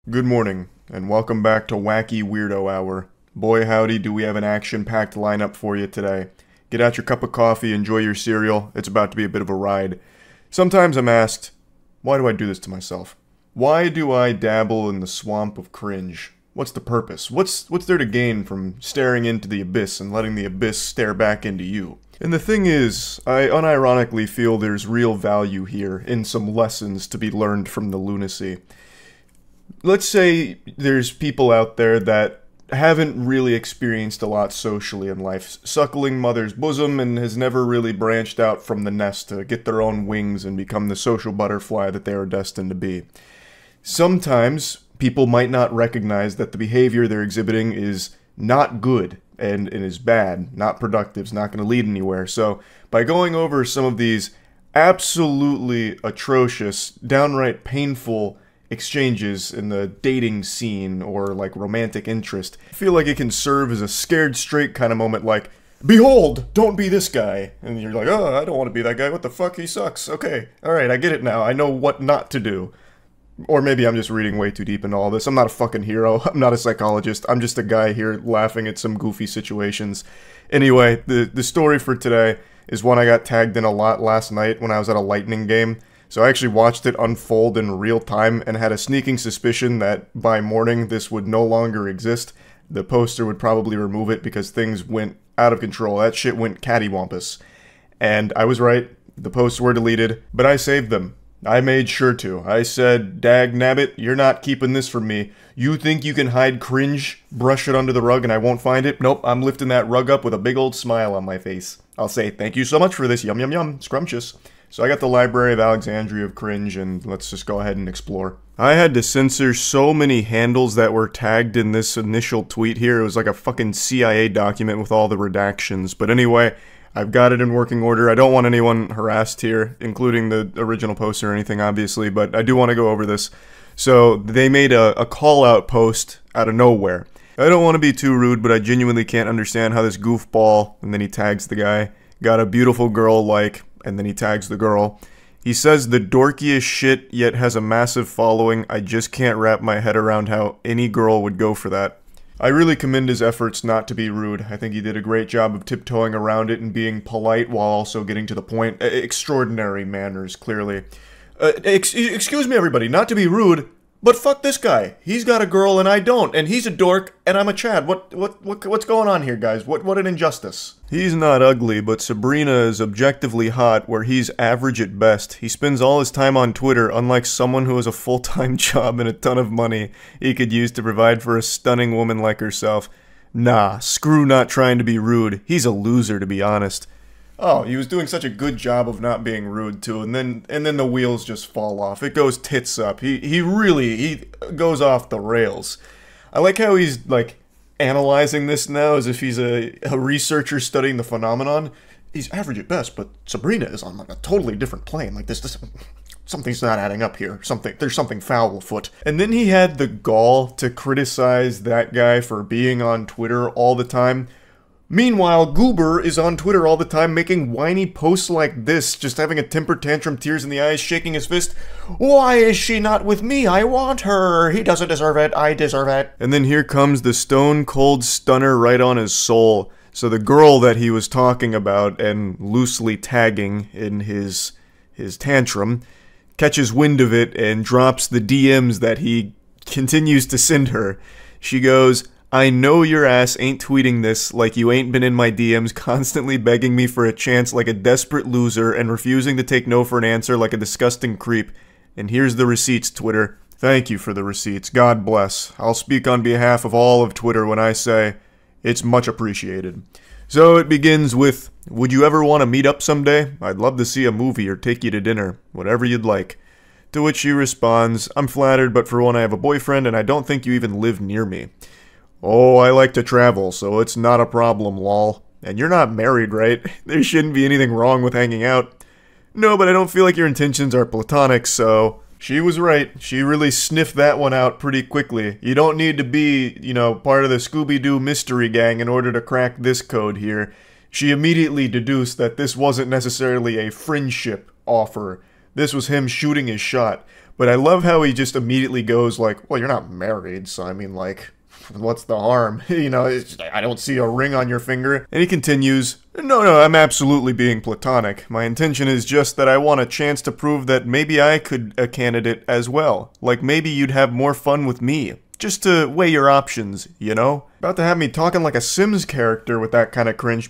Good morning, and welcome back to Wacky Weirdo Hour. Boy howdy, do we have an action-packed lineup for you today. Get out your cup of coffee, enjoy your cereal, it's about to be a bit of a ride. Sometimes I'm asked, why do I do this to myself? Why do I dabble in the swamp of cringe? What's the purpose? What's there to gain from staring into the abyss and letting the abyss stare back into you? And the thing is, I unironically feel there's real value here in some lessons to be learned from the lunacy. Let's say there's people out there that haven't really experienced a lot socially in life, suckling mother's bosom, and has never really branched out from the nest to get their own wings and become the social butterfly that they are destined to be. Sometimes people might not recognize that the behavior they're exhibiting is not good and is bad, not productive, is not going to lead anywhere. So by going over some of these absolutely atrocious, downright painful exchanges in the dating scene or like romantic interest, I feel like it can serve as a scared straight kind of moment, like, behold, don't be this guy. And you're like, oh, I don't want to be that guy. What the fuck? He sucks. Okay. All right. I get it now. I know what not to do. Or maybe I'm just reading way too deep into all this. I'm not a fucking hero. I'm not a psychologist. I'm just a guy here laughing at some goofy situations. Anyway, the story for today is one I got tagged in a lot last night when I was at a Lightning game. So I actually watched it unfold in real time and had a sneaking suspicion that by morning this would no longer exist. The poster would probably remove it because things went out of control. That shit went cattywampus. And I was right. The posts were deleted, but I saved them. I made sure to. I said, dag nabbit, you're not keeping this from me. You think you can hide cringe, brush it under the rug, and I won't find it? Nope, I'm lifting that rug up with a big old smile on my face. I'll say, thank you so much for this, yum yum yum, scrumptious. So I got the Library of Alexandria of Cringe, and let's just go ahead and explore. I had to censor so many handles that were tagged in this initial tweet here. It was like a fucking CIA document with all the redactions. But anyway, I've got it in working order. I don't want anyone harassed here, including the original poster or anything, obviously, but I do want to go over this. So they made a call-out post out of nowhere. I don't want to be too rude, but I genuinely can't understand how this goofball, and then he tags the guy, got a beautiful girl like... and then he tags the girl. He says the dorkiest shit, yet has a massive following. I just can't wrap my head around how any girl would go for that. I really commend his efforts not to be rude. I think he did a great job of tiptoeing around it and being polite while also getting to the point. Extraordinary manners, clearly. Excuse me, everybody, not to be rude, but fuck this guy. He's got a girl and I don't, and he's a dork and I'm a Chad. What's going on here, guys? What an injustice. He's not ugly, but Sabrina is objectively hot, where he's average at best. He spends all his time on Twitter, unlike someone who has a full-time job and a ton of money he could use to provide for a stunning woman like herself. Nah, screw not trying to be rude. He's a loser, to be honest. Oh, he was doing such a good job of not being rude too, and then the wheels just fall off. It goes tits up. He really goes off the rails. I like how he's like analyzing this now as if he's a researcher studying the phenomenon. He's average at best, but Sabrina is on like a totally different plane. Like this something's not adding up here. There's something foul afoot. And then he had the gall to criticize that guy for being on Twitter all the time. Meanwhile, Goober is on Twitter all the time making whiny posts like this, just having a temper tantrum, tears in the eyes, shaking his fist. Why is she not with me? I want her. He doesn't deserve it. I deserve it. And then here comes the stone cold stunner right on his soul. So the girl that he was talking about and loosely tagging in his tantrum catches wind of it and drops the DMs that he continues to send her. She goes, I know your ass ain't tweeting this like you ain't been in my DMs constantly begging me for a chance like a desperate loser and refusing to take no for an answer like a disgusting creep. And here's the receipts, Twitter. Thank you for the receipts. God bless. I'll speak on behalf of all of Twitter when I say it's much appreciated. So it begins with, would you ever want to meet up someday? I'd love to see a movie or take you to dinner. Whatever you'd like. To which she responds, I'm flattered, but for one I have a boyfriend and I don't think you even live near me. Oh, I like to travel, so it's not a problem, lol. And you're not married, right? There shouldn't be anything wrong with hanging out. No, but I don't feel like your intentions are platonic, so... She was right. She really sniffed that one out pretty quickly. You don't need to be, part of the Scooby-Doo mystery gang in order to crack this code here. She immediately deduced that this wasn't necessarily a friendship offer. This was him shooting his shot. But I love how he just immediately goes like, well, you're not married, so I mean, like, what's the harm? You know, I don't see a ring on your finger. And he continues, no, I'm absolutely being platonic. My intention is just that I want a chance to prove that maybe I could a candidate as well. Like maybe you'd have more fun with me. Just to weigh your options, you know? About to have me talking like a Sims character with that kind of cringe.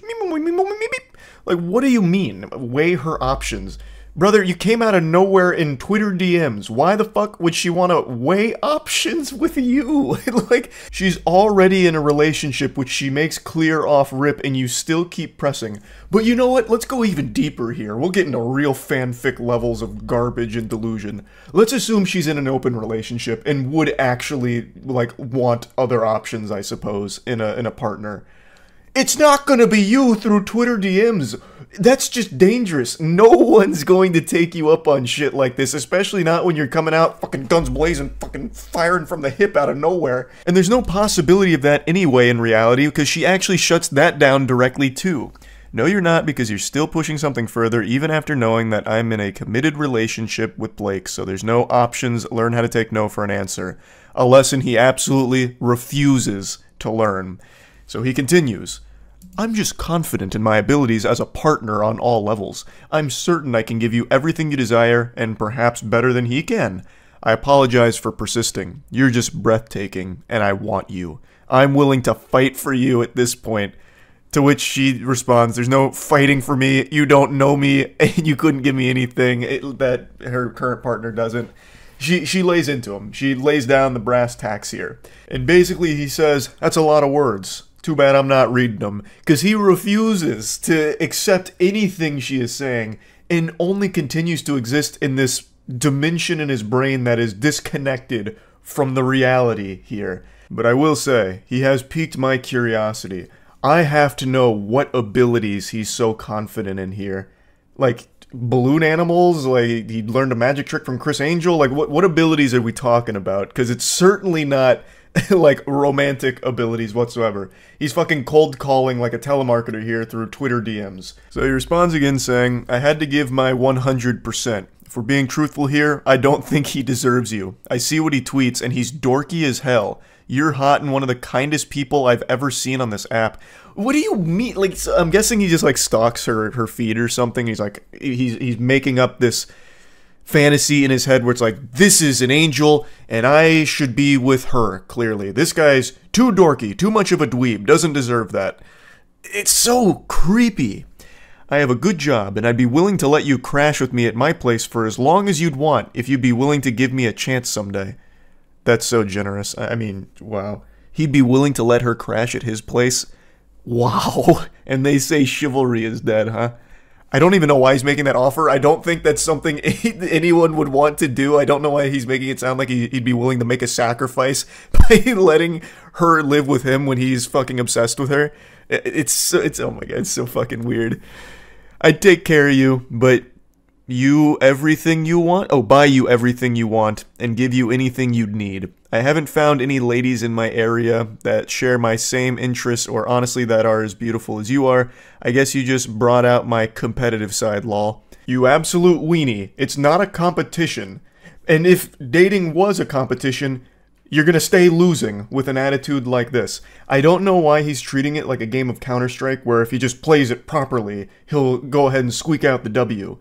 Like, what do you mean? Weigh her options. Brother, you came out of nowhere in Twitter DMs. Why the fuck would she want to weigh options with you? Like, she's already in a relationship which she makes clear off rip and you still keep pressing. But you know what? Let's go even deeper here. We'll get into real fanfic levels of garbage and delusion. Let's assume she's in an open relationship and would actually, like, want other options, I suppose, in a partner. It's not gonna be you through Twitter DMs. That's just dangerous. No one's going to take you up on shit like this, especially not when you're coming out fucking guns blazing, fucking firing from the hip out of nowhere. And there's no possibility of that anyway in reality, because she actually shuts that down directly too. No, you're not, because you're still pushing something further even after knowing that I'm in a committed relationship with Blake, so there's no options. Learn how to take no for an answer. A lesson he absolutely refuses to learn. So he continues, I'm just confident in my abilities as a partner on all levels. I'm certain I can give you everything you desire, and perhaps better than he can. I apologize for persisting. You're just breathtaking, and I want you. I'm willing to fight for you at this point. To which she responds, there's no fighting for me, you don't know me, and you couldn't give me anything that her current partner doesn't. She lays into him. She lays down the brass tacks here. And basically he says, that's a lot of words. Too bad I'm not reading them. Because he refuses to accept anything she is saying and only continues to exist in this dimension in his brain that is disconnected from the reality here. But I will say, he has piqued my curiosity. I have to know what abilities he's so confident in here. Like, balloon animals? Like, he learned a magic trick from Chris Angel? Like, what abilities are we talking about? Because it's certainly not like romantic abilities whatsoever. He's fucking cold calling like a telemarketer here through Twitter DMs. So he responds again saying, I had to give my 100%. If we're being truthful here, I don't think he deserves you. I see what he tweets and he's dorky as hell. You're hot and one of the kindest people I've ever seen on this app. What do you mean? Like, so I'm guessing he just like stalks her feed or something. He's like, he's making up this fantasy in his head where it's like, this is an angel and I should be with her, clearly. This guy's too dorky, too much of a dweeb, doesn't deserve that. It's so creepy. I have a good job and I'd be willing to let you crash with me at my place for as long as you'd want if you'd be willing to give me a chance someday. That's so generous. I mean, wow. He'd be willing to let her crash at his place? Wow. And they say chivalry is dead, huh? I don't even know why he's making that offer. I don't think that's something anyone would want to do. I don't know why he's making it sound like he'd be willing to make a sacrifice by letting her live with him when he's fucking obsessed with her. It's oh my god, it's so fucking weird. I'd take care of you, but you everything you want? Oh, buy you everything you want and give you anything you'd need. I haven't found any ladies in my area that share my same interests or honestly that are as beautiful as you are. I guess you just brought out my competitive side, lol. You absolute weenie. It's not a competition. And if dating was a competition, you're gonna stay losing with an attitude like this. I don't know why he's treating it like a game of Counter-Strike where if he just plays it properly, he'll go ahead and squeak out the W.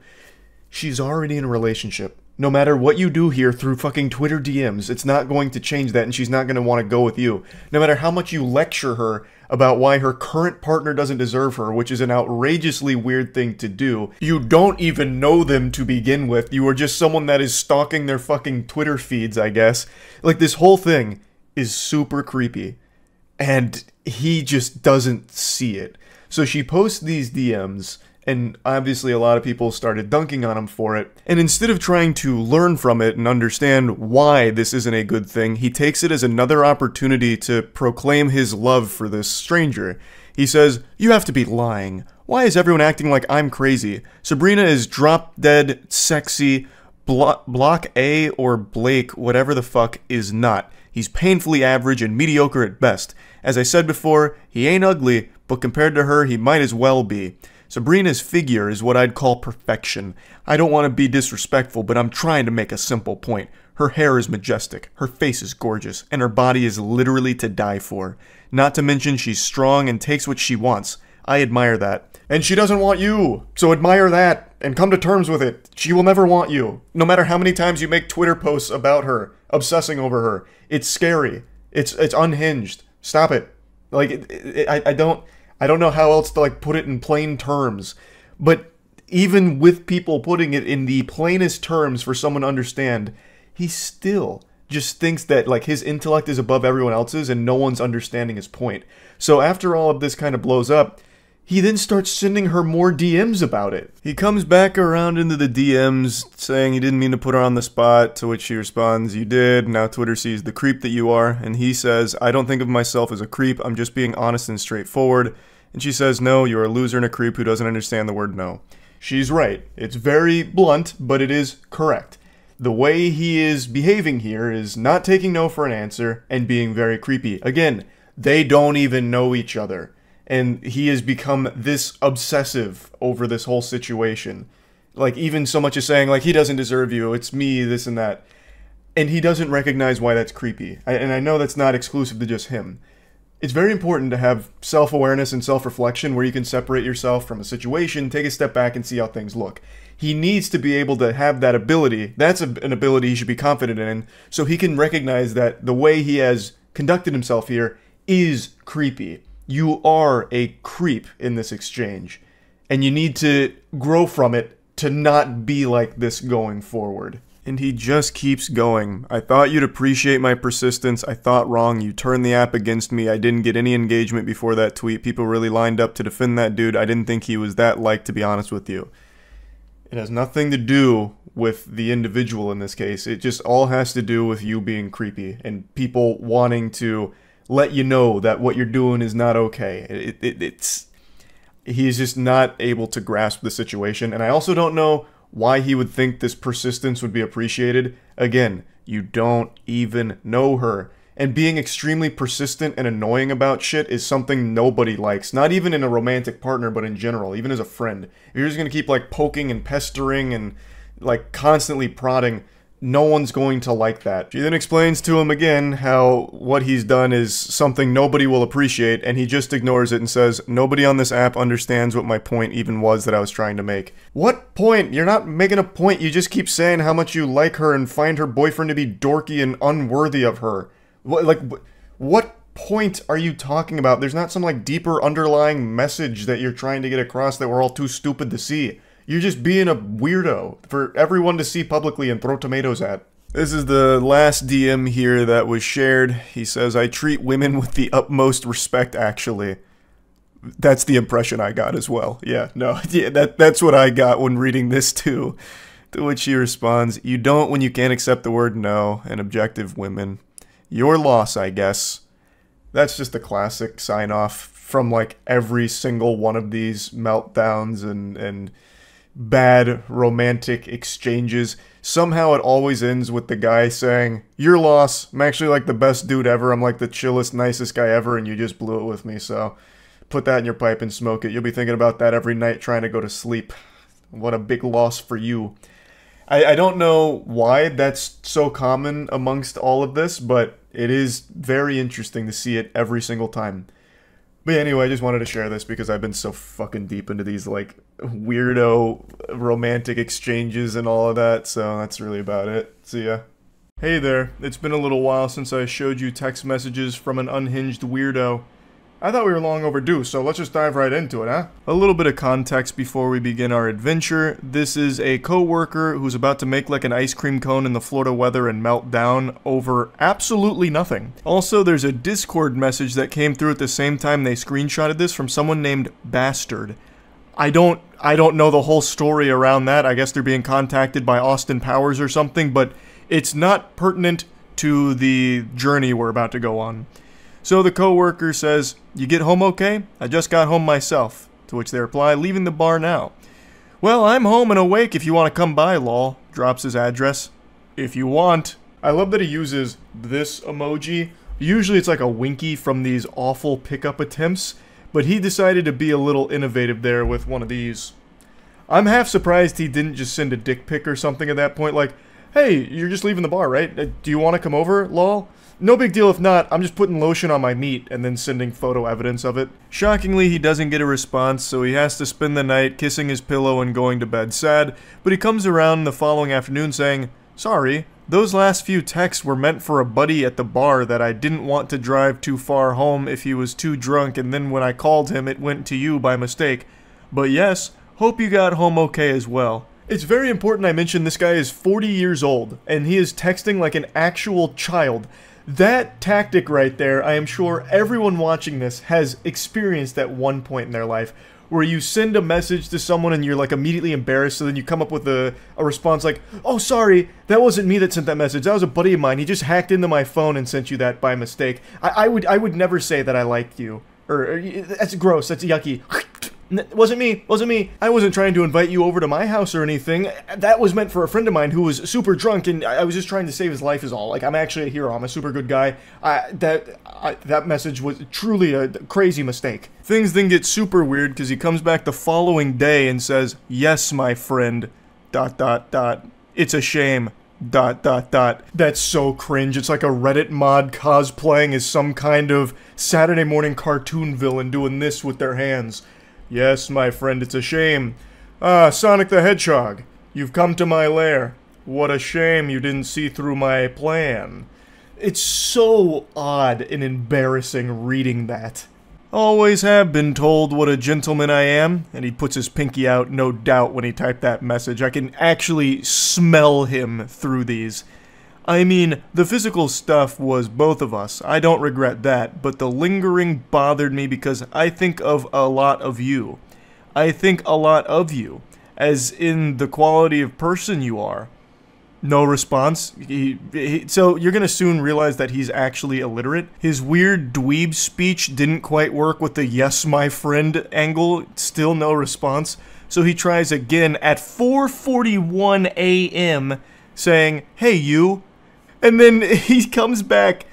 She's already in a relationship. No matter what you do here through fucking Twitter DMs, it's not going to change that and she's not going to want to go with you. No matter how much you lecture her about why her current partner doesn't deserve her, which is an outrageously weird thing to do. You don't even know them to begin with. You are just someone that is stalking their fucking Twitter feeds, I guess. Like, this whole thing is super creepy. And he just doesn't see it. So she posts these DMs, and obviously a lot of people started dunking on him for it. And instead of trying to learn from it and understand why this isn't a good thing, he takes it as another opportunity to proclaim his love for this stranger. He says, you have to be lying. Why is everyone acting like I'm crazy? Sabrina is drop dead, sexy, block A or Blake, whatever the fuck, is not. He's painfully average and mediocre at best. As I said before, he ain't ugly, but compared to her, he might as well be. Sabrina's figure is what I'd call perfection. I don't want to be disrespectful, but I'm trying to make a simple point. Her hair is majestic, her face is gorgeous, and her body is literally to die for. Not to mention she's strong and takes what she wants. I admire that. And she doesn't want you, so admire that and come to terms with it. She will never want you. No matter how many times you make Twitter posts about her, obsessing over her. It's scary. It's unhinged. Stop it. Like, I don't know how else to, like, put it in plain terms. But even with people putting it in the plainest terms for someone to understand, he still just thinks that, like, his intellect is above everyone else's and no one's understanding his point. So after all of this kind of blows up, he then starts sending her more DMs about it. He comes back around into the DMs saying he didn't mean to put her on the spot, to which she responds, "You did. Now Twitter sees the creep that you are." And he says, "I don't think of myself as a creep. I'm just being honest and straightforward." And she says, "No, you're a loser and a creep who doesn't understand the word no." She's right. It's very blunt, but it is correct. The way he is behaving here is not taking no for an answer and being very creepy. Again, they don't even know each other. And he has become this obsessive over this whole situation. Like, even so much as saying, like, he doesn't deserve you, it's me, this and that. And he doesn't recognize why that's creepy. And I know that's not exclusive to just him. It's very important to have self-awareness and self-reflection where you can separate yourself from a situation, take a step back, and see how things look. He needs to be able to have that ability. That's an ability he should be confident in, so he can recognize that the way he has conducted himself here is creepy. You are a creep in this exchange, and you need to grow from it to not be like this going forward. And he just keeps going. "I thought you'd appreciate my persistence. I thought wrong. You turned the app against me. I didn't get any engagement before that tweet. People really lined up to defend that dude. I didn't think he was that liked, to be honest with you." It has nothing to do with the individual in this case. It just all has to do with you being creepy and people wanting to let you know that what you're doing is not okay. He's just not able to grasp the situation. And I also don't know why he would think this persistence would be appreciated. Again, you don't even know her. And being extremely persistent and annoying about shit is something nobody likes. Not even in a romantic partner, but in general, even as a friend. If you're just gonna keep, like, poking and pestering and, like, constantly prodding, no one's going to like that. She then explains to him again how what he's done is something nobody will appreciate, and he just ignores it and says, "Nobody on this app understands what my point even was that I was trying to make." What point? You're not making a point. You just keep saying how much you like her and find her boyfriend to be dorky and unworthy of her. What point are you talking about? There's not some, like, deeper underlying message that you're trying to get across that we're all too stupid to see. You're just being a weirdo for everyone to see publicly and throw tomatoes at. This is the last DM here that was shared. He says, "I treat women with the utmost respect, actually." That's the impression I got as well. Yeah, no, yeah, that's what I got when reading this too. To which he responds, "You don't when you can't accept the word no and objective women. Your loss, I guess." That's just a classic sign-off from, like, every single one of these meltdowns and bad romantic exchanges. Somehow it always ends with the guy saying, "Your loss. I'm actually, like, the best dude ever. I'm, like, the chillest, nicest guy ever, and you just blew it with me, so put that in your pipe and smoke it. You'll be thinking about that every night trying to go to sleep. What a big loss for you." I don't know why that's so common amongst all of this, but it is very interesting to see it every single time. But anyway, I just wanted to share this because I've been so fucking deep into these, like, weirdo romantic exchanges and all of that, so that's really about it. See ya. Hey there, it's been a little while since I showed you text messages from an unhinged weirdo. I thought we were long overdue, so let's just dive right into it, huh? A little bit of context before we begin our adventure. This is a co-worker who's about to make, like, an ice cream cone in the Florida weather and melt down over absolutely nothing. Also, there's a Discord message that came through at the same time they screenshotted this from someone named Bastard. I don't know the whole story around that. I guess they're being contacted by Austin Powers or something, but it's not pertinent to the journey we're about to go on. So the co-worker says, "You get home okay? I just got home myself." To which they reply, "Leaving the bar now." "Well, I'm home and awake if you want to come by, lol." Drops his address. "If you want." I love that he uses this emoji. Usually it's like a winky from these awful pickup attempts, but he decided to be a little innovative there with one of these. I'm half surprised he didn't just send a dick pic or something at that point, like, hey, you're just leaving the bar, right? Do you want to come over, lol? No big deal if not, I'm just putting lotion on my meat and then sending photo evidence of it. Shockingly, he doesn't get a response, so he has to spend the night kissing his pillow and going to bed sad, but he comes around the following afternoon saying, sorry, those last few texts were meant for a buddy at the bar that I didn't want to drive too far home if he was too drunk, and then when I called him it went to you by mistake. But yes, hope you got home okay as well. It's very important I mention this guy is 40 years old, and he is texting like an actual child. That tactic right there, I am sure everyone watching this has experienced at one point in their life, where you send a message to someone and you're like immediately embarrassed, so then you come up with a response like, oh sorry, that wasn't me that sent that message, that was a buddy of mine, he just hacked into my phone and sent you that by mistake. I would never say that I liked you, or that's gross, that's yucky. Wasn't me. I wasn't trying to invite you over to my house or anything. That was meant for a friend of mine who was super drunk, and I was just trying to save his life is all. Like, I'm actually a hero. I'm a super good guy. That message was truly a crazy mistake. Things then get super weird because he comes back the following day and says, yes, my friend, ... It's a shame, ... That's so cringe. It's like a Reddit mod cosplaying as some kind of Saturday morning cartoon villain doing this with their hands. Yes, my friend, it's a shame. Ah, Sonic the Hedgehog, you've come to my lair. What a shame you didn't see through my plan. It's so odd and embarrassing reading that. Always have been told what a gentleman I am, and he puts his pinky out, no doubt, when he typed that message. I can actually smell him through these. I mean, the physical stuff was both of us, I don't regret that, but the lingering bothered me because I think of a lot of you. I think a lot of you, as in the quality of person you are. No response. So you're gonna soon realize that he's actually illiterate. His weird dweeb speech didn't quite work with the yes my friend angle, still no response. So he tries again at 4:41 a.m. saying, hey you. And then he comes back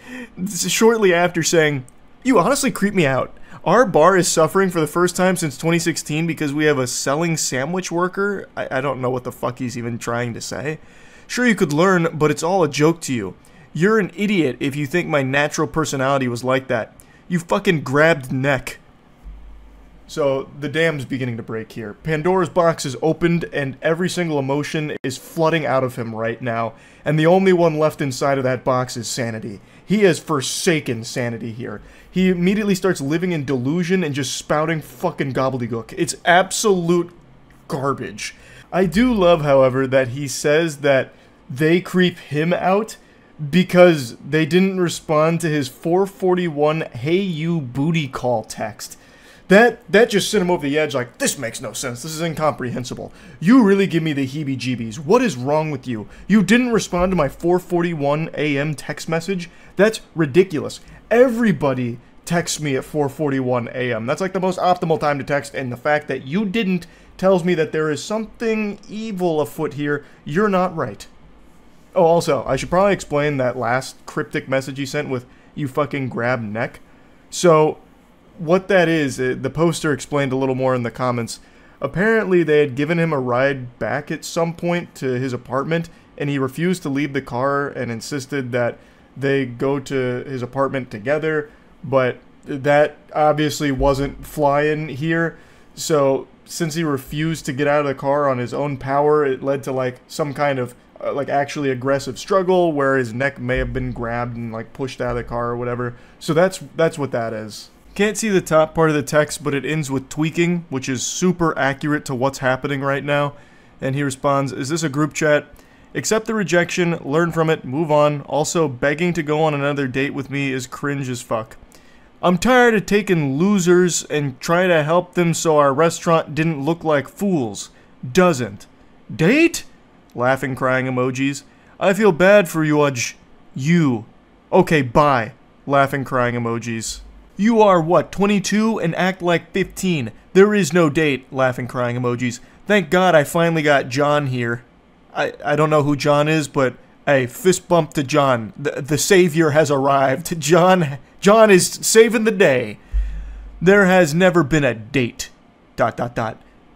shortly after saying, you honestly creep me out. Our bar is suffering for the first time since 2016 because we have a selling sandwich worker. I don't know what the fuck he's even trying to say. Sure you could learn, but it's all a joke to you. You're an idiot if you think my natural personality was like that. You fucking grabbed neck. So, the dam's beginning to break here. Pandora's box is opened, and every single emotion is flooding out of him right now, and the only one left inside of that box is sanity. He has forsaken sanity here. He immediately starts living in delusion and just spouting fucking gobbledygook. It's absolute garbage. I do love, however, that he says that they creep him out because they didn't respond to his 441 hey you booty call text. That just sent him over the edge like, this makes no sense, this is incomprehensible. You really give me the heebie-jeebies. What is wrong with you? You didn't respond to my 4:41 a.m. text message? That's ridiculous. Everybody texts me at 4:41 a.m. That's like the most optimal time to text, and the fact that you didn't tells me that there is something evil afoot here. You're not right. Oh, also, I should probably explain that last cryptic message he sent with, you fucking grab neck. So, what that is, the poster explained a little more in the comments. Apparently, they had given him a ride back at some point to his apartment, and he refused to leave the car and insisted that they go to his apartment together, but that obviously wasn't flying here. So, since he refused to get out of the car on his own power, it led to like some kind of like actually aggressive struggle where his neck may have been grabbed and like pushed out of the car or whatever. So that's what that is. Can't see the top part of the text, but it ends with tweaking, which is super accurate to what's happening right now. And he responds, is this a group chat? Accept the rejection, learn from it, move on. Also, begging to go on another date with me is cringe as fuck. I'm tired of taking losers and try to help them so our restaurant didn't look like fools. Doesn't. Date? Laughing, crying emojis. I feel bad for you, you. Okay, bye. Laughing, crying emojis. You are, what, 22 and act like 15. There is no date. Laughing, crying emojis. Thank God I finally got John here. I don't know who John is, but hey, fist bump to John. The savior has arrived. John is saving the day. There has never been a date. ...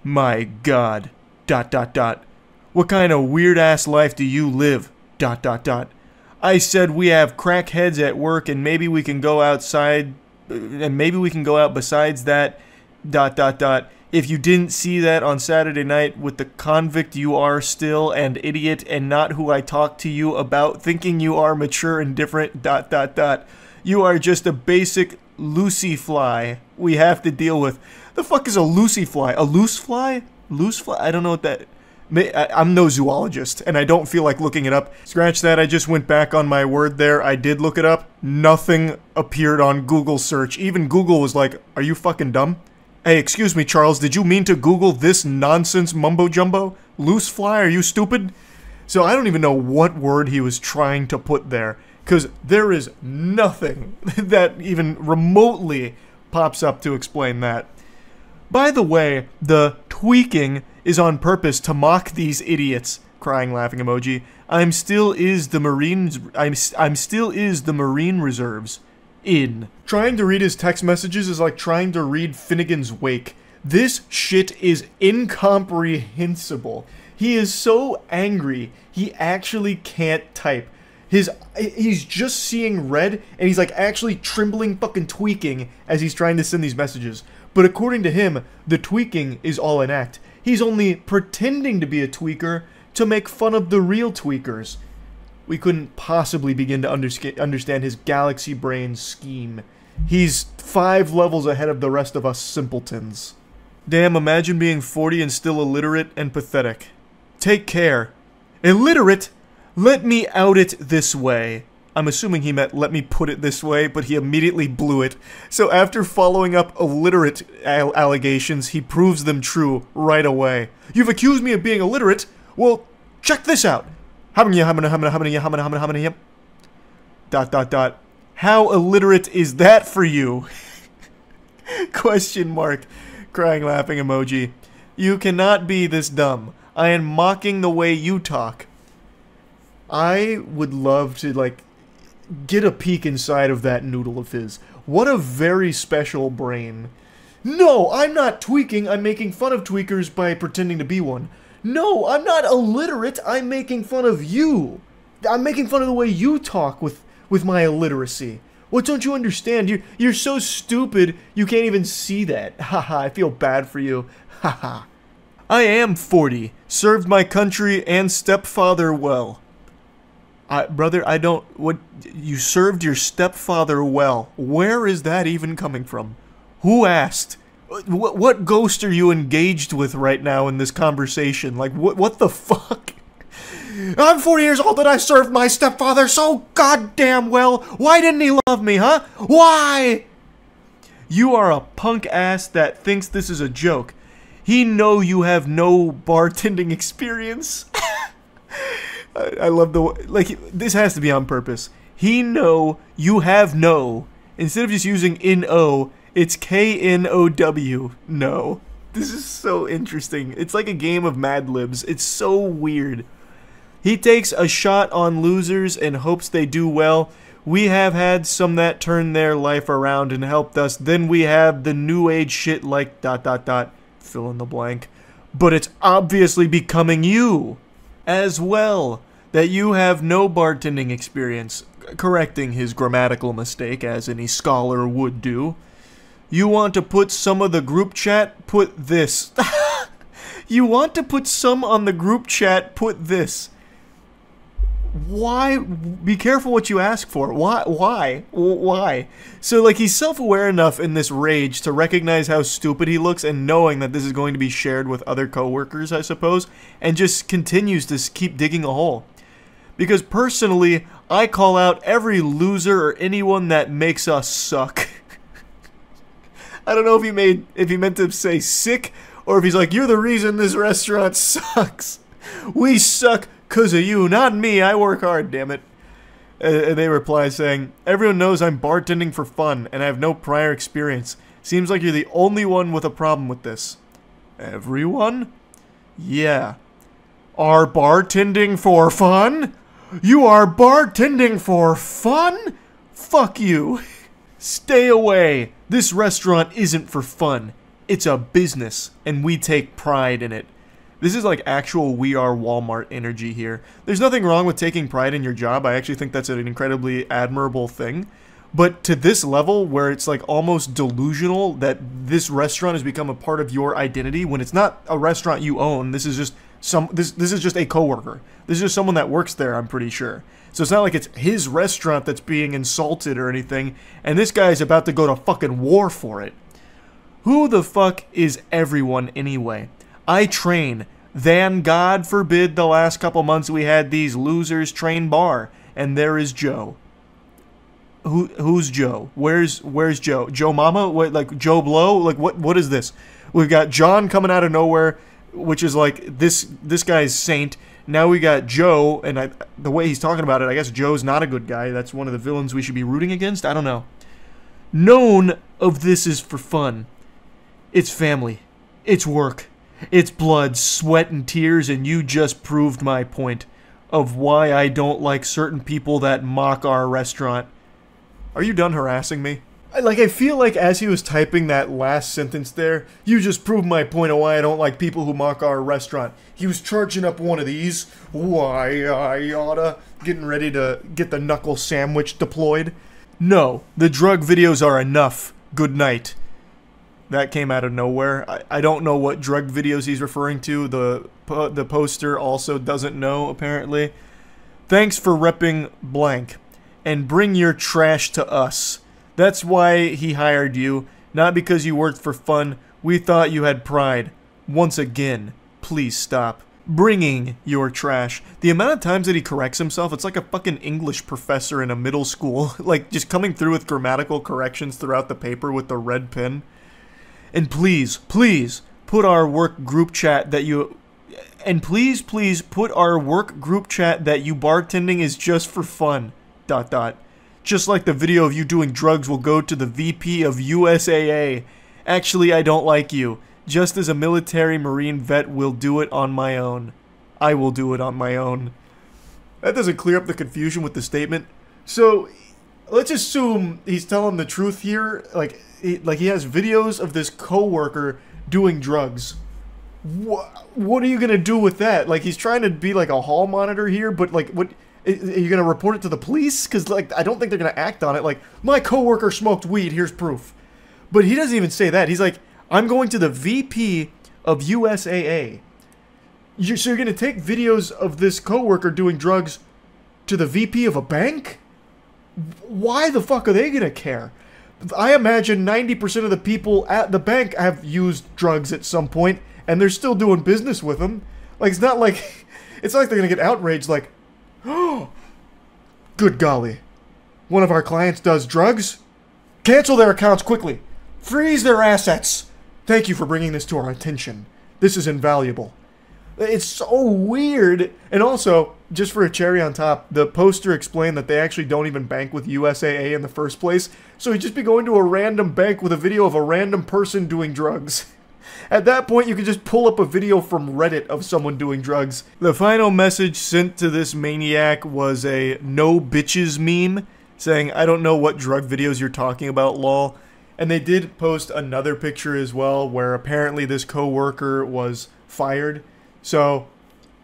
My God. ... What kind of weird-ass life do you live? ... I said we have crackheads at work and maybe we can go outside, and maybe we can go out besides that... ... If you didn't see that on Saturday night with the convict you are still and idiot and not who I talked to you about thinking you are mature and different... You are just a basic Lucy fly we have to deal with. The fuck is a Lucy fly? A loose fly? Loose fly? I don't know what that... I'm no zoologist, and I don't feel like looking it up. Scratch that, I just went back on my word there. I did look it up. Nothing appeared on Google search. Even Google was like, are you fucking dumb? Hey, excuse me, Charles, did you mean to Google this nonsense mumbo-jumbo? Loose fly, are you stupid? So I don't even know what word he was trying to put there, because there is nothing that even remotely pops up to explain that. By the way, the tweaking is on purpose to mock these idiots. Crying laughing emoji. I'm still is the Marine Reserves. In. Trying to read his text messages is like trying to read Finnegan's Wake. This shit is incomprehensible. He is so angry, he actually can't type. He's just seeing red, and he's like actually trembling fucking tweaking as he's trying to send these messages. But according to him, the tweaking is all an act. He's only pretending to be a tweaker to make fun of the real tweakers. We couldn't possibly begin to understand his galaxy brain scheme. He's 5 levels ahead of the rest of us simpletons. Damn, imagine being 40 and still illiterate and pathetic. Take care. Illiterate? Let me out it this way. I'm assuming he meant let me put it this way, but he immediately blew it. So after following up illiterate allegations, he proves them true right away. You've accused me of being illiterate? Well, check this out. How illiterate is that for you? Question mark. Crying laughing emoji. You cannot be this dumb. I am mocking the way you talk. I would love to, like, get a peek inside of that noodle of his. What a very special brain. No, I'm not tweaking. I'm making fun of tweakers by pretending to be one. No, I'm not illiterate. I'm making fun of you. I'm making fun of the way you talk with my illiteracy. What don't you understand? You're so stupid, you can't even see that. Haha, I feel bad for you. Haha. I am 40. Served my country and stepfather well. Brother, I don't... What? You served your stepfather well. Where is that even coming from? Who asked? What ghost are you engaged with right now in this conversation? Like, what the fuck? I'm 40 years old and I served my stepfather so goddamn well. Why didn't he love me, huh? Why? You are a punk ass that thinks this is a joke. He know you have no bartending experience. I love the... Like, this has to be on purpose. He know you have no. Instead of just using N-O, it's K-N-O-W. No. This is so interesting. It's like a game of Mad Libs. It's so weird. He takes a shot on losers and hopes they do well. We have had some that turned their life around and helped us. Then we have the new age shit like ... Fill in the blank. But it's obviously becoming you as well, that you have no bartending experience, correcting his grammatical mistake as any scholar would do. You want to put some of the group chat? Put this. You want to put some on the group chat? Put this. Why? Be careful what you ask for. Why? So, like, he's self-aware enough in this rage to recognize how stupid he looks and knowing that this is going to be shared with other coworkers, I suppose, and just continues to keep digging a hole. Because personally, I call out every loser or anyone that makes us suck. I don't know if he meant to say sick, or if he's like, you're the reason this restaurant sucks. We suck 'cause of you, not me. I work hard, damn it. They reply saying, everyone knows I'm bartending for fun, and I have no prior experience. Seems like you're the only one with a problem with this. Everyone? Yeah. Are bartending for fun? You are bartending for fun? Fuck you. Stay away. This restaurant isn't for fun. It's a business, and we take pride in it. This is like actual We Are Walmart energy here. There's nothing wrong with taking pride in your job. I actually think that's an incredibly admirable thing. But to this level, where it's like almost delusional that this restaurant has become a part of your identity, when it's not a restaurant you own, this is just this is just a coworker. This is just someone that works there, I'm pretty sure. So it's not like it's his restaurant that's being insulted or anything, and this guy's about to go to fucking war for it. Who the fuck is everyone anyway? I train. Then God forbid the last couple months we had these losers train bar, and there is Joe. Who's Joe? Where's Joe? Joe Mama? What, like Joe Blow? Like what is this? We've got John coming out of nowhere, which is like this guy's saint. Now we got Joe, and the way he's talking about it, I guess Joe's not a good guy. That's one of the villains we should be rooting against. I don't know. None of this is for fun. It's family. It's work. It's blood, sweat, and tears, and you just proved my point of why I don't like certain people that mock our restaurant. Are you done harassing me? I feel like as he was typing that last sentence there, you just proved my point of why I don't like people who mock our restaurant. He was charging up one of these. Why I oughta. Getting ready to get the knuckle sandwich deployed. No, the drug videos are enough. Good night. That came out of nowhere. I don't know what drug videos he's referring to. The poster also doesn't know, apparently. Thanks for repping blank. And bring your trash to us. That's why he hired you, not because you worked for fun. We thought you had pride. Once again, please stop bringing your trash. The amount of times that he corrects himself, it's like a fucking English professor in a middle school. Like, just coming through with grammatical corrections throughout the paper with the red pen. And please, please, put our work group chat that you... And please, please, put our work group chat that you bartending is just for fun. ... Just like the video of you doing drugs will go to the VP of USAA. Actually, I don't like you. Just as a military Marine vet will do it on my own. I will do it on my own. That doesn't clear up the confusion with the statement. So, let's assume he's telling the truth here. Like he has videos of this coworker doing drugs. What are you gonna do with that? Like, he's trying to be like a hall monitor here, but like, what... Are you going to report it to the police? Because, like, I don't think they're going to act on it. Like, my coworker smoked weed, here's proof. But he doesn't even say that. He's like, I'm going to the VP of USAA. So you're going to take videos of this coworker doing drugs to the VP of a bank? Why the fuck are they going to care? I imagine 90% of the people at the bank have used drugs at some point, and they're still doing business with them. Like, it's not like they're going to get outraged, like, oh, good golly. One of our clients does drugs? Cancel their accounts quickly. Freeze their assets. Thank you for bringing this to our attention. This is invaluable. It's so weird. And also, just for a cherry on top, the poster explained that they actually don't even bank with USAA in the first place. So he'd just be going to a random bank with a video of a random person doing drugs. At that point, you could just pull up a video from Reddit of someone doing drugs. The final message sent to this maniac was a no bitches meme, saying, I don't know what drug videos you're talking about, lol. And they did post another picture as well, where apparently this coworker was fired. So,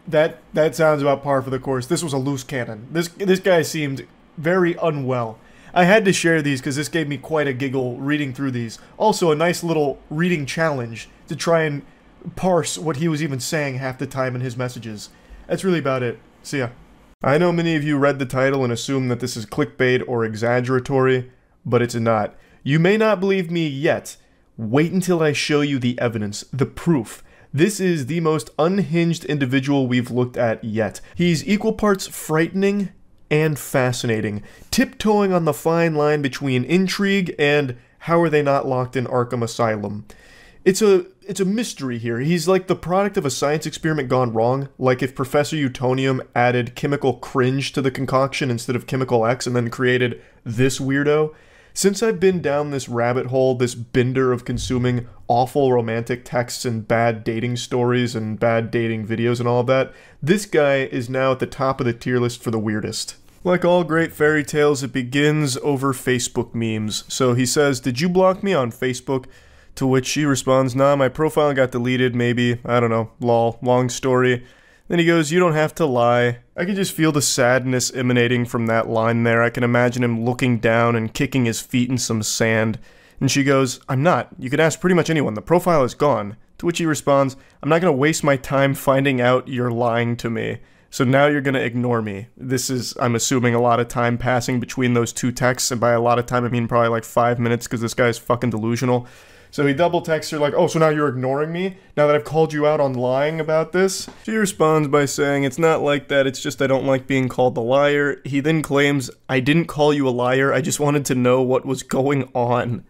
that sounds about par for the course. This was a loose cannon. This guy seemed very unwell. I had to share these because this gave me quite a giggle reading through these. Also, a nice little reading challenge to try and parse what he was even saying half the time in his messages. That's really about it. See ya. I know many of you read the title and assume that this is clickbait or exaggeratory, but it's not. You may not believe me yet. Wait until I show you the evidence, the proof. This is the most unhinged individual we've looked at yet. He's equal parts frightening and fascinating, tiptoeing on the fine line between intrigue and how are they not locked in Arkham Asylum. It's a mystery here. He's like the product of a science experiment gone wrong, like if Professor Utonium added chemical cringe to the concoction instead of chemical X and then created this weirdo. Since I've been down this rabbit hole, this bender of consuming awful romantic texts and bad dating stories and bad dating videos and all of that, this guy is now at the top of the tier list for the weirdest. Like all great fairy tales, it begins over Facebook memes. So he says, "Did you block me on Facebook?" To which she responds, "Nah, my profile got deleted, maybe. I don't know. Lol. Long story." Then he goes, "You don't have to lie." I can just feel the sadness emanating from that line there. I can imagine him looking down and kicking his feet in some sand. And she goes, "I'm not. You can ask pretty much anyone. The profile is gone." To which he responds, "I'm not going to waste my time finding out you're lying to me. So now you're going to ignore me." This is, I'm assuming, a lot of time passing between those two texts. And by a lot of time, I mean probably like 5 minutes because this guy's fucking delusional. So he double texts her like, "Oh, so now you're ignoring me? Now that I've called you out on lying about this?" She responds by saying, "It's not like that, it's just I don't like being called a liar." He then claims, "I didn't call you a liar, I just wanted to know what was going on."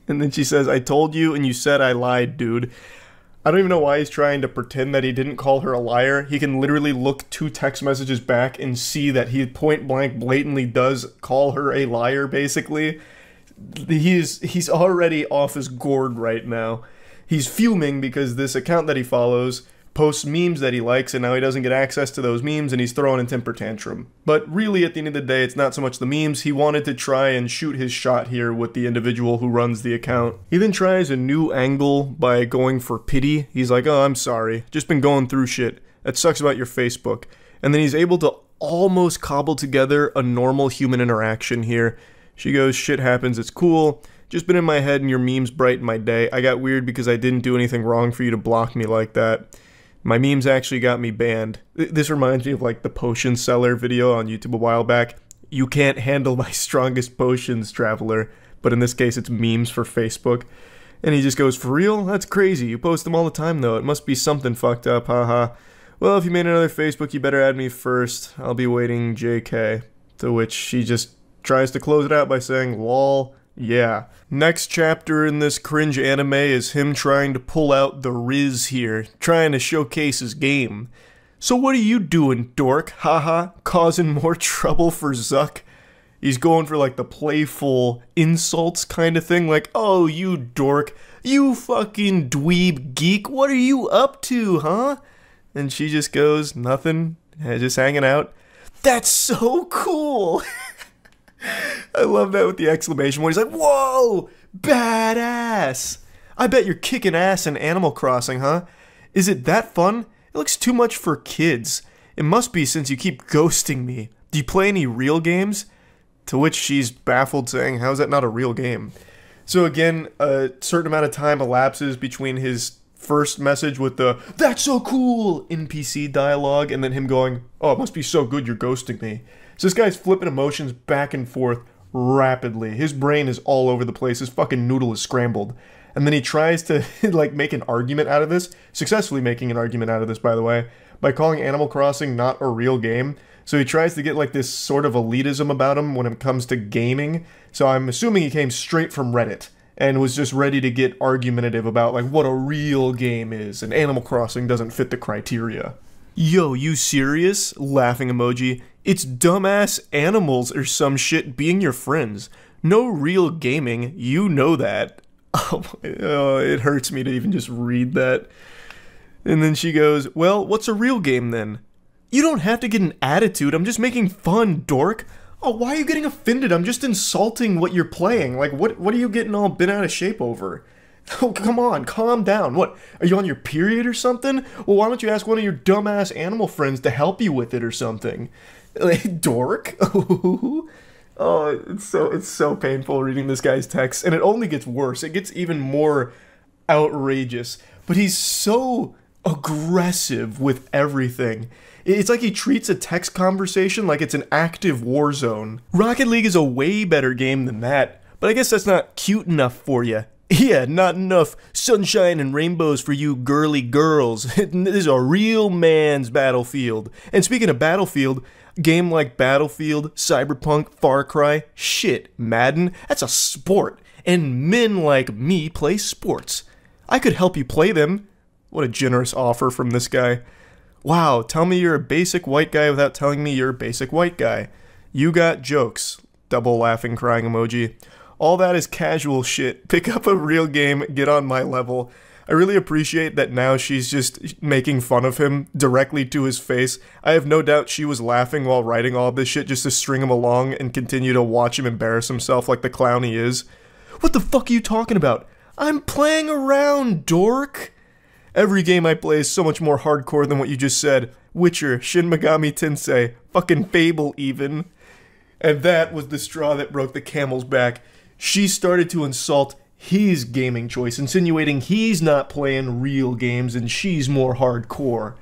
And then she says, "I told you and you said I lied, dude." I don't even know why he's trying to pretend that he didn't call her a liar. He can literally look 2 text messages back and see that he point blank blatantly does call her a liar, basically. He's already off his gourd right now. He's fuming because this account that he follows posts memes that he likes, and now he doesn't get access to those memes, and he's throwing a temper tantrum. But really, at the end of the day, it's not so much the memes. He wanted to try and shoot his shot here with the individual who runs the account. He then tries a new angle by going for pity. He's like, "Oh, I'm sorry. Just been going through shit. That sucks about your Facebook." And then he's able to almost cobble together a normal human interaction here. She goes, "Shit happens, it's cool. Just been in my head and your memes brighten my day. I got weird because I didn't do anything wrong for you to block me like that. My memes actually got me banned." This reminds me of like the potion seller video on YouTube a while back. "You can't handle my strongest potions, traveler." But in this case, it's memes for Facebook. And he just goes, "For real? That's crazy. You post them all the time though. It must be something fucked up, haha. Well, if you made another Facebook, you better add me first. I'll be waiting, JK." To which she just tries to close it out by saying, "Lol, yeah." Next chapter in this cringe anime is him trying to pull out the Riz here, trying to showcase his game. "So what are you doing, dork? Haha, causing more trouble for Zuck?" He's going for like the playful insults kind of thing, like, "Oh, you dork, you fucking dweeb geek, what are you up to, huh?" And she just goes, "Nothing, just hanging out." "That's so cool." I love that with the exclamation point. He's like, "Whoa, badass. I bet you're kicking ass in Animal Crossing, huh? Is it that fun? It looks too much for kids. It must be since you keep ghosting me. Do you play any real games?" To which she's baffled, saying, "How is that not a real game?" So again, a certain amount of time elapses between his first message with the "that's so cool" NPC dialogue and then him going, "Oh, it must be so good you're ghosting me." So this guy's flipping emotions back and forth rapidly. His brain is all over the place. His fucking noodle is scrambled. And then he tries to like make an argument out of this, successfully making an argument out of this, by the way, by calling Animal Crossing not a real game. So he tries to get like this sort of elitism about him when it comes to gaming. So I'm assuming he came straight from Reddit and was just ready to get argumentative about like what a real game is, and Animal Crossing doesn't fit the criteria. "Yo, you serious?" Laughing emoji. "It's dumbass animals or some shit being your friends. No real gaming, you know that." Oh, it hurts me to even just read that. And then she goes, "Well, what's a real game then?" "You don't have to get an attitude, I'm just making fun, dork." "Oh, why are you getting offended? I'm just insulting what you're playing. Like, what are you getting all bent out of shape over?" "Oh, come on, calm down. What, are you on your period or something? Well, why don't you ask one of your dumbass animal friends to help you with it or something?" Like, dork. Oh, it's so painful reading this guy's text, and it only gets worse. It gets even more outrageous. But he's so aggressive with everything. It's like he treats a text conversation like it's an active war zone. Rocket League is a way better game than that, but I guess that's not cute enough for you. Yeah, not enough sunshine and rainbows for you girly girls. This is a real man's Battlefield. And speaking of Battlefield, game like Battlefield, Cyberpunk, Far Cry, shit, Madden, that's a sport. And men like me play sports. I could help you play them. What a generous offer from this guy. Wow, tell me you're a basic white guy without telling me you're a basic white guy. You got jokes. Double laughing crying emoji. All that is casual shit. Pick up a real game, get on my level. I really appreciate that now she's just making fun of him directly to his face. I have no doubt she was laughing while writing all this shit just to string him along and continue to watch him embarrass himself like the clown he is. What the fuck are you talking about? I'm playing around, dork! Every game I play is so much more hardcore than what you just said. Witcher, Shin Megami Tensei, fucking Fable even. And that was the straw that broke the camel's back. She started to insult his gaming choice, insinuating he's not playing real games and she's more hardcore.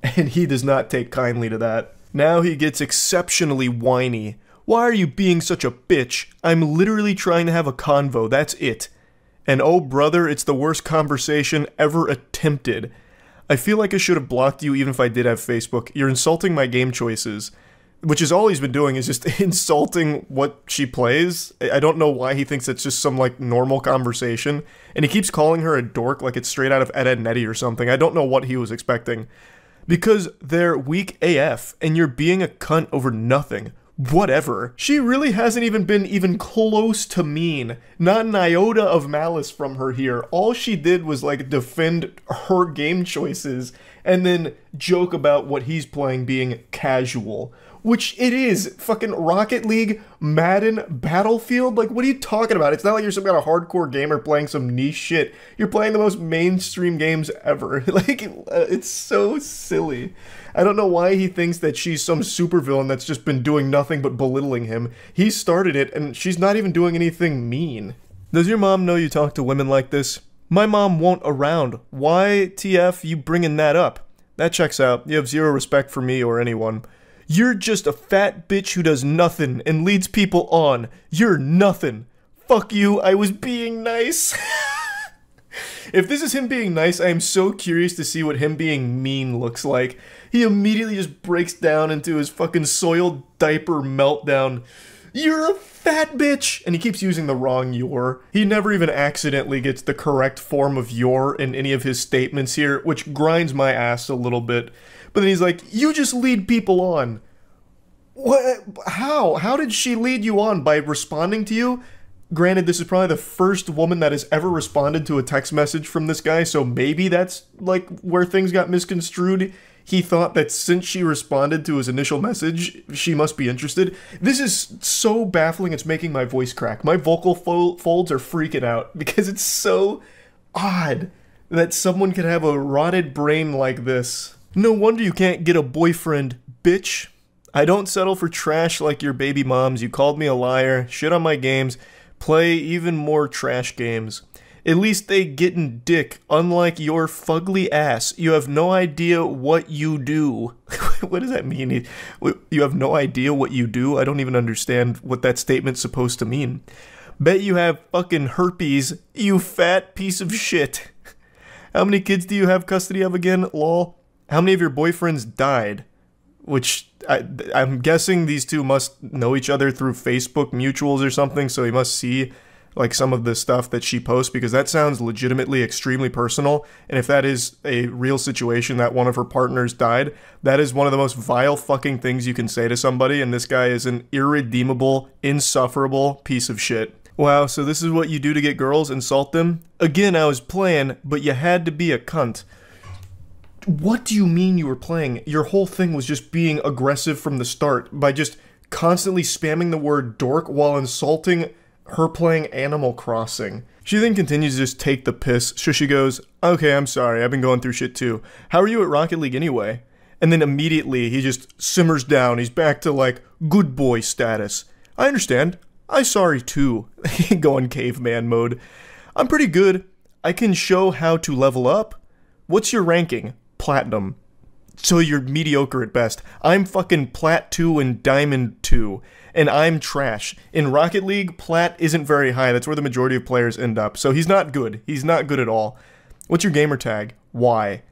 And he does not take kindly to that. Now he gets exceptionally whiny. Why are you being such a bitch? I'm literally trying to have a convo, that's it. And oh brother, it's the worst conversation ever attempted. I feel like I should have blocked you even if I did have Facebook. You're insulting my game choices. Which is all he's been doing is just insulting what she plays. I don't know why he thinks it's just some like normal conversation. And he keeps calling her a dork like it's straight out of Ed, Edd n Eddy or something. I don't know what he was expecting. Because they're weak AF and you're being a cunt over nothing. Whatever. She really hasn't even been even close to mean. Not an iota of malice from her here. All she did was like defend her game choices and then joke about what he's playing being casual. Which it is. Fucking Rocket League, Madden, Battlefield. Like, what are you talking about? It's not like you're some kind of hardcore gamer playing some niche shit. You're playing the most mainstream games ever. Like, it's so silly. I don't know why he thinks that she's some supervillain that's just been doing nothing but belittling him. He started it, and she's not even doing anything mean. Does your mom know you talk to women like this? My mom won't around. Why, TF, you bringing that up? That checks out. You have zero respect for me or anyone. You're just a fat bitch who does nothing and leads people on. You're nothing. Fuck you, I was being nice. If this is him being nice, I am so curious to see what him being mean looks like. He immediately just breaks down into his fucking soiled diaper meltdown. You're a fat bitch! And he keeps using the wrong "you're." He never even accidentally gets the correct form of "you're" in any of his statements here, which grinds my ass a little bit. But then he's like, you just lead people on. What? How? How did she lead you on? By responding to you? Granted, this is probably the first woman that has ever responded to a text message from this guy, so maybe that's, like, where things got misconstrued. He thought that since she responded to his initial message, she must be interested. This is so baffling, it's making my voice crack. My vocal folds are freaking out, because it's so odd that someone could have a rotted brain like this. No wonder you can't get a boyfriend, bitch. I don't settle for trash like your baby moms. You called me a liar, shit on my games, play even more trash games. At least they gettin' dick, unlike your fugly ass. You have no idea what you do. What does that mean? You have no idea what you do? I don't even understand what that statement's supposed to mean. Bet you have fucking herpes, you fat piece of shit. How many kids do you have custody of again, lol? How many of your boyfriends died? Which, I'm guessing these two must know each other through Facebook mutuals or something, so he must see, like, some of the stuff that she posts, because that sounds legitimately extremely personal, and if that is a real situation that one of her partners died, that is one of the most vile fucking things you can say to somebody, and this guy is an irredeemable, insufferable piece of shit. Wow, so this is what you do to get girls? Insult them? Again, I was playing, but you had to be a cunt. What do you mean you were playing? Your whole thing was just being aggressive from the start by just constantly spamming the word dork while insulting her playing Animal Crossing. She then continues to just take the piss, so she goes, okay, I'm sorry, I've been going through shit too. How are you at Rocket League anyway? And then immediately he just simmers down, he's back to like, good boy status. I understand, I'm sorry too. Going caveman mode. I'm pretty good, I can show how to level up. What's your ranking? Platinum. So you're mediocre at best. I'm fucking Plat 2 and Diamond 2, and I'm trash. In Rocket League, Plat isn't very high. That's where the majority of players end up. So he's not good. He's not good at all. What's your gamer tag? Y.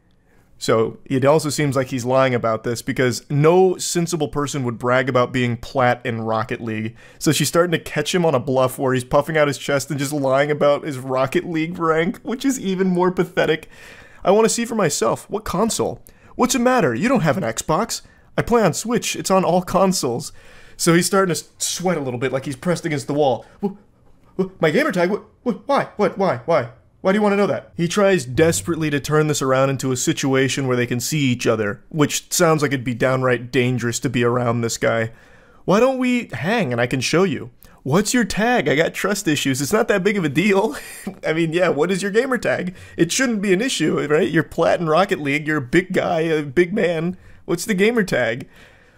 So it also seems like he's lying about this because no sensible person would brag about being Plat in Rocket League. So she's starting to catch him on a bluff where he's puffing out his chest and just lying about his Rocket League rank, which is even more pathetic. I want to see for myself. What console? What's the matter? You don't have an Xbox. I play on Switch. It's on all consoles. So he's starting to sweat a little bit like he's pressed against the wall. My gamer tag? Why? Why? Why do you want to know that? He tries desperately to turn this around into a situation where they can see each other, which sounds like it'd be downright dangerous to be around this guy. Why don't we hang and I can show you? What's your tag? I got trust issues. It's not that big of a deal. I mean, yeah, what is your gamer tag? It shouldn't be an issue, right? You're plat in Rocket League, you're a big guy, a big man. What's the gamer tag?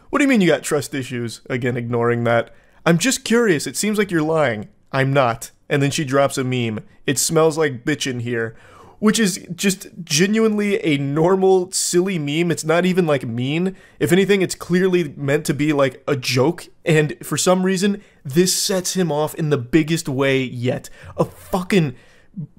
What do you mean you got trust issues? Again, ignoring that. I'm just curious, it seems like you're lying. I'm not. And then she drops a meme. It smells like bitch in here. Which is just genuinely a normal, silly meme. It's not even, like, mean. If anything, it's clearly meant to be, like, a joke. And for some reason, this sets him off in the biggest way yet. A fucking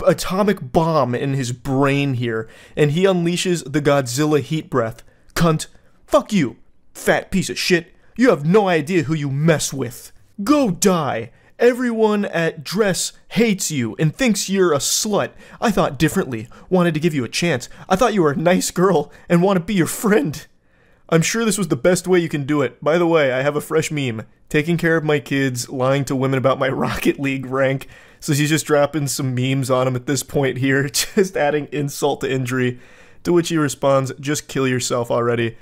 atomic bomb in his brain here. And he unleashes the Godzilla heat breath. Cunt. Fuck you, fat piece of shit. You have no idea who you mess with. Go die. Everyone at Dress hates you and thinks you're a slut. I thought differently, wanted to give you a chance. I thought you were a nice girl and want to be your friend. I'm sure this was the best way you can do it. By the way, I have a fresh meme. Taking care of my kids, lying to women about my Rocket League rank. So she's just dropping some memes on him at this point here, just adding insult to injury. To which he responds, just kill yourself already.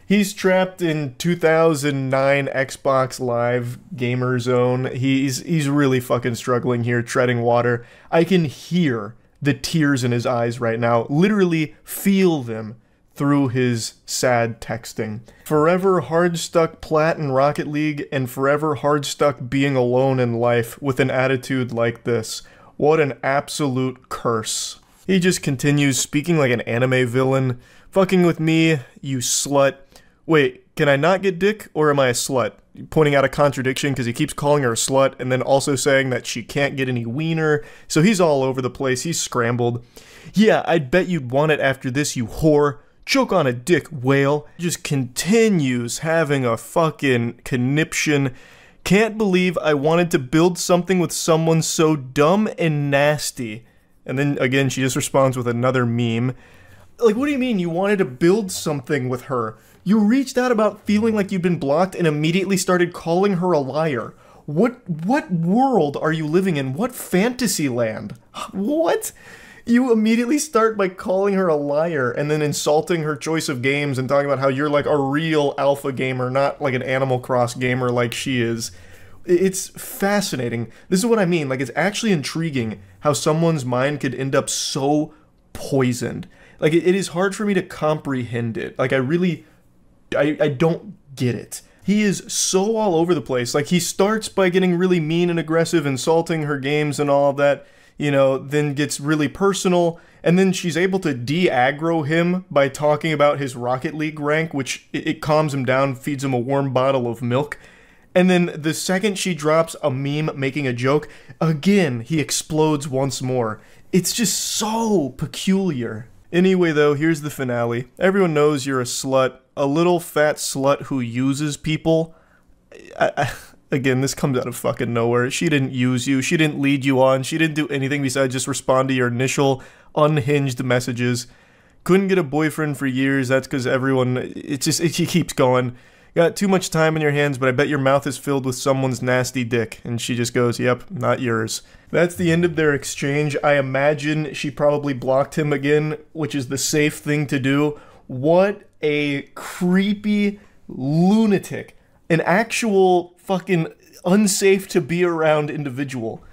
He's trapped in 2009 Xbox Live gamer zone. He's really fucking struggling here, treading water. I can hear the tears in his eyes right now, literally feel them through his sad texting. Forever hard-stuck plat in Rocket League and forever hard-stuck being alone in life with an attitude like this. What an absolute curse. He just continues speaking like an anime villain. Fucking with me, you slut. Wait, can I not get dick, or am I a slut? Pointing out a contradiction because he keeps calling her a slut and then also saying that she can't get any wiener. So he's all over the place. He's scrambled. Yeah, I'd bet you'd want it after this, you whore. Choke on a dick, whale. Just continues having a fucking conniption. Can't believe I wanted to build something with someone so dumb and nasty. And then again, she just responds with another meme. Like, what do you mean you wanted to build something with her? You reached out about feeling like you'd been blocked and immediately started calling her a liar. What world are you living in? What fantasy land? What? You immediately start by calling her a liar and then insulting her choice of games and talking about how you're like a real alpha gamer, not like an Animal Cross gamer like she is. It's fascinating. This is what I mean. Like, it's actually intriguing how someone's mind could end up so poisoned. Like, it is hard for me to comprehend it. Like, I don't get it. He is so all over the place. Like, he starts by getting really mean and aggressive, insulting her games and all of that, you know, then gets really personal, and then she's able to de-aggro him by talking about his Rocket League rank, which it calms him down, feeds him a warm bottle of milk. And then the second she drops a meme making a joke, again, he explodes once more. It's just so peculiar. Anyway, though, here's the finale. Everyone knows you're a slut. A little fat slut who uses people. Again, this comes out of fucking nowhere. She didn't use you. She didn't lead you on. She didn't do anything besides just respond to your initial unhinged messages. Couldn't get a boyfriend for years. That's because everyone... She keeps going. Got too much time in your hands, but I bet your mouth is filled with someone's nasty dick. And she just goes, yep, not yours. That's the end of their exchange. I imagine she probably blocked him again, which is the safe thing to do. What a creepy lunatic. An actual fucking unsafe to be around individual.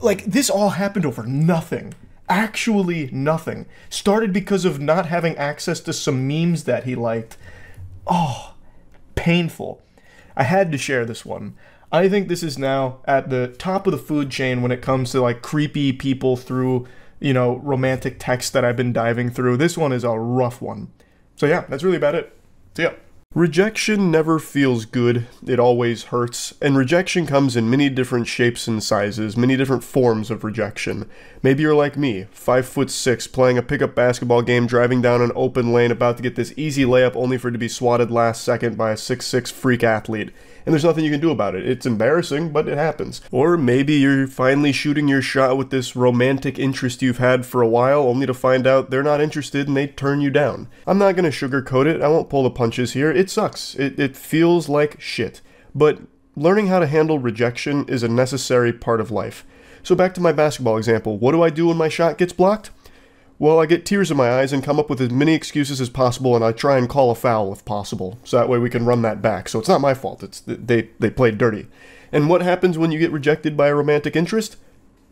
Like, this all happened over nothing. Actually nothing. Started because of not having access to some memes that he liked. Oh, painful. I had to share this one. I think this is now at the top of the food chain when it comes to, like, creepy people through, you know, romantic texts that I've been diving through. This one is a rough one. So yeah, that's really about it. See ya. Rejection never feels good, it always hurts, and rejection comes in many different shapes and sizes, many different forms of rejection. Maybe you're like me, 5'6", playing a pickup basketball game, driving down an open lane, about to get this easy layup only for it to be swatted last second by a 6'6" freak athlete. And there's nothing you can do about it. It's embarrassing, but it happens. Or maybe you're finally shooting your shot with this romantic interest you've had for a while, only to find out they're not interested and they turn you down. I'm not gonna sugarcoat it, I won't pull the punches here, it sucks. It feels like shit. But learning how to handle rejection is a necessary part of life. So back to my basketball example, what do I do when my shot gets blocked? Well, I get tears in my eyes and come up with as many excuses as possible, and I try and call a foul if possible, so that way we can run that back. So it's not my fault, it's they played dirty. And what happens when you get rejected by a romantic interest?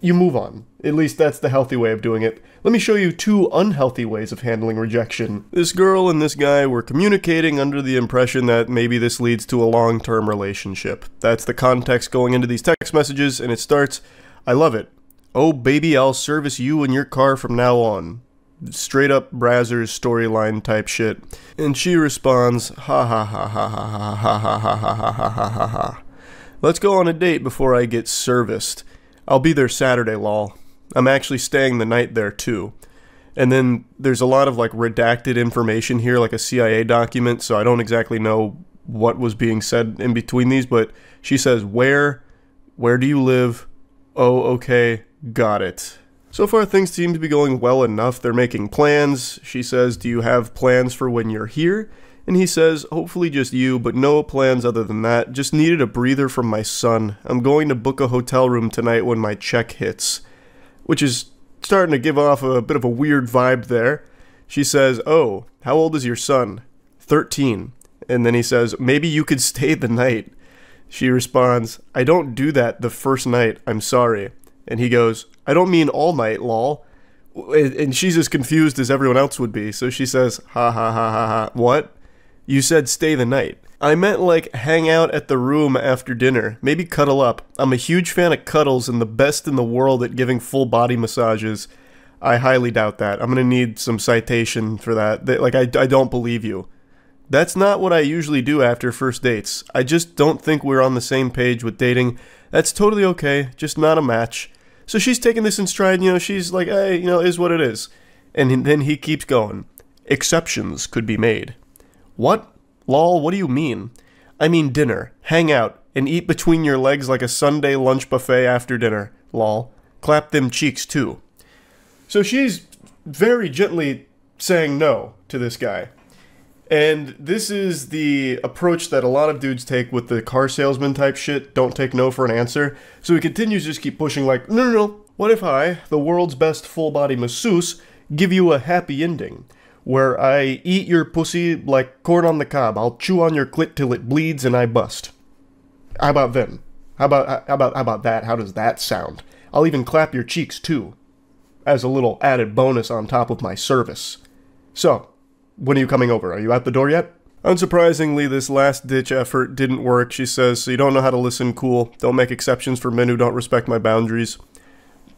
You move on. At least that's the healthy way of doing it. Let me show you 2 unhealthy ways of handling rejection. This girl and this guy were communicating under the impression that maybe this leads to a long-term relationship. That's the context going into these text messages, and it starts, "I love it. Oh baby, I'll service you in your car from now on." Straight up Brazzers storyline type shit. And she responds, "Ha ha ha ha ha ha ha ha ha ha ha ha ha ha. Let's go on a date before I get serviced. I'll be there Saturday, lol. I'm actually staying the night there too." And then there's a lot of like redacted information here, like a CIA document, so I don't exactly know what was being said in between these, but she says, Where do you live? Oh, okay, got it. So far things seem to be going well enough. They're making plans. She says, "Do you have plans for when you're here?" And he says, "Hopefully just you, but no plans other than that. Just needed a breather from my son. I'm going to book a hotel room tonight when my check hits." Which is starting to give off a bit of a weird vibe there. She says, "Oh, how old is your son?" 13. And then he says, "Maybe you could stay the night." She responds, "I don't do that the first night. I'm sorry." And he goes, "I don't mean all night, lol." And she's as confused as everyone else would be. So she says, "Ha ha ha ha ha. What? You said stay the night." "I meant like hang out at the room after dinner. Maybe cuddle up. I'm a huge fan of cuddles and the best in the world at giving full body massages." I highly doubt that. I'm gonna need some citation for that. I don't believe you. That's not what I usually do after first dates. I just don't think we're on the same page with dating. That's totally okay, just not a match. So she's taking this in stride, she's like, hey, is what it is. And then he keeps going. "Exceptions could be made." "What? Lol, what do you mean?" "I mean dinner. Hang out. And eat between your legs like a Sunday lunch buffet after dinner. Lol. Clap them cheeks too." So she's very gently saying no to this guy. And this is the approach that a lot of dudes take with the car salesman type shit. Don't take no for an answer. So he continues to just keep pushing like, no. What if I, the world's best full body masseuse, give you a happy ending? Where I eat your pussy like corn on the cob. I'll chew on your clit till it bleeds and I bust. How about them? How about that? How does that sound? I'll even clap your cheeks too. As a little added bonus on top of my service. So, when are you coming over? Are you out the door yet? Unsurprisingly, this last-ditch effort didn't work, she says, so you don't know how to listen, cool. Don't make exceptions for men who don't respect my boundaries.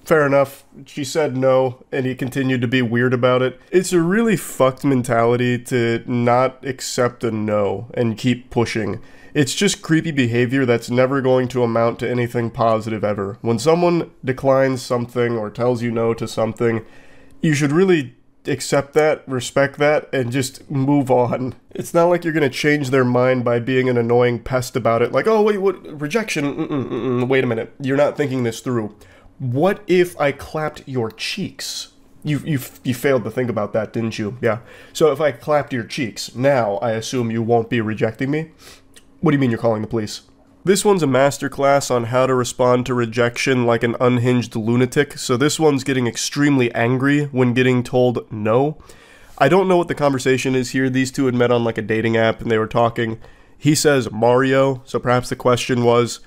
Fair enough. She said no, and he continued to be weird about it. It's a really fucked mentality to not accept a no and keep pushing. It's just creepy behavior that's never going to amount to anything positive ever. When someone declines something or tells you no to something, you should really accept that, respect that, and just move on. It's not like you're gonna change their mind by being an annoying pest about it. Like, oh wait, what? Rejection? Wait a minute. You're not thinking this through. What if I clapped your cheeks? You failed to think about that, didn't you? Yeah. So if I clapped your cheeks, now I assume you won't be rejecting me? What do you mean you're calling the police? This one's a masterclass on how to respond to rejection like an unhinged lunatic, so this one's getting extremely angry when getting told no. I don't know what the conversation is here. These two had met on like a dating app and they were talking. He says Mario, so perhaps the question was,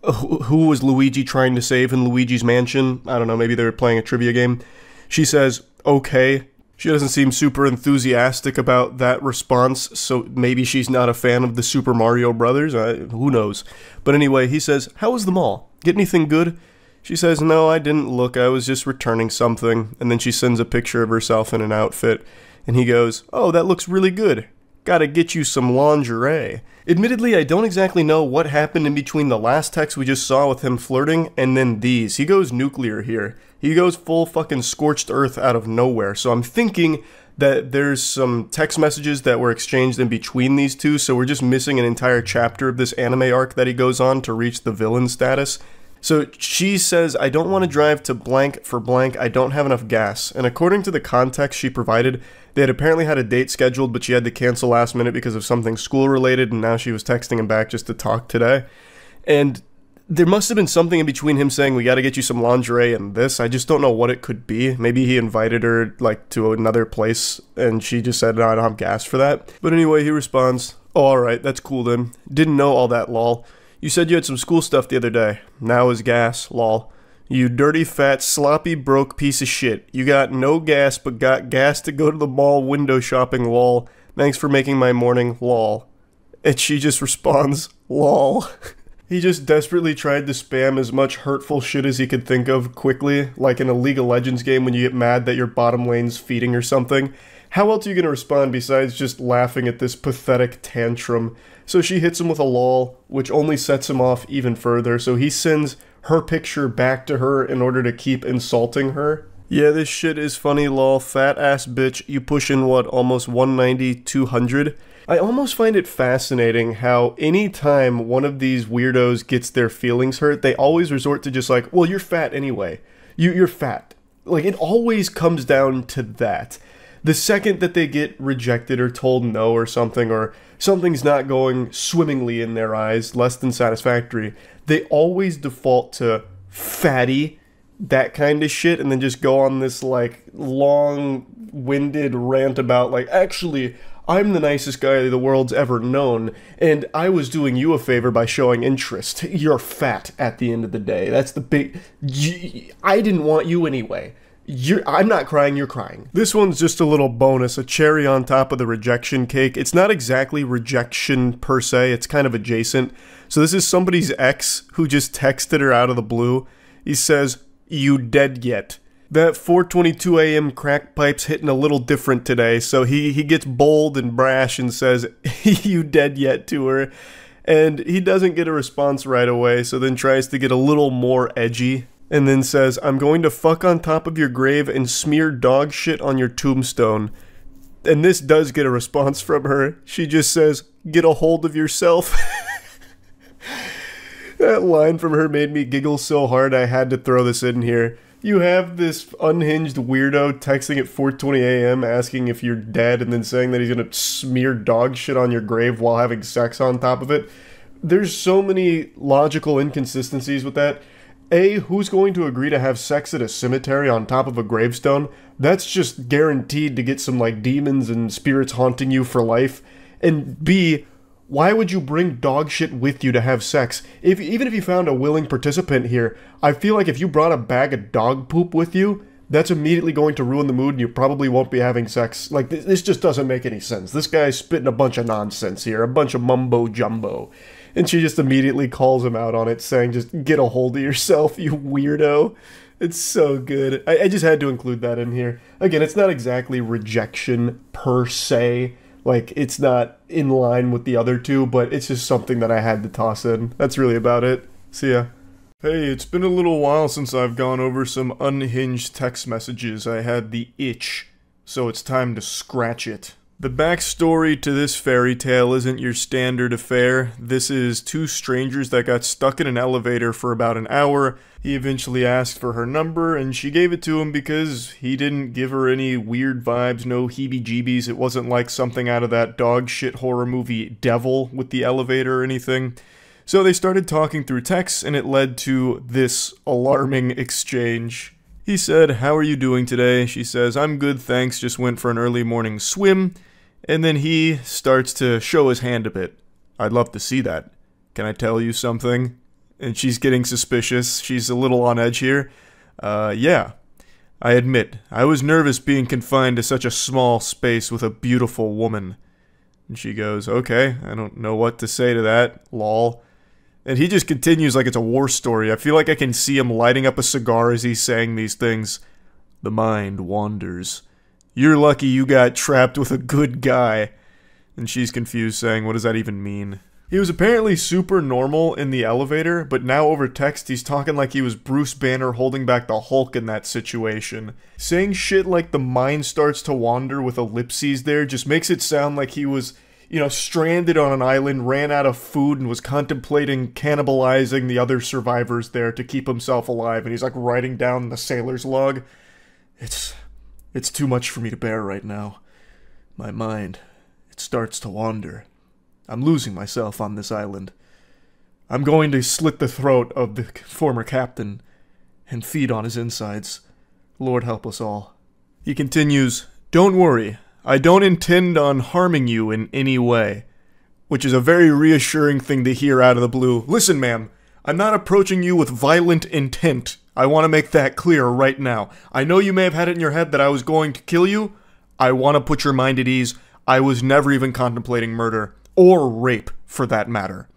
who was Luigi trying to save in Luigi's Mansion? I don't know, maybe they were playing a trivia game. She says, okay. She doesn't seem super enthusiastic about that response, so maybe she's not a fan of the Super Mario Brothers. Who knows? But anyway, he says, how was the mall? Get anything good? She says, no, I didn't look. I was just returning something. And then she sends a picture of herself in an outfit. And he goes, oh, that looks really good. Gotta get you some lingerie. Admittedly, I don't exactly know what happened in between the last text we just saw with him flirting and then these. He goes nuclear here. He goes full fucking scorched earth out of nowhere. So I'm thinking that there's some text messages that were exchanged in between these two, so we're just missing an entire chapter of this anime arc that he goes on to reach the villain status. So she says, I don't want to drive to blank for blank, I don't have enough gas. And according to the context she provided, they had apparently had a date scheduled, but she had to cancel last minute because of something school related, and now she was texting him back just to talk today. And there must have been something in between him saying, we gotta get you some lingerie and this. I just don't know what it could be. Maybe he invited her, like, to another place, and she just said, no, I don't have gas for that. But anyway, he responds, oh, alright, that's cool then. Didn't know all that, lol. You said you had some school stuff the other day. Now is gas, lol. You dirty, fat, sloppy, broke piece of shit. You got no gas, but got gas to go to the mall window shopping, lol. Thanks for making my morning, lol. And she just responds, lol. He just desperately tried to spam as much hurtful shit as he could think of quickly, like in a League of Legends game when you get mad that your bottom lane's feeding or something. How else are you going to respond besides just laughing at this pathetic tantrum? So she hits him with a lol, which only sets him off even further, so he sends her picture back to her in order to keep insulting her. Yeah, this shit is funny, lol, fat ass bitch, you pushing what, almost 190, 200? I almost find it fascinating how anytime one of these weirdos gets their feelings hurt, they always resort to just like, well, you're fat anyway. You're fat. Like, it always comes down to that. The second that they get rejected or told no or something's not going swimmingly in their eyes, less than satisfactory, they always default to fatty, that kind of shit, and then just go on this, like, long-winded rant about, like, actually, I'm the nicest guy the world's ever known, and I was doing you a favor by showing interest. You're fat at the end of the day. That's the big... I didn't want you anyway. I'm not crying, you're crying. This one's just a little bonus, a cherry on top of the rejection cake. It's not exactly rejection per se, it's kind of adjacent. So this is somebody's ex who just texted her out of the blue. He says, you dead yet? That 4:22 a.m. crack pipe's hitting a little different today, so he gets bold and brash and says, you dead yet to her. And he doesn't get a response right away, so then tries to get a little more edgy. And then says, I'm going to fuck on top of your grave and smear dog shit on your tombstone. And this does get a response from her. She just says, get a hold of yourself. That line from her made me giggle so hard I had to throw this in here. You have this unhinged weirdo texting at 4:20 a.m. asking if you're dead and then saying that he's gonna smear dog shit on your grave while having sex on top of it. There's so many logical inconsistencies with that. A, who's going to agree to have sex at a cemetery on top of a gravestone? That's just guaranteed to get some, like, demons and spirits haunting you for life. And B, why would you bring dog shit with you to have sex? Even if you found a willing participant here, I feel like if you brought a bag of dog poop with you, that's immediately going to ruin the mood and you probably won't be having sex. Like, this just doesn't make any sense. This guy's spitting a bunch of nonsense here, a bunch of mumbo-jumbo. And she just immediately calls him out on it, saying, just get a hold of yourself, you weirdo. It's so good. I just had to include that in here. Again, it's not exactly rejection per se. Like, it's not in line with the other two, but it's just something that I had to toss in. That's really about it. See ya. Hey, it's been a little while since I've gone over some unhinged text messages. I had the itch, so it's time to scratch it. The backstory to this fairy tale isn't your standard affair. This is two strangers that got stuck in an elevator for about an hour. He eventually asked for her number, and she gave it to him because he didn't give her any weird vibes, no heebie-jeebies. It wasn't like something out of that dog shit horror movie Devil with the elevator or anything. So they started talking through text, and it led to this alarming exchange. He said, how are you doing today? She says, I'm good, thanks, just went for an early morning swim. And then he starts to show his hand a bit. I'd love to see that. Can I tell you something? And she's getting suspicious. She's a little on edge here. Yeah. I admit, I was nervous being confined to such a small space with a beautiful woman. And she goes, okay, I don't know what to say to that, lol. And he just continues like it's a war story. I feel like I can see him lighting up a cigar as he's saying these things. The mind wanders. You're lucky you got trapped with a good guy. And she's confused, saying, what does that even mean? He was apparently super normal in the elevator, but now over text he's talking like he was Bruce Banner holding back the Hulk in that situation. Saying shit like the mind starts to wander with ellipses there just makes it sound like he was, stranded on an island, ran out of food, and was contemplating cannibalizing the other survivors there to keep himself alive. And he's like writing down the sailor's log. It's too much for me to bear right now. My mind, it starts to wander. I'm losing myself on this island. I'm going to slit the throat of the former captain and feed on his insides. Lord help us all. He continues, "Don't worry. I don't intend on harming you in any way." Which is a very reassuring thing to hear out of the blue. Listen, ma'am, I'm not approaching you with violent intent. I want to make that clear right now. I know you may have had it in your head that I was going to kill you. I want to put your mind at ease. I was never even contemplating murder. Or rape, for that matter.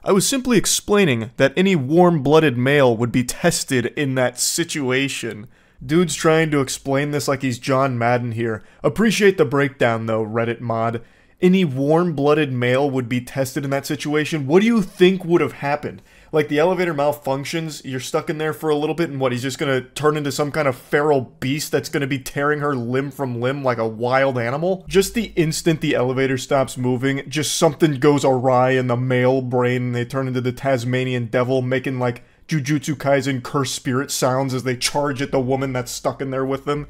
I was simply explaining that any warm-blooded male would be tested in that situation. Dude's trying to explain this like he's John Madden here. Appreciate the breakdown though, Reddit mod. Any warm-blooded male would be tested in that situation? What do you think would have happened? Like, the elevator malfunctions, you're stuck in there for a little bit, and what, he's just gonna turn into some kind of feral beast that's gonna be tearing her limb from limb like a wild animal? Just the instant the elevator stops moving, just something goes awry in the male brain, and they turn into the Tasmanian devil, making, like, Jujutsu Kaisen cursed spirit sounds as they charge at the woman that's stuck in there with them.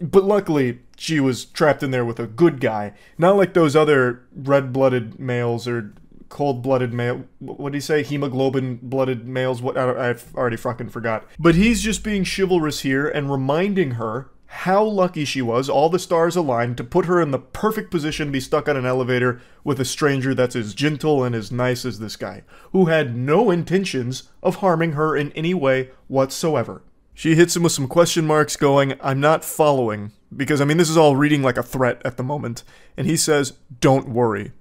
But luckily, she was trapped in there with a good guy. Not like those other red-blooded males or cold-blooded male. What did he say? Hemoglobin-blooded males? What? I've already fucking forgot. But he's just being chivalrous here and reminding her how lucky she was, all the stars aligned, to put her in the perfect position to be stuck on an elevator with a stranger that's as gentle and as nice as this guy, who had no intentions of harming her in any way whatsoever. She hits him with some question marks going, "I'm not following," because, I mean, this is all reading like a threat at the moment. And he says, "Don't worry,"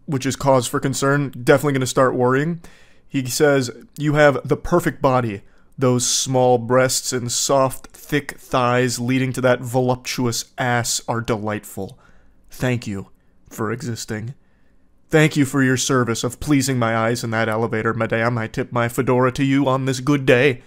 which is cause for concern, definitely going to start worrying. He says, "You have the perfect body. Those small breasts and soft, thick thighs leading to that voluptuous ass are delightful. Thank you for existing. Thank you for your service of pleasing my eyes in that elevator, madame. I tip my fedora to you on this good day."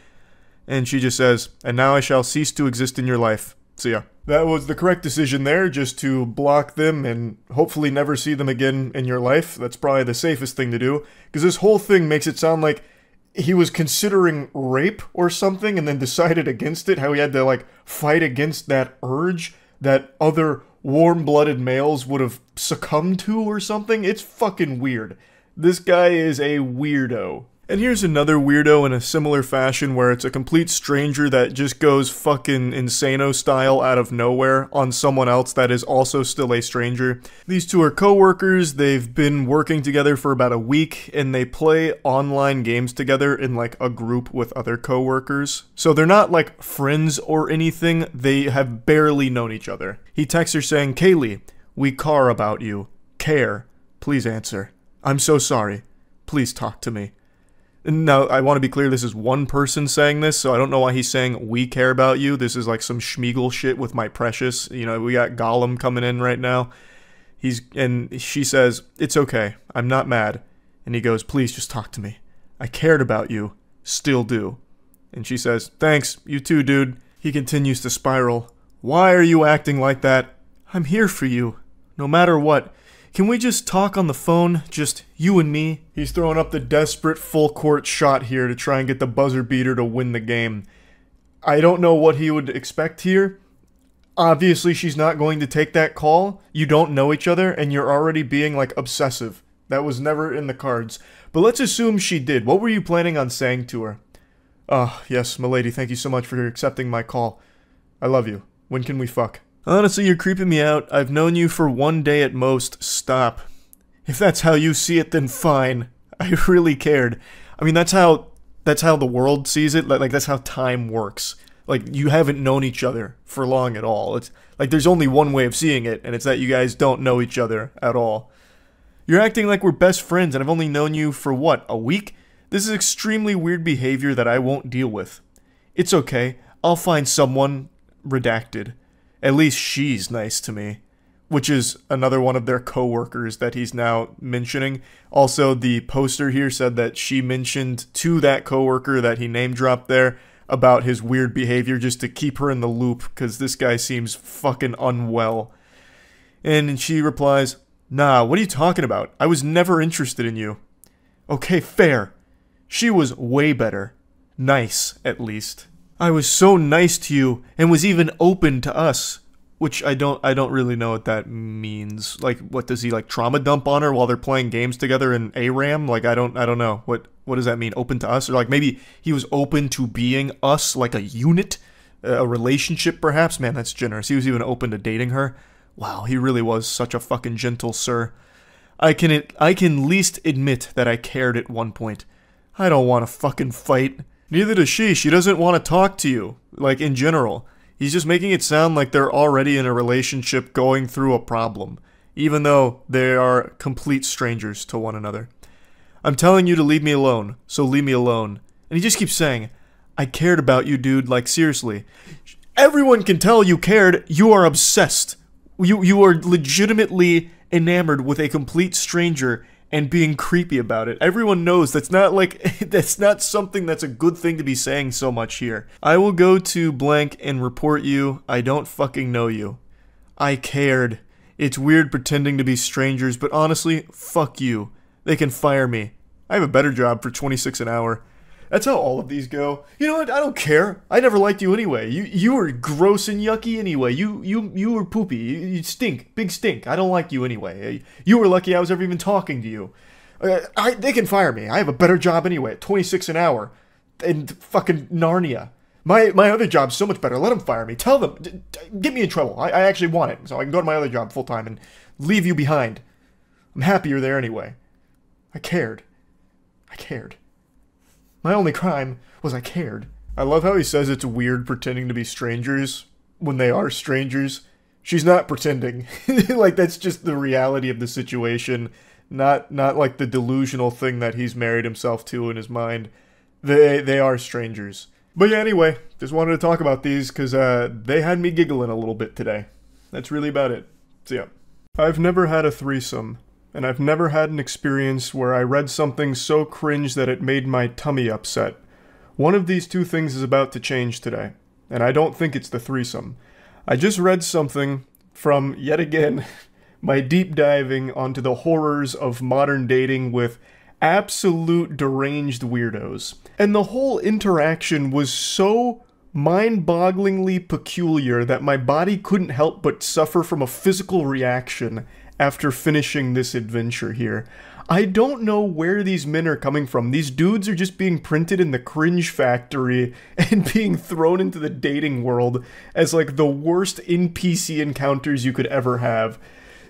And she just says, "And now I shall cease to exist in your life. See ya." That was the correct decision there, just to block them and hopefully never see them again in your life. That's probably the safest thing to do, because this whole thing makes it sound like he was considering rape or something and then decided against it, how he had to, like, fight against that urge that other warm-blooded males would have succumbed to or something. It's fucking weird. This guy is a weirdo. And here's another weirdo in a similar fashion where it's a complete stranger that just goes fucking Insano style out of nowhere on someone else that is also still a stranger. These two are co-workers, they've been working together for about a week, and they play online games together in like a group with other co-workers. So they're not like friends or anything, they have barely known each other. He texts her saying, "Kaylee, we care about you. Care. Please answer. I'm so sorry. Please talk to me." Now, I want to be clear, this is one person saying this, so I don't know why he's saying, "we care about you." This is like some Schmeagle shit with my precious. You know, we got Gollum coming in right now. And she says, "It's okay. I'm not mad." And he goes, "Please just talk to me. I cared about you. Still do." And she says, "Thanks. You too, dude." He continues to spiral. "Why are you acting like that? I'm here for you. No matter what. Can we just talk on the phone? Just you and me?" He's throwing up the desperate full-court shot here to try and get the buzzer beater to win the game. I don't know what he would expect here. Obviously, she's not going to take that call. You don't know each other, and you're already being, like, obsessive. That was never in the cards. But let's assume she did. What were you planning on saying to her? Yes, milady, thank you so much for accepting my call. I love you. When can we fuck?" "Honestly, you're creeping me out. I've known you for 1 day at most. Stop. If that's how you see it, then fine. I really cared." I mean, that's how the world sees it. Like, that's how time works. Like, you haven't known each other for long at all. It's like there's only one way of seeing it, and it's that you guys don't know each other at all. "You're acting like we're best friends, and I've only known you for, what, a week? This is extremely weird behavior that I won't deal with. It's okay. I'll find someone redacted. At least she's nice to me." Which is another one of their co-workers that he's now mentioning. Also, the poster here said that she mentioned to that co-worker that he name-dropped there about his weird behavior just to keep her in the loop, because this guy seems fucking unwell. And she replies, Nah, what are you talking about? I was never interested in you. Okay, fair. She was way better. Nice, at least. I was so nice to you and was even open to us. Which I don't really know what that means. Like, what does he like trauma dump on her while they're playing games together in ARAM? Like, I don't know. What does that mean? Open to us? Or like maybe he was open to being us, like a unit, a relationship perhaps? Man, that's generous. He was even open to dating her. Wow, he really was such a fucking gentle sir. I can least admit that I cared at one point. I don't want to fucking fight. Neither does she. She doesn't want to talk to you, like in general. He's just making it sound like they're already in a relationship going through a problem, even though they are complete strangers to one another. I'm telling you to leave me alone, so leave me alone. And he just keeps saying, I cared about you, dude, like seriously. Everyone can tell you cared. You are obsessed. You are legitimately enamored with a complete stranger and being creepy about it. Everyone knows that's not like that's not something that's a good thing to be saying so much here. I will go to blank and report you. I don't fucking know you. I cared. It's weird pretending to be strangers, but honestly, fuck you. They can fire me. I have a better job for 26 an hour. That's how all of these go. You know what? I don't care. I never liked you anyway. You were gross and yucky anyway. You were poopy. You stink. Big stink. I don't like you anyway. You were lucky I was ever even talking to you. They can fire me. I have a better job anyway at 26 an hour. In fucking Narnia. My other job's so much better. Let them fire me. Tell them. Get me in trouble. I actually want it. So I can go to my other job full time and leave you behind. I'm happy you're there anyway. I cared. I cared. My only crime was I cared. I love how he says it's weird pretending to be strangers when they are strangers. She's not pretending. Like, that's just the reality of the situation. Not like the delusional thing that he's married himself to in his mind. They are strangers. But yeah, anyway, just wanted to talk about these because they had me giggling a little bit today. That's really about it. So yeah. I've never had a threesome. And I've never had an experience where I read something so cringe that it made my tummy upset. One of these two things is about to change today, and I don't think it's the threesome. I just read something from, yet again, my deep diving onto the horrors of modern dating with absolute deranged weirdos. And the whole interaction was so mind-bogglingly peculiar that my body couldn't help but suffer from a physical reaction after finishing this adventure here. I don't know where these men are coming from. These dudes are just being printed in the cringe factory and being thrown into the dating world as like the worst NPC encounters you could ever have.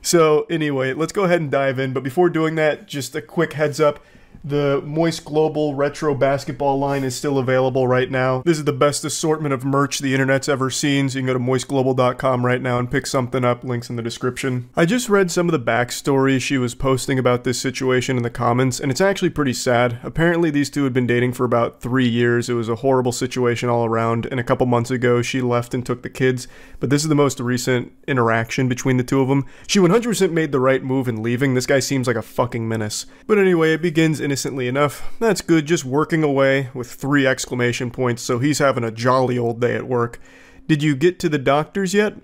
So anyway, let's go ahead and dive in. But before doing that, just a quick heads up. The Moist Global Retro Basketball line is still available right now. This is the best assortment of merch the internet's ever seen, so you can go to moistglobal.com right now and pick something up. Links in the description. I just read some of the backstory she was posting about this situation in the comments, and it's actually pretty sad. Apparently these two had been dating for about 3 years. It was a horrible situation all around, and a couple months ago she left and took the kids, but this is the most recent interaction between the two of them. She 100% made the right move in leaving. This guy seems like a fucking menace. But anyway, it begins innocently enough. That's good, just working away with 3 exclamation points, so he's having a jolly old day at work. Did you get to the doctors yet?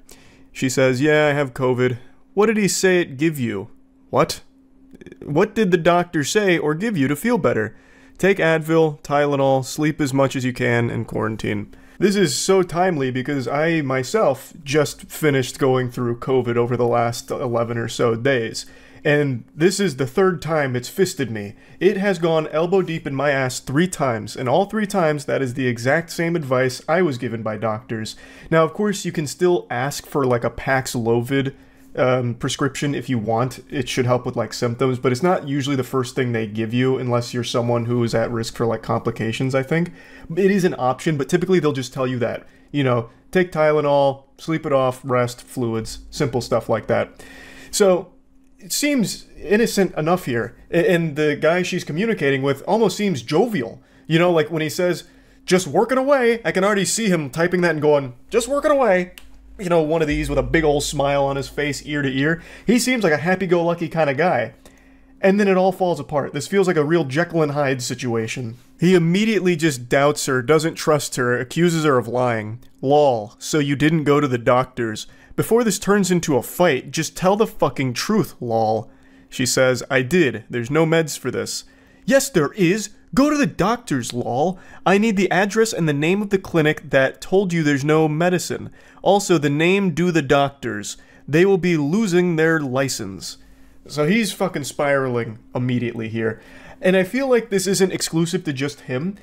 She says, yeah, I have COVID. What did he say it give you? What? What did the doctor say or give you to feel better? Take Advil, Tylenol, sleep as much as you can, and quarantine. This is so timely because I myself just finished going through COVID over the last 11 or so days. And this is the 3rd time it's fisted me. It has gone elbow deep in my ass 3 times, and all 3 times that is the exact same advice I was given by doctors. Now, of course, you can still ask for like a Paxlovid prescription if you want. It should help with like symptoms, but it's not usually the first thing they give you unless you're someone who is at risk for like complications, I think. It is an option, but typically they'll just tell you that. You know, take Tylenol, sleep it off, rest, fluids, simple stuff like that. So it seems innocent enough here, and the guy she's communicating with almost seems jovial. You know, like when he says, just working away, I can already see him typing that and going, just working away. You know, one of these with a big old smile on his face, ear to ear. He seems like a happy-go-lucky kind of guy. And then it all falls apart. This feels like a real Jekyll and Hyde situation. He immediately just doubts her, doesn't trust her, accuses her of lying. Lol, so you didn't go to the doctors. Before this turns into a fight, just tell the fucking truth, lol. She says, I did. There's no meds for this. Yes, there is. Go to the doctor's, lol. I need the address and the name of the clinic that told you there's no medicine. Also, the name do the doctors. They will be losing their license. So he's fucking spiraling immediately here. And I feel like this isn't exclusive to just him.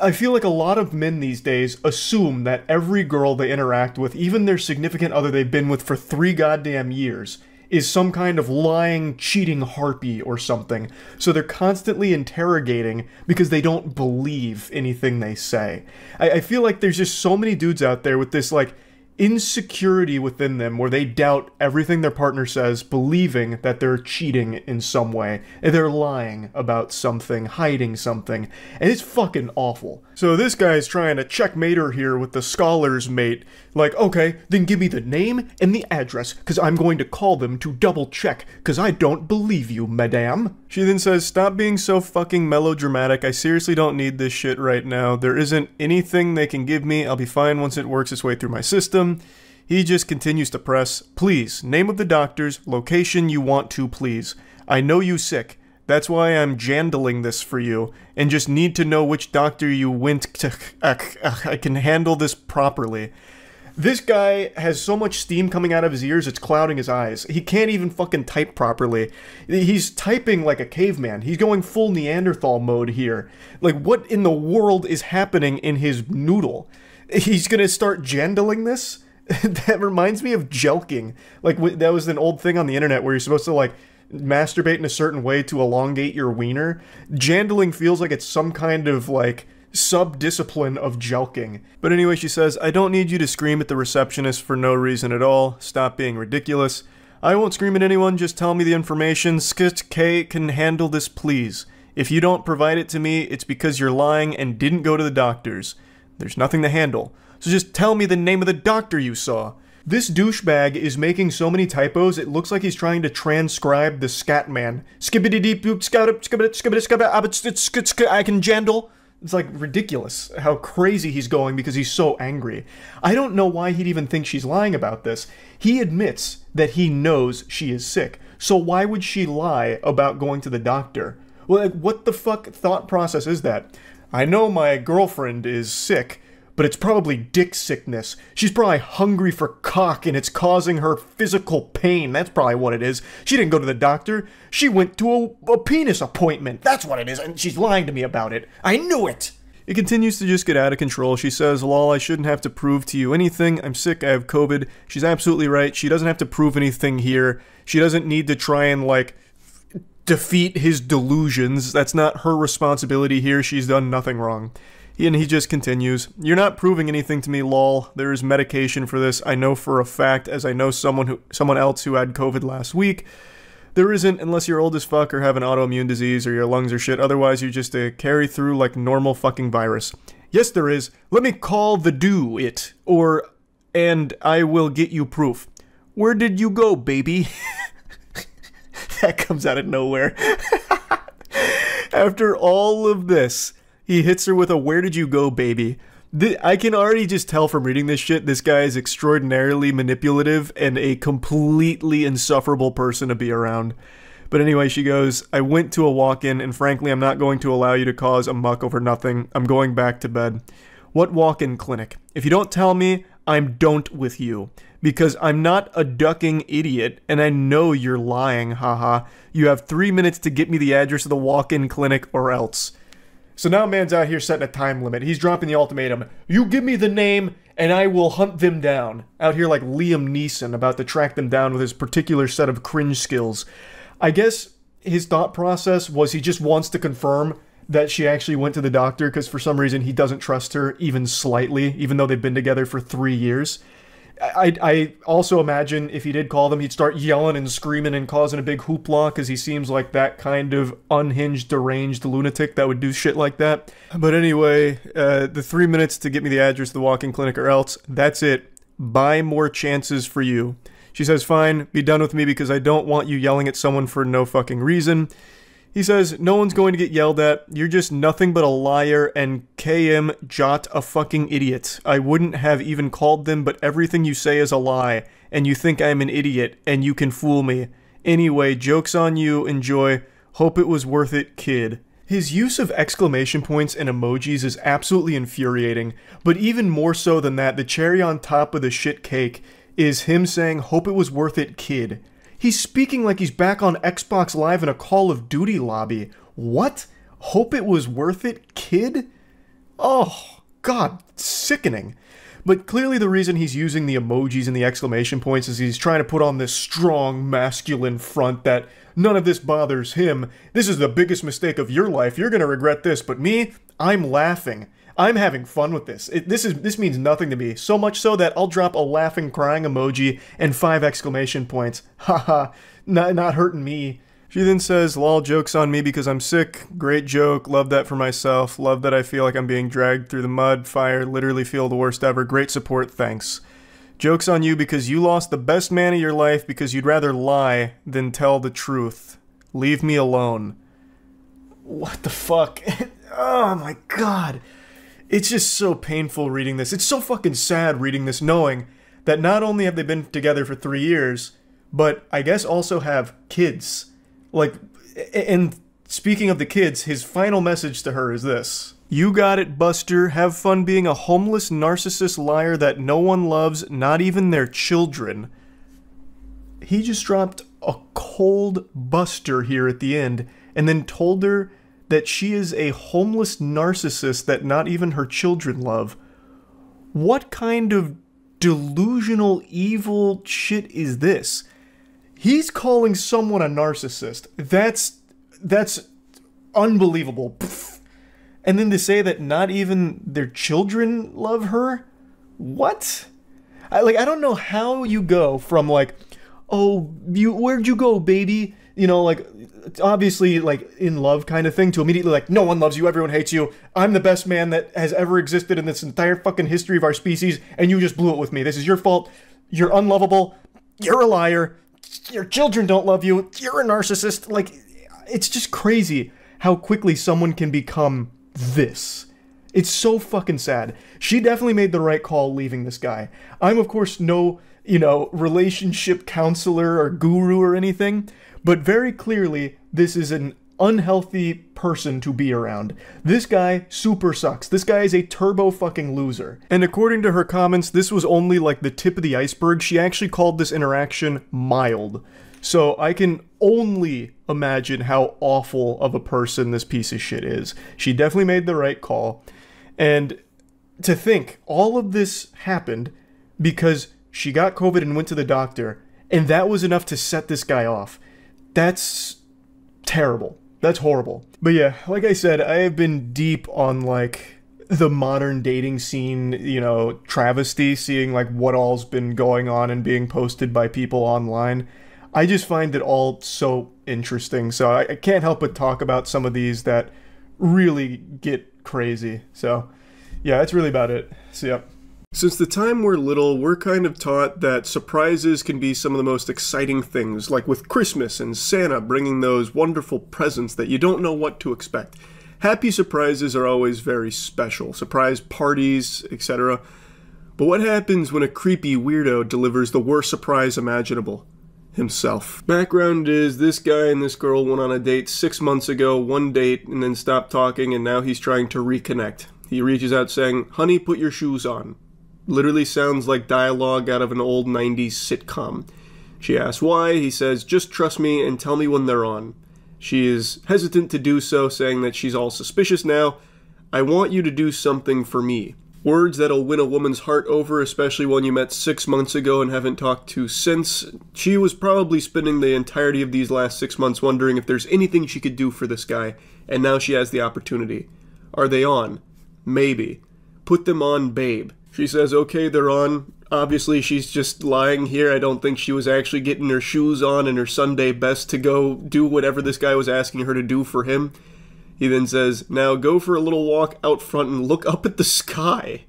I feel like a lot of men these days assume that every girl they interact with, even their significant other they've been with for 3 goddamn years, is some kind of lying, cheating harpy or something. So they're constantly interrogating because they don't believe anything they say. I feel like there's just so many dudes out there with this, like, insecurity within them where they doubt everything their partner says, believing that they're cheating in some way, and they're lying about something, hiding something, and it's fucking awful. So this guy's trying to checkmate her here with the scholar's mate, like, okay, then give me the name and the address, because I'm going to call them to double check, because I don't believe you, madame. She then says, stop being so fucking melodramatic, I seriously don't need this shit right now, there isn't anything they can give me, I'll be fine once it works its way through my system. He just continues to press, please, name of the doctors, location you want to, please. I know you sick. That's why I'm jandling this for you, and just need to know which doctor you went to. I can handle this properly. This guy has so much steam coming out of his ears, it's clouding his eyes. He can't even fucking type properly. He's typing like a caveman. He's going full Neanderthal mode here. Like, what in the world is happening in his noodle? He's gonna start jandling this? That reminds me of jelking. Like, that was an old thing on the internet where you're supposed to, like, masturbate in a certain way to elongate your wiener. Jandling feels like it's some kind of, like, sub-discipline of jelking. But anyway, she says, I don't need you to scream at the receptionist for no reason at all. Stop being ridiculous. I won't scream at anyone, just tell me the information. Skit K can handle this, please. If you don't provide it to me, it's because you're lying and didn't go to the doctors. There's nothing to handle. So just tell me the name of the doctor you saw. This douchebag is making so many typos, it looks like he's trying to transcribe the Scatman. I can jandle. It's like ridiculous how crazy he's going because he's so angry. I don't know why he'd even think she's lying about this. He admits that he knows she is sick. So why would she lie about going to the doctor? Well, like, what the fuck thought process is that? I know my girlfriend is sick, but it's probably dick sickness. She's probably hungry for cock and it's causing her physical pain. That's probably what it is. She didn't go to the doctor. She went to a penis appointment. That's what it is, and she's lying to me about it. I knew it! It continues to just get out of control. She says, lol, I shouldn't have to prove to you anything. I'm sick, I have COVID. She's absolutely right. She doesn't have to prove anything here. She doesn't need to try and, like, defeat his delusions. That's not her responsibility here. She's done nothing wrong. And he just continues, you're not proving anything to me, lol. There is medication for this. I know for a fact, as I know someone else who had COVID last week. There isn't, unless you're old as fuck or have an autoimmune disease or your lungs are shit. Otherwise, you're just a carry through like normal fucking virus. Yes, there is. Let me call the do it. And I will get you proof. Where did you go, baby? That comes out of nowhere. After all of this, he hits her with a where did you go, baby? I can already just tell from reading this shit, this guy is extraordinarily manipulative and a completely insufferable person to be around. But anyway, she goes, I went to a walk-in and frankly I'm not going to allow you to cause a muck over nothing. I'm going back to bed. What walk-in clinic? If you don't tell me, I'm don't with you. Because I'm not a ducking idiot, and I know you're lying, haha. You have 3 minutes to get me the address of the walk-in clinic or else. So now man's out here setting a time limit. He's dropping the ultimatum. You give me the name, and I will hunt them down. Out here like Liam Neeson, about to track them down with his particular set of cringe skills. I guess his thought process was he just wants to confirm that she actually went to the doctor, because for some reason he doesn't trust her even slightly, even though they've been together for 3 years. I also imagine if he did call them, he'd start yelling and screaming and causing a big hoopla, because he seems like that kind of unhinged, deranged lunatic that would do shit like that. But anyway, the 3 minutes to get me the address of the walk-in clinic or else, that's it. Buy more chances for you. She says, fine, be done with me because I don't want you yelling at someone for no fucking reason. He says, no one's going to get yelled at. You're just nothing but a liar and KM Jot a fucking idiot. I wouldn't have even called them, but everything you say is a lie. And you think I'm an idiot, and you can fool me. Anyway, joke's on you. Enjoy. Hope it was worth it, kid. His use of exclamation points and emojis is absolutely infuriating. But even more so than that, the cherry on top of the shit cake is him saying, hope it was worth it, kid. He's speaking like he's back on Xbox Live in a Call of Duty lobby. What? Hope it was worth it, kid? Oh, God, sickening. But clearly the reason he's using the emojis and the exclamation points is he's trying to put on this strong, masculine front that none of this bothers him. This is the biggest mistake of your life. You're gonna regret this. But me, I'm laughing. I'm having fun with this. This means nothing to me. So much so that I'll drop a laughing, crying emoji and 5 exclamation points. Haha, not hurting me. She then says, lol, joke's on me because I'm sick. Great joke. Love that for myself. Love that I feel like I'm being dragged through the mud, fire, literally feel the worst ever. Great support, thanks. Joke's on you because you lost the best man of your life because you'd rather lie than tell the truth. Leave me alone. What the fuck? Oh my god. It's just so painful reading this. It's so fucking sad reading this, knowing that not only have they been together for 3 years, but I guess also have kids. Like, and speaking of the kids, his final message to her is this. You got it, Buster. Have fun being a homeless narcissist liar that no one loves, not even their children. He just dropped a cold Buster here at the end, and then told her that she is a homeless narcissist that not even her children love. What kind of delusional, evil shit is this? He's calling someone a narcissist. That's unbelievable. And then to say that not even their children love her? What? I don't know how you go from like, oh, where'd you go, baby? You know, like, obviously, like, in love kind of thing, to immediately, like, no one loves you, everyone hates you, I'm the best man that has ever existed in this entire fucking history of our species, and you just blew it with me. This is your fault. You're unlovable. You're a liar. Your children don't love you. You're a narcissist. Like, it's just crazy how quickly someone can become this. It's so fucking sad. She definitely made the right call leaving this guy. I'm, of course, no, relationship counselor or guru or anything, but very clearly, this is an unhealthy person to be around. This guy super sucks. This guy is a turbo fucking loser. And according to her comments, this was only like the tip of the iceberg. She actually called this interaction mild. So I can only imagine how awful of a person this piece of shit is. She definitely made the right call. And to think all of this happened because she got COVID and went to the doctor, and that was enough to set this guy off. That's terrible. That's horrible. But yeah, like I said, I have been deep on like the modern dating scene, travesty, seeing like what all's been going on and being posted by people online. I just find it all so interesting. So I can't help but talk about some of these that really get crazy. So yeah, that's really about it. So yeah. Since the time we're little, we're kind of taught that surprises can be some of the most exciting things, like with Christmas and Santa bringing those wonderful presents that you don't know what to expect. Happy surprises are always very special, surprise parties, etc. But what happens when a creepy weirdo delivers the worst surprise imaginable? Himself. Background is this guy and this girl went on a date 6 months ago, one date, and then stopped talking, and now he's trying to reconnect. He reaches out saying, "Honey, put your shoes on." Literally sounds like dialogue out of an old 90s sitcom. She asks why. He says, "Just trust me and tell me when they're on." She is hesitant to do so, saying that she's all suspicious now. "I want you to do something for me." Words that'll win a woman's heart over, especially one you met 6 months ago and haven't talked to since. She was probably spending the entirety of these last 6 months wondering if there's anything she could do for this guy, and now she has the opportunity. Are they on? Maybe. Put them on, babe. She says, okay, they're on. Obviously, she's just lying here. I don't think she was actually getting her shoes on and her Sunday best to go do whatever this guy was asking her to do for him. He then says, now go for a little walk out front and look up at the sky.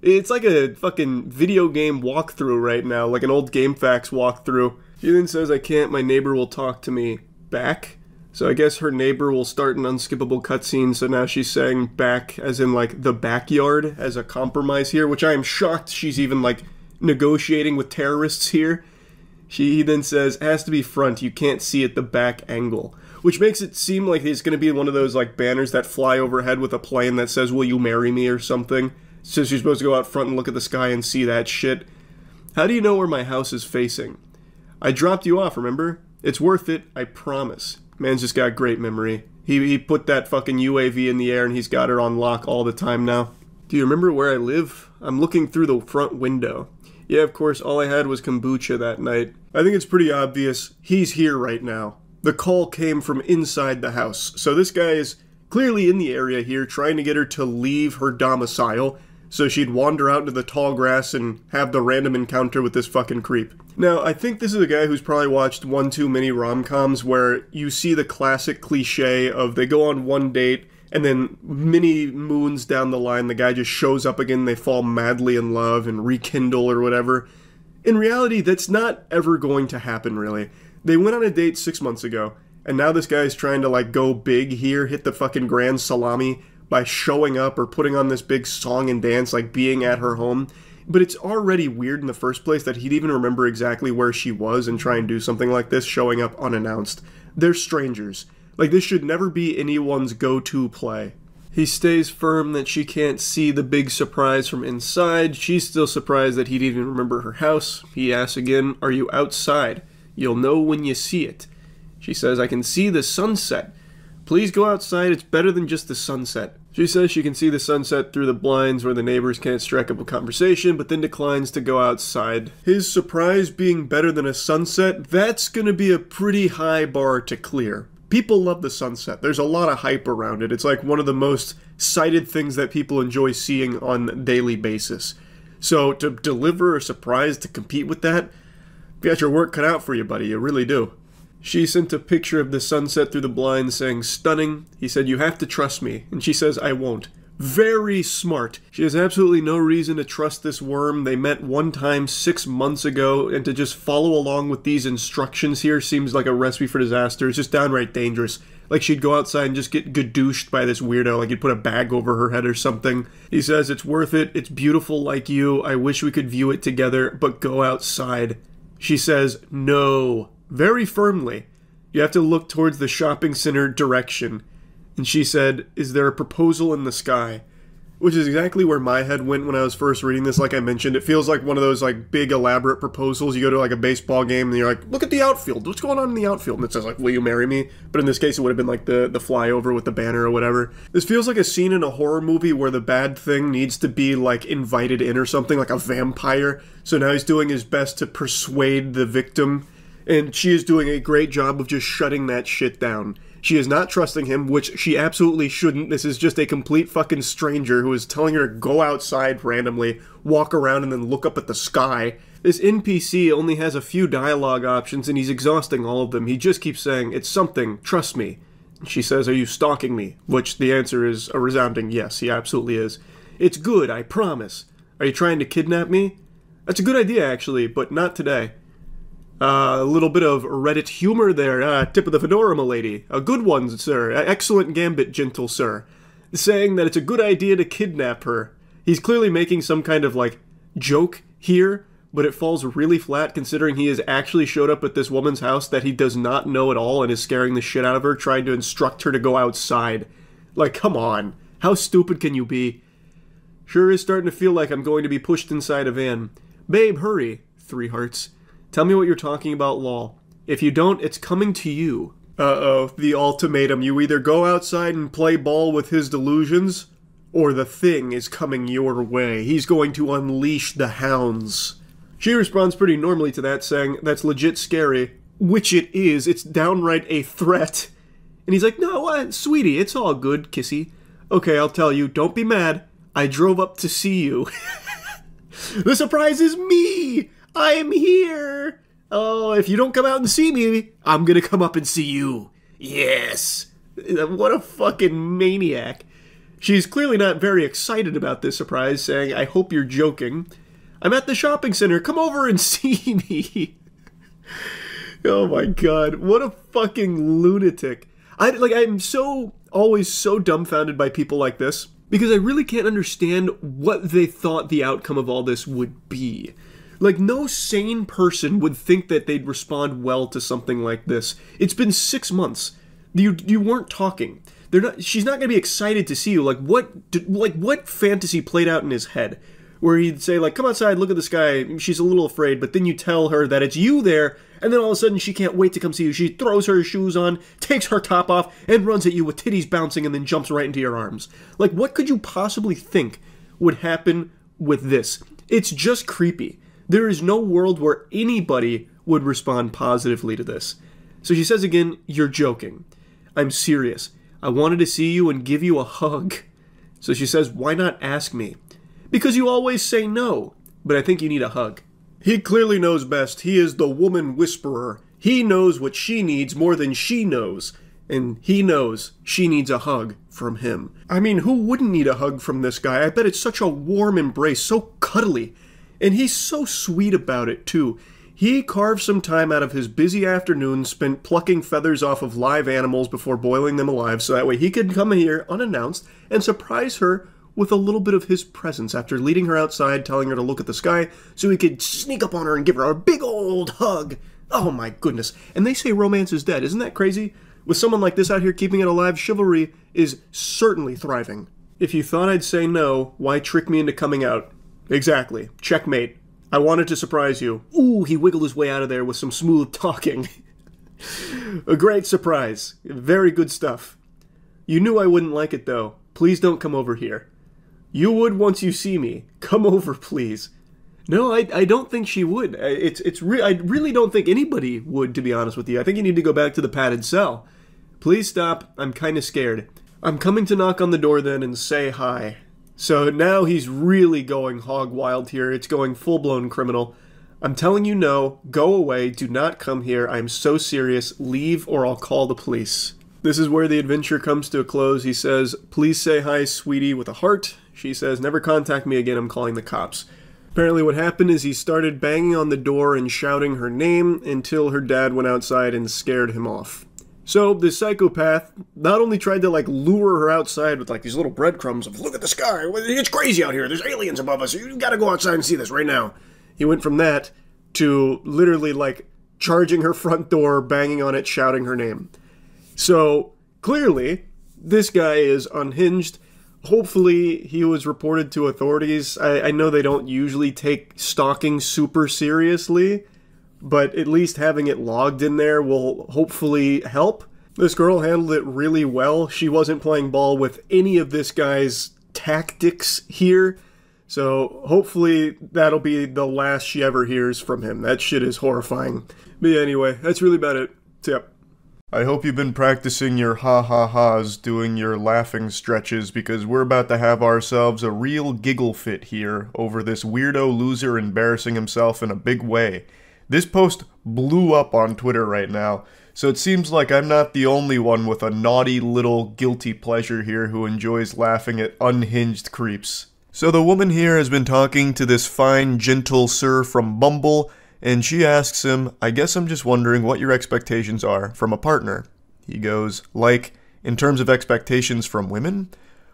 It's like a fucking video game walkthrough right now, like an old GameFAQs walkthrough. She then says, I can't, my neighbor will talk to me. Back? So I guess her neighbor will start an unskippable cutscene, so now she's saying back as in like the backyard as a compromise here, which I am shocked she's even like negotiating with terrorists here. He then says, has to be front, you can't see at the back angle. Which makes it seem like it's going to be one of those like banners that fly overhead with a plane that says, will you marry me or something. So she's supposed to go out front and look at the sky and see that shit. How do you know where my house is facing? I dropped you off, remember? It's worth it, I promise. Man's just got great memory. He put that fucking UAV in the air and he's got her on lock all the time now. Do you remember where I live? I'm looking through the front window. Yeah, of course, all I had was kombucha that night. I think it's pretty obvious. He's here right now. The call came from inside the house. So this guy is clearly in the area here trying to get her to leave her domicile so she'd wander out into the tall grass and have the random encounter with this fucking creep. Now, I think this is a guy who's probably watched one too many rom-coms where you see the classic cliche of they go on one date and then many moons down the line the guy just shows up again, they fall madly in love and rekindle or whatever. In reality, that's not ever going to happen, really. They went on a date 6 months ago, and now this guy's trying to like go big here, hit the fucking grand salami by showing up or putting on this big song and dance, like being at her home. But it's already weird in the first place that he'd even remember exactly where she was and try and do something like this, showing up unannounced. They're strangers. Like, this should never be anyone's go-to play. He stays firm that she can't see the big surprise from inside. She's still surprised that he'd even remember her house. He asks again, are you outside? You'll know when you see it. She says, I can see the sunset. Please go outside, it's better than just the sunset. She says she can see the sunset through the blinds where the neighbors can't strike up a conversation, but then declines to go outside. His surprise being better than a sunset, that's gonna be a pretty high bar to clear. People love the sunset. There's a lot of hype around it. It's like one of the most cited things that people enjoy seeing on a daily basis. So to deliver a surprise to compete with that, you got your work cut out for you, buddy. You really do. She sent a picture of the sunset through the blinds saying, stunning. He said, you have to trust me. And she says, I won't. Very smart. She has absolutely no reason to trust this worm. They met one time 6 months ago, and to just follow along with these instructions here seems like a recipe for disaster. It's just downright dangerous. Like she'd go outside and just get gadooshed by this weirdo, like he'd put a bag over her head or something. He says, it's worth it. It's beautiful like you. I wish we could view it together, but go outside. She says, no. Very firmly. You have to look towards the shopping center direction. And she said, is there a proposal in the sky? Which is exactly where my head went when I was first reading this, like I mentioned. It feels like one of those like big elaborate proposals. You go to like a baseball game and you're like, look at the outfield. What's going on in the outfield? And it says like, will you marry me? But in this case it would have been like the flyover with the banner or whatever. This feels like a scene in a horror movie where the bad thing needs to be like invited in or something, like a vampire. So now he's doing his best to persuade the victim. And she is doing a great job of just shutting that shit down. She is not trusting him, which she absolutely shouldn't. This is just a complete fucking stranger who is telling her to go outside randomly, walk around, and then look up at the sky. This NPC only has a few dialogue options, and he's exhausting all of them. He just keeps saying, it's something, trust me. She says, are you stalking me? Which the answer is a resounding yes, he absolutely is. It's good, I promise. Are you trying to kidnap me? That's a good idea, actually, but not today. A little bit of Reddit humor there. Tip of the fedora, m'lady. A good one, sir. Excellent gambit, gentle sir. Saying that it's a good idea to kidnap her. He's clearly making some kind of, like, joke here, but it falls really flat considering he has actually showed up at this woman's house that he does not know at all and is scaring the shit out of her, trying to instruct her to go outside. Like, come on. How stupid can you be? Sure is starting to feel like I'm going to be pushed inside a van. Babe, hurry. 3 hearts. Tell me what you're talking about, lol. If you don't, it's coming to you. Uh-oh, the ultimatum. You either go outside and play ball with his delusions, or the thing is coming your way. He's going to unleash the hounds. She responds pretty normally to that, saying, that's legit scary. Which it is. It's downright a threat. And he's like, no, sweetie, it's all good, kissy. Okay, I'll tell you, don't be mad. I drove up to see you. The surprise is me! I am here! Oh, if you don't come out and see me, I'm gonna come up and see you. Yes! What a fucking maniac. She's clearly not very excited about this surprise, saying, I hope you're joking. I'm at the shopping center, come over and see me. Oh my god, what a fucking lunatic. I'm so always so dumbfounded by people like this, because I really can't understand what they thought the outcome of all this would be. Like, no sane person would think that they'd respond well to something like this. It's been 6 months. You weren't talking. She's not gonna be excited to see you. Like what fantasy played out in his head, where he'd say like, "Come outside, look at the sky." She's a little afraid, but then you tell her that it's you there, and then all of a sudden she can't wait to come see you. She throws her shoes on, takes her top off, and runs at you with titties bouncing, and then jumps right into your arms. Like, what could you possibly think would happen with this? It's just creepy. There is no world where anybody would respond positively to this. So she says again, "You're joking. I'm serious. I wanted to see you and give you a hug." So she says, "Why not ask me?" "Because you always say no, but I think you need a hug." He clearly knows best. He is the woman whisperer. He knows what she needs more than she knows. And he knows she needs a hug from him. I mean, who wouldn't need a hug from this guy? I bet it's such a warm embrace, so cuddly. And he's so sweet about it, too. He carved some time out of his busy afternoon spent plucking feathers off of live animals before boiling them alive, so that way he could come here unannounced and surprise her with a little bit of his presence after leading her outside, telling her to look at the sky, so he could sneak up on her and give her a big old hug. Oh my goodness. And they say romance is dead. Isn't that crazy? With someone like this out here keeping it alive, chivalry is certainly thriving. If you thought I'd say no, why trick me into coming out? Exactly. Checkmate. I wanted to surprise you. Ooh, he wiggled his way out of there with some smooth talking. A great surprise. Very good stuff. You knew I wouldn't like it, though. Please don't come over here. You would once you see me. Come over, please. No, I don't think she would. I really don't think anybody would, to be honest with you. I think you need to go back to the padded cell. Please stop. I'm kind of scared. I'm coming to knock on the door then and say hi. So now he's really going hog wild here. It's going full-blown criminal. I'm telling you no. Go away. Do not come here. I'm so serious. Leave or I'll call the police. This is where the adventure comes to a close. He says, "Please say hi, sweetie," with a heart. She says, "Never contact me again. I'm calling the cops." Apparently what happened is he started banging on the door and shouting her name until her dad went outside and scared him off. So this psychopath not only tried to like lure her outside with like these little breadcrumbs of, "Look at the sky, it's crazy out here, there's aliens above us, you gotta go outside and see this right now." He went from that to literally like charging her front door, banging on it, shouting her name. So clearly this guy is unhinged. Hopefully he was reported to authorities. I know they don't usually take stalking super seriously, but at least having it logged in there will hopefully help. This girl handled it really well. She wasn't playing ball with any of this guy's tactics here, so hopefully that'll be the last she ever hears from him. That shit is horrifying. But yeah, anyway, that's really about it. Yep. I hope you've been practicing your ha-ha-has, doing your laughing stretches, because we're about to have ourselves a real giggle fit here over this weirdo loser embarrassing himself in a big way. This post blew up on Twitter right now, so it seems like I'm not the only one with a naughty little guilty pleasure here who enjoys laughing at unhinged creeps. So the woman here has been talking to this fine, gentle sir from Bumble, and she asks him, "I guess I'm just wondering what your expectations are from a partner." He goes, "Like, in terms of expectations from women?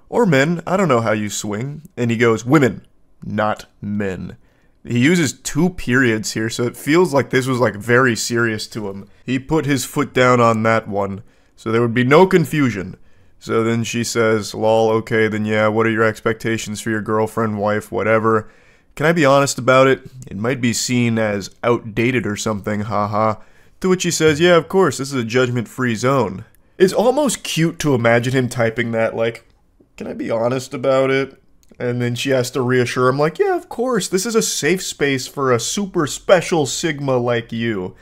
Or men, I don't know how you swing." And he goes, "Women, not men." He uses 2 periods here, so it feels like this was like very serious to him. He put his foot down on that one, so there would be no confusion. So then she says, "Lol, okay, then yeah, what are your expectations for your girlfriend, wife, whatever? Can I be honest about it? It might be seen as outdated or something, haha." To which he says, "Yeah, of course, this is a judgment-free zone." It's almost cute to imagine him typing that, like, "Can I be honest about it?" And then she has to reassure him, like, "Yeah, of course, this is a safe space for a super special Sigma like you."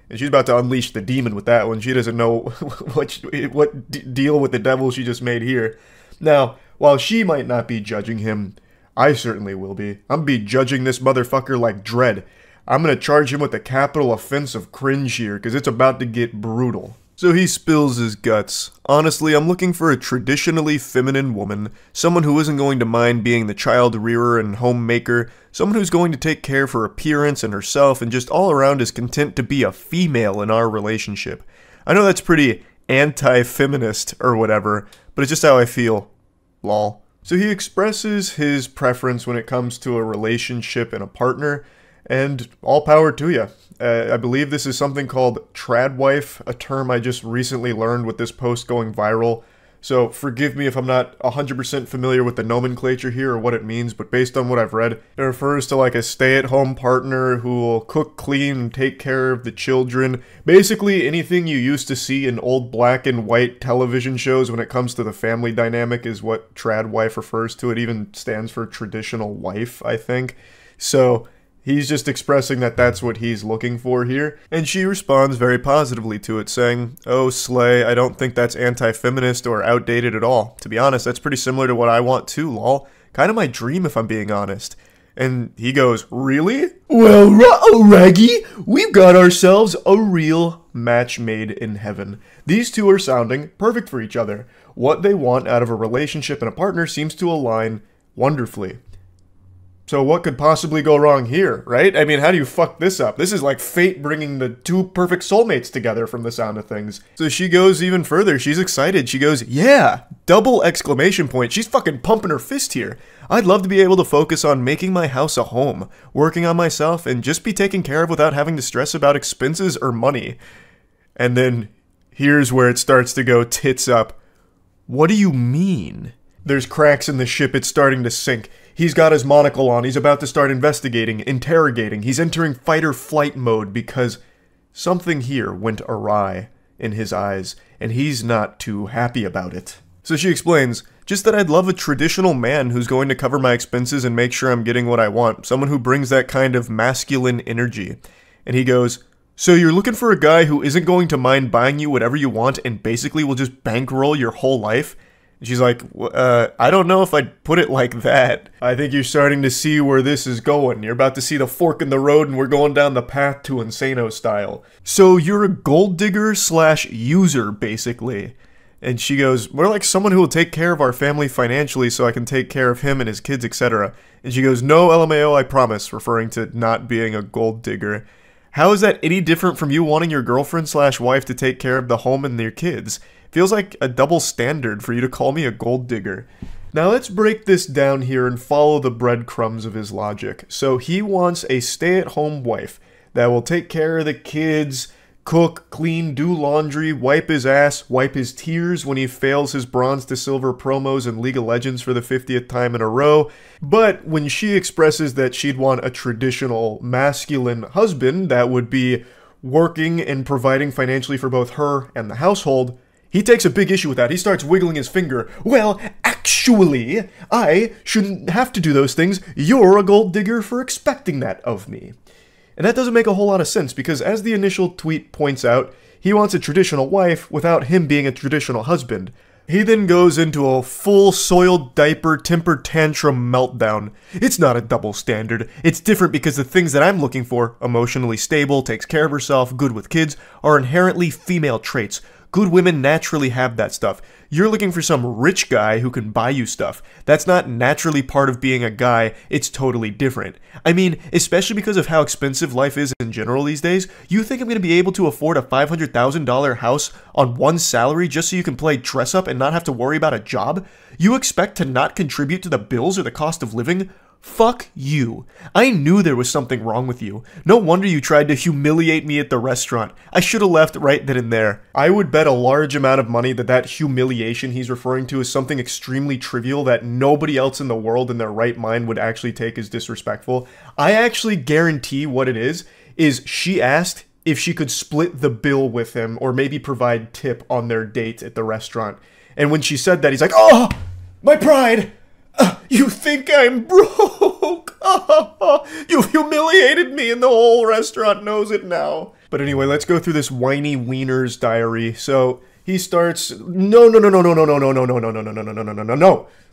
And she's about to unleash the demon with that one. She doesn't know what deal with the devil she just made here. Now, while she might not be judging him, I certainly will be. I'm be judging this motherfucker like dread. I'm gonna charge him with a capital offense of cringe here, because it's about to get brutal. So he spills his guts. "Honestly, I'm looking for a traditionally feminine woman, someone who isn't going to mind being the child rearer and homemaker, someone who's going to take care of her appearance and herself and just all around is content to be a female in our relationship. I know that's pretty anti-feminist or whatever, but it's just how I feel. Lol. So he expresses his preference when it comes to a relationship and a partner, and all power to you. I believe this is something called tradwife, a term I just recently learned with this post going viral. So forgive me if I'm not 100% familiar with the nomenclature here or what it means, but based on what I've read, it refers to like a stay-at-home partner who will cook, clean, and take care of the children. Basically anything you used to see in old black and white television shows when it comes to the family dynamic is what tradwife refers to. It even stands for traditional wife, I think. So he's just expressing that that's what he's looking for here, and she responds very positively to it, saying, "Oh, slay, I don't think that's anti-feminist or outdated at all. To be honest, that's pretty similar to what I want too, lol. Kind of my dream if I'm being honest." And he goes, "Really? Well, ruh-oh, Raggy, we've got ourselves a real match made in heaven. These two are sounding perfect for each other. What they want out of a relationship and a partner seems to align wonderfully." So what could possibly go wrong here, right? I mean, how do you fuck this up? This is like fate bringing the two perfect soulmates together from the sound of things. So she goes even further. She's excited. She goes, "Yeah, double exclamation point." She's fucking pumping her fist here. "I'd love to be able to focus on making my house a home, working on myself, and just be taken care of without having to stress about expenses or money." And then here's where it starts to go tits up. "What do you mean?" There's cracks in the ship. It's starting to sink. He's got his monocle on. He's about to start investigating, interrogating. He's entering fight-or-flight mode because something here went awry in his eyes, and he's not too happy about it. So she explains, "Just that I'd love a traditional man who's going to cover my expenses and make sure I'm getting what I want. Someone who brings that kind of masculine energy." And he goes, "So you're looking for a guy who isn't going to mind buying you whatever you want and basically will just bankroll your whole life?" She's like, "I don't know if I'd put it like that. I think you're starting to see where this is going. You're about to see the fork in the road and we're going down the path to Insano style. So you're a gold digger / user, basically." And she goes, "More like someone who will take care of our family financially so I can take care of him and his kids, etc." And she goes, "No, LMAO, I promise," referring to not being a gold digger. How is that any different from you wanting your girlfriend / wife to take care of the home and their kids? Feels like a double standard for you to call me a gold digger. Now let's break this down here and follow the breadcrumbs of his logic. So he wants a stay-at-home wife that will take care of the kids, cook, clean, do laundry, wipe his ass, wipe his tears when he fails his bronze to silver promos in League of Legends for the 50th time in a row. But when she expresses that she'd want a traditional masculine husband that would be working and providing financially for both her and the household, he takes a big issue with that. He starts wiggling his finger. "Well, actually, I shouldn't have to do those things. You're a gold digger for expecting that of me." And that doesn't make a whole lot of sense because as the initial tweet points out, he wants a traditional wife without him being a traditional husband. He then goes into a full soiled diaper temper tantrum meltdown. It's not a double standard. It's different because the things that I'm looking for, emotionally stable, takes care of herself, good with kids, are inherently female traits. Good women naturally have that stuff. You're looking for some rich guy who can buy you stuff. That's not naturally part of being a guy, it's totally different. I mean, especially because of how expensive life is in general these days, you think I'm going to be able to afford a $500,000 house on one salary just so you can play dress up and not have to worry about a job? You expect to not contribute to the bills or the cost of living? Fuck you. I knew there was something wrong with you. No wonder you tried to humiliate me at the restaurant. I should have left right then and there. I would bet a large amount of money that that humiliation he's referring to is something extremely trivial that nobody else in the world in their right mind would actually take as disrespectful. I actually guarantee what it is she asked if she could split the bill with him or maybe provide tip on their date at the restaurant. And when she said that, he's like, "Oh, my pride! You think I'm broke? You've humiliated me and the whole restaurant knows it now." But anyway, let's go through this whiny wiener's diary. So he starts, no.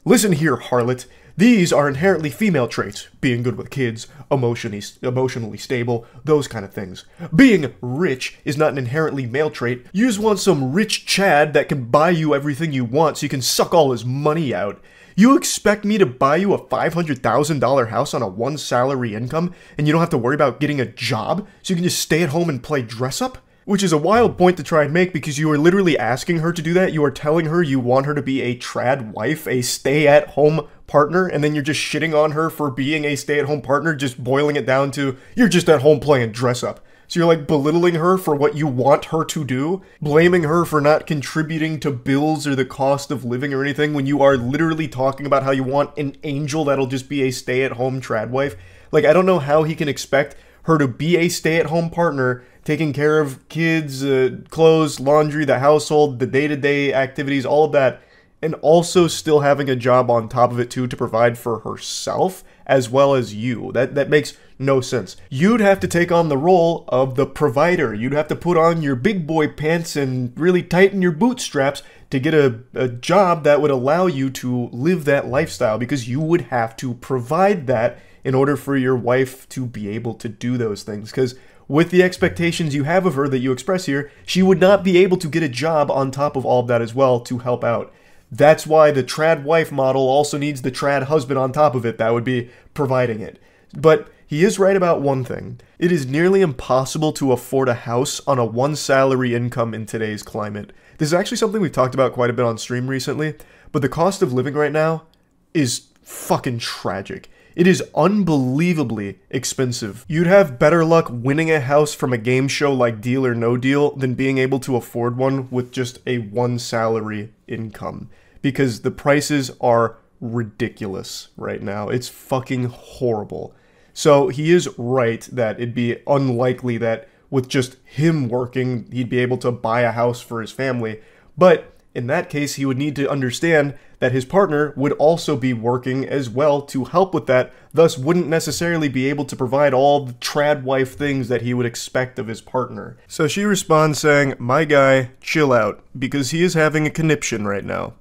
Listen here, harlot. These are inherently female traits. Being good with kids, emotionally stable, those kind of things. Being rich is not an inherently male trait. You just want some rich Chad that can buy you everything you want so you can suck all his money out. You expect me to buy you a $500,000 house on a one salary income and you don't have to worry about getting a job so you can just stay at home and play dress up? Which is a wild point to try and make because you are literally asking her to do that. You are telling her you want her to be a trad wife, a stay-at-home partner, and then you're just shitting on her for being a stay-at-home partner, just boiling it down to, you're just at home playing dress-up. So you're like belittling her for what you want her to do, blaming her for not contributing to bills or the cost of living or anything when you are literally talking about how you want an angel that'll just be a stay-at-home trad wife. Like, I don't know how he can expect her to be a stay-at-home partner, taking care of kids, clothes, laundry, the household, the day-to-day activities, all of that, and also still having a job on top of it too to provide for herself as well as you. That makes no sense. You'd have to take on the role of the provider. You'd have to put on your big boy pants and really tighten your bootstraps to get a job that would allow you to live that lifestyle, because you would have to provide that in order for your wife to be able to do those things. Because with the expectations you have of her that you express here, she would not be able to get a job on top of all of that as well to help out. That's why the trad wife model also needs the trad husband on top of it. That would be providing it. But he is right about one thing. It is nearly impossible to afford a house on a one-salary income in today's climate. This is actually something we've talked about quite a bit on stream recently, but the cost of living right now is fucking tragic. It is unbelievably expensive. You'd have better luck winning a house from a game show like Deal or No Deal than being able to afford one with just a one-salary income, because the prices are ridiculous right now. It's fucking horrible. So he is right that it'd be unlikely that with just him working, he'd be able to buy a house for his family. But in that case, he would need to understand that his partner would also be working as well to help with that, thus wouldn't necessarily be able to provide all the trad wife things that he would expect of his partner. So she responds saying, "My guy, chill out, because he is having a conniption right now.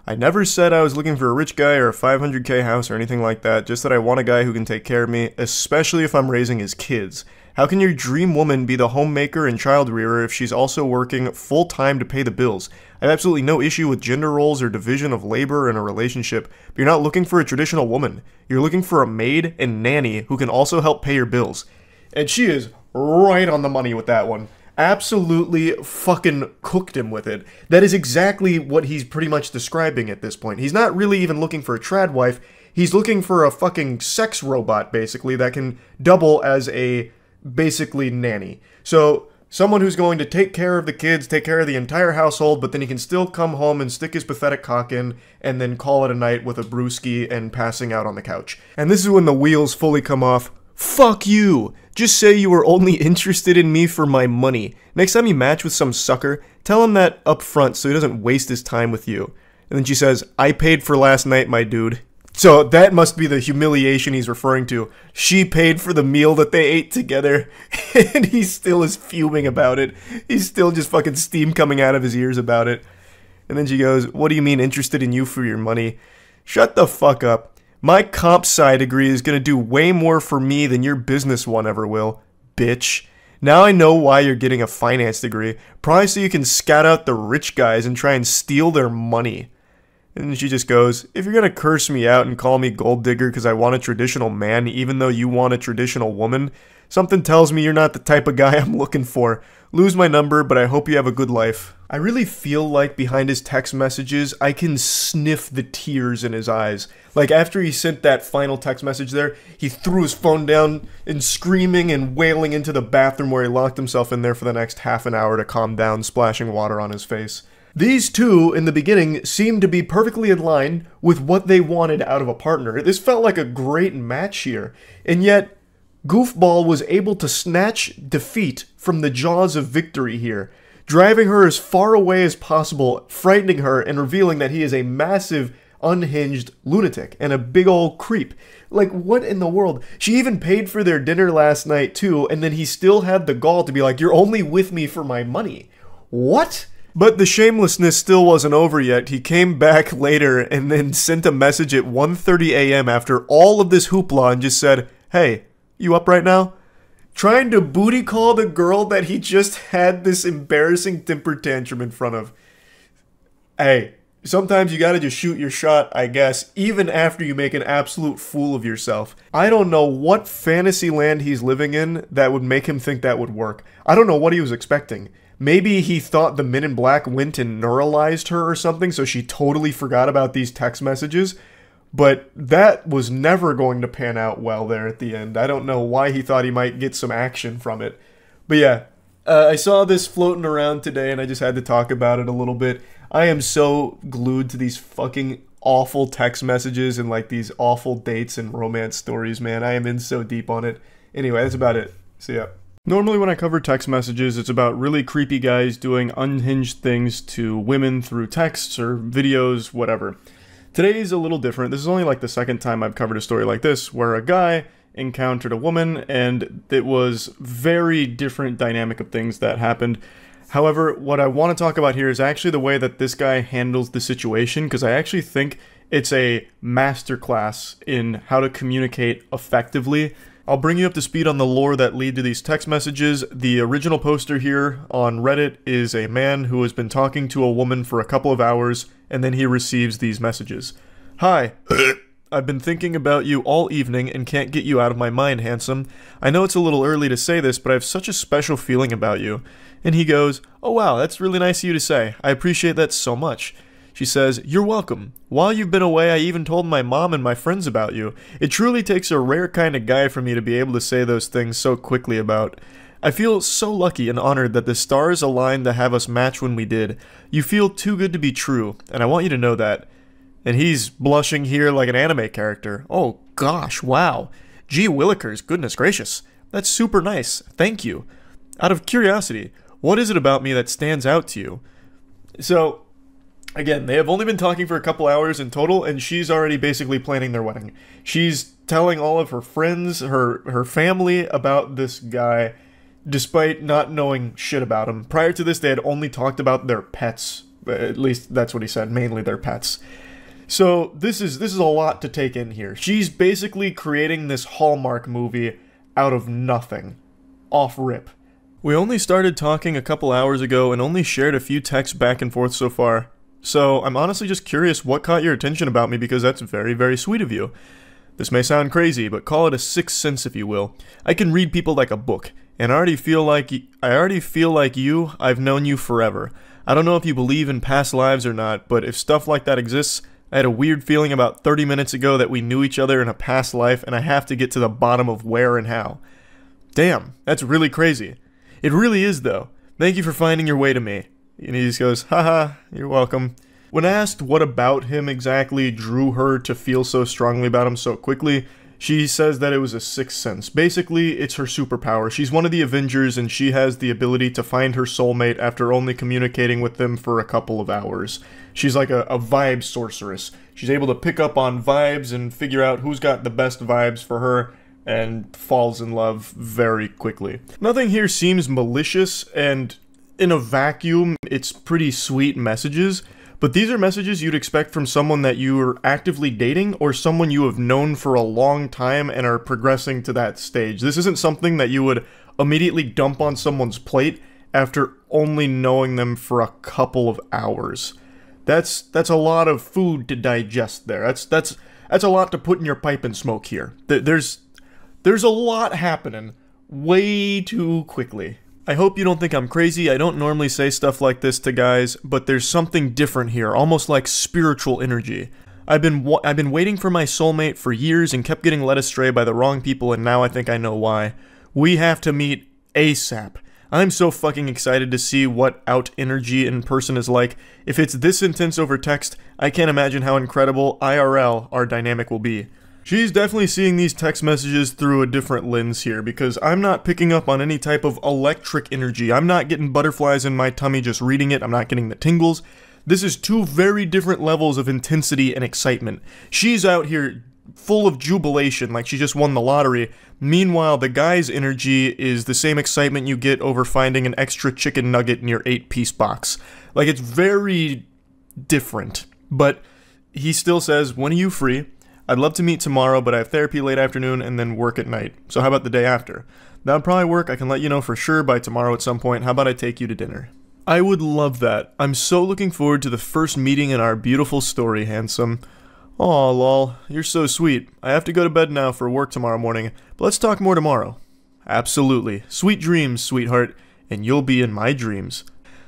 I never said I was looking for a rich guy or a 500k house or anything like that, just that I want a guy who can take care of me, especially if I'm raising his kids. How can your dream woman be the homemaker and child rearer if she's also working full-time to pay the bills? I have absolutely no issue with gender roles or division of labor in a relationship, but you're not looking for a traditional woman. You're looking for a maid and nanny who can also help pay your bills." And she is right on the money with that one. Absolutely fucking cooked him with it. That is exactly what he's pretty much describing at this point. He's not really even looking for a trad wife. He's looking for a fucking sex robot, basically, that can double as a basically nanny. So someone who's going to take care of the kids, take care of the entire household, but then he can still come home and stick his pathetic cock in and then call it a night with a brewski and passing out on the couch. And this is when the wheels fully come off. Fuck you! Just say you were only interested in me for my money. Next time you match with some sucker, tell him that up front so he doesn't waste his time with you. And then she says, "I paid for last night, my dude." So that must be the humiliation he's referring to. She paid for the meal that they ate together, and he still is fuming about it. He's still just fucking steam coming out of his ears about it. And then she goes, "What do you mean interested in you for your money? Shut the fuck up. My comp sci degree is gonna do way more for me than your business one ever will, bitch. Now I know why you're getting a finance degree. Probably so you can scout out the rich guys and try and steal their money." And then she just goes, "If you're gonna curse me out and call me gold digger because I want a traditional man even though you want a traditional woman, something tells me you're not the type of guy I'm looking for. Lose my number, but I hope you have a good life." I really feel like behind his text messages, I can sniff the tears in his eyes. Like after he sent that final text message there, he threw his phone down and screaming and wailing into the bathroom where he locked himself in there for the next half an hour to calm down, splashing water on his face. These two, in the beginning, seemed to be perfectly in line with what they wanted out of a partner. This felt like a great match here. And yet, Goofball was able to snatch defeat from the jaws of victory here, driving her as far away as possible, frightening her, and revealing that he is a massive, unhinged lunatic and a big old creep. Like, what in the world? She even paid for their dinner last night, too, and then he still had the gall to be like, "You're only with me for my money." What? But the shamelessness still wasn't over yet. He came back later and then sent a message at 1:30 a.m. after all of this hoopla and just said, "Hey, you up right now?" Trying to booty call the girl that he just had this embarrassing temper tantrum in front of. Hey, Sometimes you gotta just shoot your shot, I guess, even after you make an absolute fool of yourself. I don't know what fantasy land he's living in that would make him think that would work. I don't know what he was expecting. Maybe he thought the Men in Black went and neuralized her or something, so she totally forgot about these text messages. But that was never going to pan out well there at the end. I don't know why he thought he might get some action from it. But yeah, I saw this floating around today and I just had to talk about it a little bit. I am so glued to these fucking awful text messages and like these awful dates and romance stories, man. I am in so deep on it. Anyway, that's about it. See ya. Normally when I cover text messages, it's about really creepy guys doing unhinged things to women through texts or videos, whatever. Today's a little different. This is only like the second time I've covered a story like this, where a guy encountered a woman and it was very different dynamic of things that happened. However, what I want to talk about here is actually the way that this guy handles the situation, because I actually think it's a masterclass in how to communicate effectively. I'll bring you up to speed on the lore that lead to these text messages. The original poster here on Reddit is a man who has been talking to a woman for a couple of hours, and then he receives these messages. Hi. I've been thinking about you all evening and can't get you out of my mind, handsome. I know it's a little early to say this, but I have such a special feeling about you. And he goes, oh wow, that's really nice of you to say. I appreciate that so much. She says, you're welcome. While you've been away, I even told my mom and my friends about you. It truly takes a rare kind of guy for me to be able to say those things so quickly about. I feel so lucky and honored that the stars aligned to have us match when we did. You feel too good to be true, and I want you to know that. And he's blushing here like an anime character. Oh gosh, wow. Gee willikers, goodness gracious. That's super nice. Thank you. Out of curiosity, what is it about me that stands out to you? So, again, they have only been talking for a couple hours in total, and she's already basically planning their wedding. She's telling all of her friends, her family about this guy, despite not knowing shit about him. Prior to this, they had only talked about their pets. At least that's what he said, mainly their pets. So this is a lot to take in here. She's basically creating this Hallmark movie out of nothing. Off rip. We only started talking a couple hours ago and only shared a few texts back and forth so far. So I'm honestly just curious what caught your attention about me, because that's very, very sweet of you. This may sound crazy, but call it a sixth sense if you will. I can read people like a book, and I already feel like you, I've known you forever. I don't know if you believe in past lives or not, but if stuff like that exists, I had a weird feeling about 30 minutes ago that we knew each other in a past life, and I have to get to the bottom of where and how. Damn, that's really crazy. It really is, though. Thank you for finding your way to me. And he just goes, haha, you're welcome. When asked what about him exactly drew her to feel so strongly about him so quickly, she says that it was a sixth sense. Basically, it's her superpower. She's one of the Avengers, and she has the ability to find her soulmate after only communicating with them for a couple of hours. She's like a vibe sorceress. She's able to pick up on vibes and figure out who's got the best vibes for her, and falls in love very quickly. Nothing here seems malicious, and in a vacuum, it's pretty sweet messages. But these are messages you'd expect from someone that you are actively dating or someone you have known for a long time and are progressing to that stage. This isn't something that you would immediately dump on someone's plate after only knowing them for a couple of hours. That's a lot of food to digest there. That's a lot to put in your pipe and smoke here. There's a lot happening way too quickly. I hope you don't think I'm crazy. I don't normally say stuff like this to guys, but there's something different here, almost like spiritual energy. I've been waiting for my soulmate for years and kept getting led astray by the wrong people, and now I think I know why. We have to meet ASAP. I'm so fucking excited to see what out energy in person is like. If it's this intense over text, I can't imagine how incredible IRL our dynamic will be. She's definitely seeing these text messages through a different lens here, because I'm not picking up on any type of electric energy. I'm not getting butterflies in my tummy just reading it. I'm not getting the tingles. This is two very different levels of intensity and excitement. She's out here full of jubilation, like she just won the lottery. Meanwhile, the guy's energy is the same excitement you get over finding an extra chicken nugget in your 8-piece box. Like, it's very different. But he still says, when are you free? I'd love to meet tomorrow, but I have therapy late afternoon and then work at night. So how about the day after? That would probably work. I can let you know for sure by tomorrow at some point. How about I take you to dinner? I would love that. I'm so looking forward to the first meeting in our beautiful story, handsome. Aw, lol, you're so sweet. I have to go to bed now for work tomorrow morning, but let's talk more tomorrow. Absolutely. Sweet dreams, sweetheart, and you'll be in my dreams.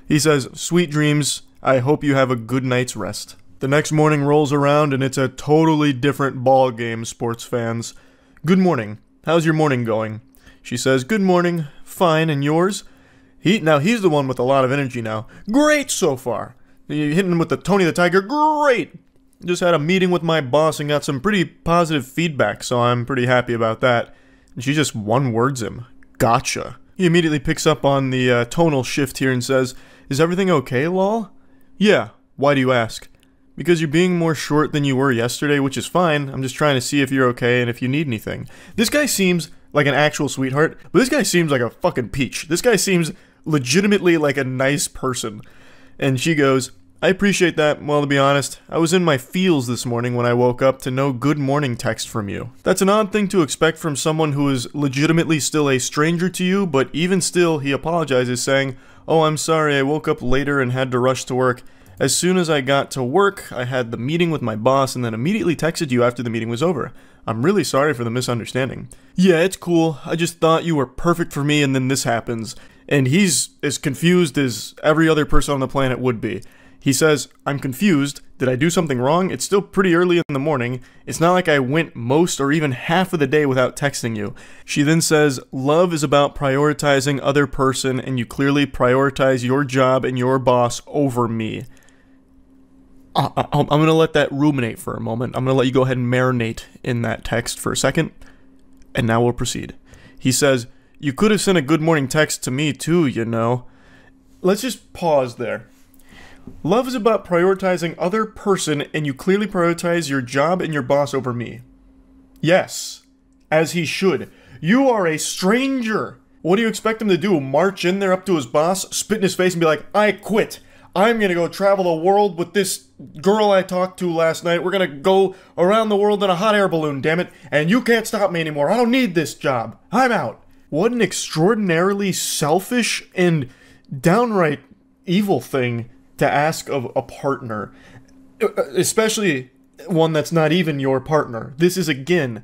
He says, sweet dreams, I hope you have a good night's rest. The next morning rolls around and it's a totally different ball game, sports fans. Good morning. How's your morning going? She says, good morning. Fine, and yours? He's the one with a lot of energy now. Great so far. You hitting him with the Tony the Tiger? Great! Just had a meeting with my boss and got some pretty positive feedback, so I'm pretty happy about that. And she just one-words him. Gotcha. He immediately picks up on the tonal shift here and says, is everything okay, lol? Yeah. Why do you ask? Because you're being more short than you were yesterday, which is fine. I'm just trying to see if you're okay and if you need anything. This guy seems like an actual sweetheart, but this guy seems like a fucking peach. This guy seems legitimately like a nice person. And she goes, I appreciate that. Well, to be honest, I was in my feels this morning when I woke up to no good morning text from you. That's an odd thing to expect from someone who is legitimately still a stranger to you, but even still, he apologizes, saying, oh, I'm sorry, I woke up later and had to rush to work. As soon as I got to work, I had the meeting with my boss and then immediately texted you after the meeting was over. I'm really sorry for the misunderstanding. Yeah, it's cool. I just thought you were perfect for me and then this happens. And he's as confused as every other person on the planet would be. He says, I'm confused. Did I do something wrong? It's still pretty early in the morning. It's not like I went most or even half of the day without texting you. She then says, love is about prioritizing other person and you clearly prioritize your job and your boss over me. I'm going to let that ruminate for a moment. I'm going to let you go ahead and marinate in that text for a second. And now we'll proceed. He says, you could have sent a good morning text to me too, you know. Let's just pause there. Love is about prioritizing other person and you clearly prioritize your job and your boss over me. Yes, as he should. You are a stranger. What do you expect him to do? March in there up to his boss, spit in his face and be like, I quit. I'm going to go travel the world with this girl I talked to last night. We're going to go around the world in a hot air balloon, damn it. And you can't stop me anymore. I don't need this job. I'm out. What an extraordinarily selfish and downright evil thing to ask of a partner. Especially one that's not even your partner. This is, again,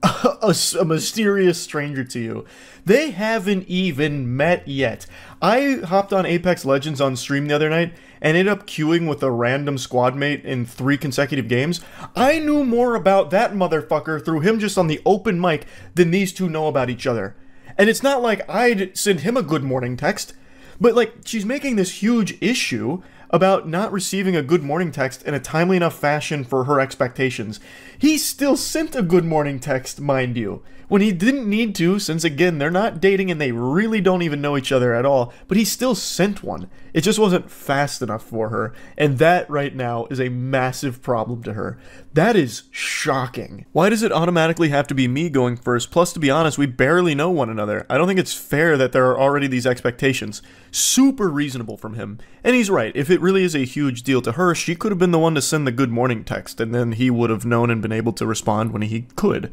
a mysterious stranger to you. They haven't even met yet. I hopped on Apex Legends on stream the other night and ended up queuing with a random squad mate in 3 consecutive games. I knew more about that motherfucker through him just on the open mic than these two know about each other. And it's not like I'd send him a good morning text, but like she's making this huge issue about not receiving a good morning text in a timely enough fashion for her expectations. He still sent a good morning text, mind you, when he didn't need to, since again, they're not dating and they really don't even know each other at all, but he still sent one. It just wasn't fast enough for her, and that right now is a massive problem to her. That is shocking. Why does it automatically have to be me going first? Plus, to be honest, we barely know one another. I don't think it's fair that there are already these expectations. Super reasonable from him. And he's right, if it really is a huge deal to her, she could have been the one to send the good morning text, and then he would have known and been able to respond when he could.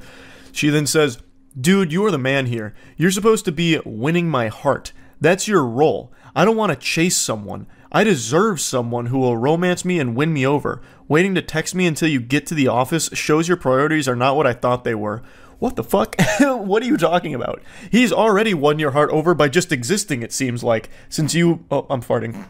She then says, dude, you're the man here. You're supposed to be winning my heart. That's your role. I don't want to chase someone. I deserve someone who will romance me and win me over. Waiting to text me until you get to the office shows your priorities are not what I thought they were. What the fuck? What are you talking about? He's already won your heart over by just existing, it seems like, since you... Oh, I'm farting.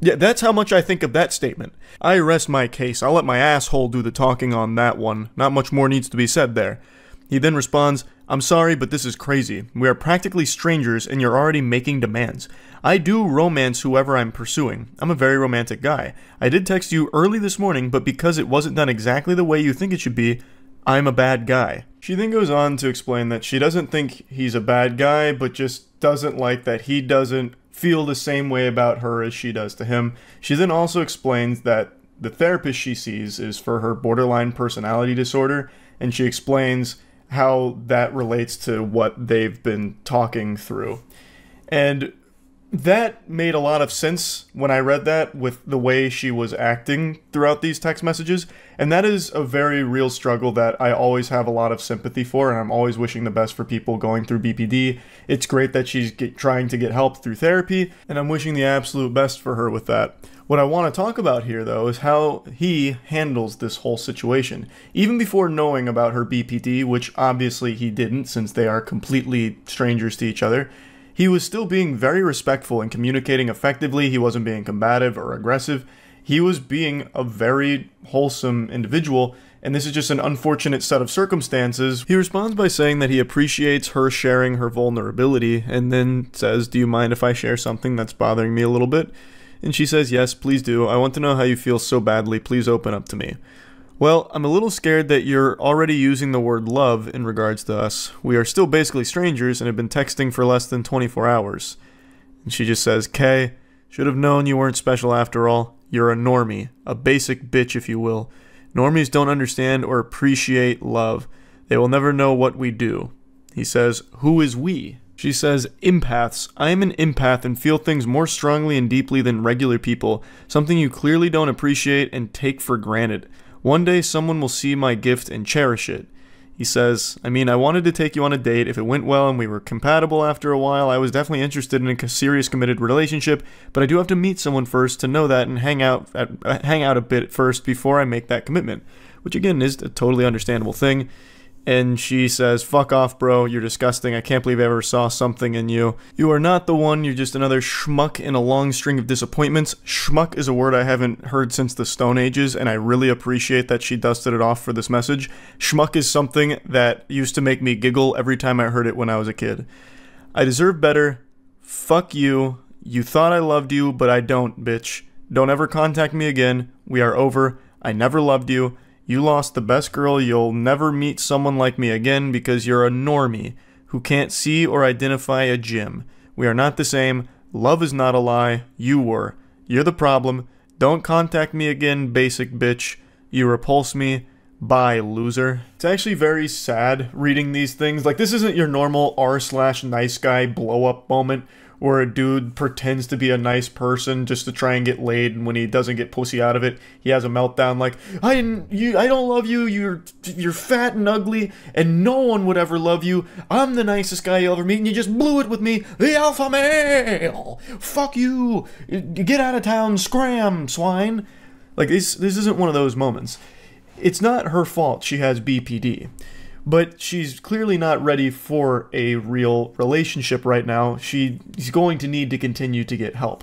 Yeah, that's how much I think of that statement. I rest my case. I'll let my asshole do the talking on that one. Not much more needs to be said there. He then responds, I'm sorry, but this is crazy. We are practically strangers and you're already making demands. I do romance whoever I'm pursuing. I'm a very romantic guy. I did text you early this morning, but because it wasn't done exactly the way you think it should be, I'm a bad guy. She then goes on to explain that she doesn't think he's a bad guy, but just doesn't like that he doesn't feel the same way about her as she does to him. She then also explains that the therapist she sees is for her borderline personality disorder, and she explains how that relates to what they've been talking through. And that made a lot of sense when I read that with the way she was acting throughout these text messages, and that is a very real struggle that I always have a lot of sympathy for, and I'm always wishing the best for people going through BPD. It's great that she's trying to get help through therapy, and I'm wishing the absolute best for her with that. What I want to talk about here, though, is how he handles this whole situation. Even before knowing about her BPD, which obviously he didn't since they are completely strangers to each other, he was still being very respectful and communicating effectively. He wasn't being combative or aggressive. He was being a very wholesome individual, and this is just an unfortunate set of circumstances. He responds by saying that he appreciates her sharing her vulnerability, and then says, "Do you mind if I share something that's bothering me a little bit?" And she says, "Yes, please do. I want to know how you feel so badly. Please open up to me." "Well, I'm a little scared that you're already using the word love in regards to us. We are still basically strangers and have been texting for less than 24 hours. And she just says, "Kay, should have known you weren't special after all. You're a normie, a basic bitch if you will. Normies don't understand or appreciate love. They will never know what we do." He says, "Who is we?" She says, "Empaths. I am an empath and feel things more strongly and deeply than regular people, something you clearly don't appreciate and take for granted. One day someone will see my gift and cherish it." He says, "I mean, I wanted to take you on a date. If it went well and we were compatible after a while, I was definitely interested in a serious committed relationship, but I do have to meet someone first to know that and hang out a bit first before I make that commitment," which again is a totally understandable thing. And she says, "Fuck off, bro. You're disgusting. I can't believe I ever saw something in you. You are not the one. You're just another schmuck in a long string of disappointments." Schmuck is a word I haven't heard since the Stone Ages, and I really appreciate that she dusted it off for this message. Schmuck is something that used to make me giggle every time I heard it when I was a kid. "I deserve better. Fuck you. You thought I loved you, but I don't, bitch. Don't ever contact me again. We are over. I never loved you. You lost the best girl. You'll never meet someone like me again because you're a normie who can't see or identify a gym. We are not the same. Love is not a lie. You were. You're the problem. Don't contact me again, basic bitch. You repulse me. Bye, loser." It's actually very sad reading these things. Like, this isn't your normal r/nice guy blow up moment where a dude pretends to be a nice person just to try and get laid, and when he doesn't get pussy out of it, he has a meltdown like, I don't love you, you're fat and ugly, and no one would ever love you. I'm the nicest guy you'll ever meet, and you just blew it with me, the alpha male. Fuck you. Get out of town, scram, swine. Like, this isn't one of those moments. It's not her fault she has BPD. But she's clearly not ready for a real relationship right now. She's going to need to continue to get help.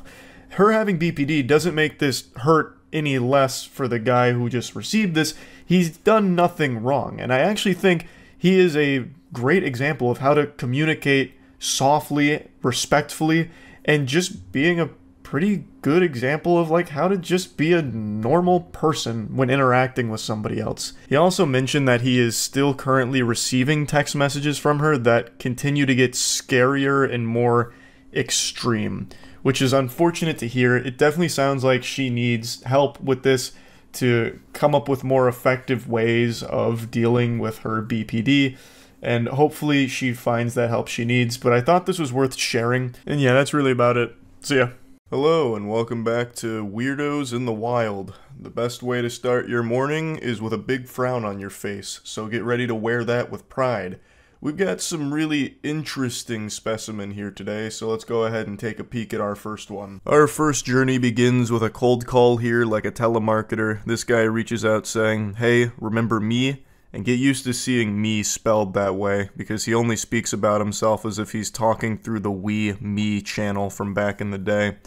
Her having BPD doesn't make this hurt any less for the guy who just received this. He's done nothing wrong. And I actually think he is a great example of how to communicate softly, respectfully, and just being a pretty good example of like how to just be a normal person when interacting with somebody else. He also mentioned that he is still currently receiving text messages from her that continue to get scarier and more extreme, which is unfortunate to hear. It definitely sounds like she needs help with this to come up with more effective ways of dealing with her BPD, and hopefully she finds that help she needs. But I thought this was worth sharing, and yeah, that's really about it. See ya. Hello and welcome back to Weirdos in the Wild. The best way to start your morning is with a big frown on your face, so get ready to wear that with pride. We've got some really interesting specimen here today, so let's go ahead and take a peek at our first one. Our first journey begins with a cold call here like a telemarketer. This guy reaches out saying, "Hey, remember me?" And get used to seeing me spelled that way, because he only speaks about himself as if he's talking through the we, me channel from back in the day.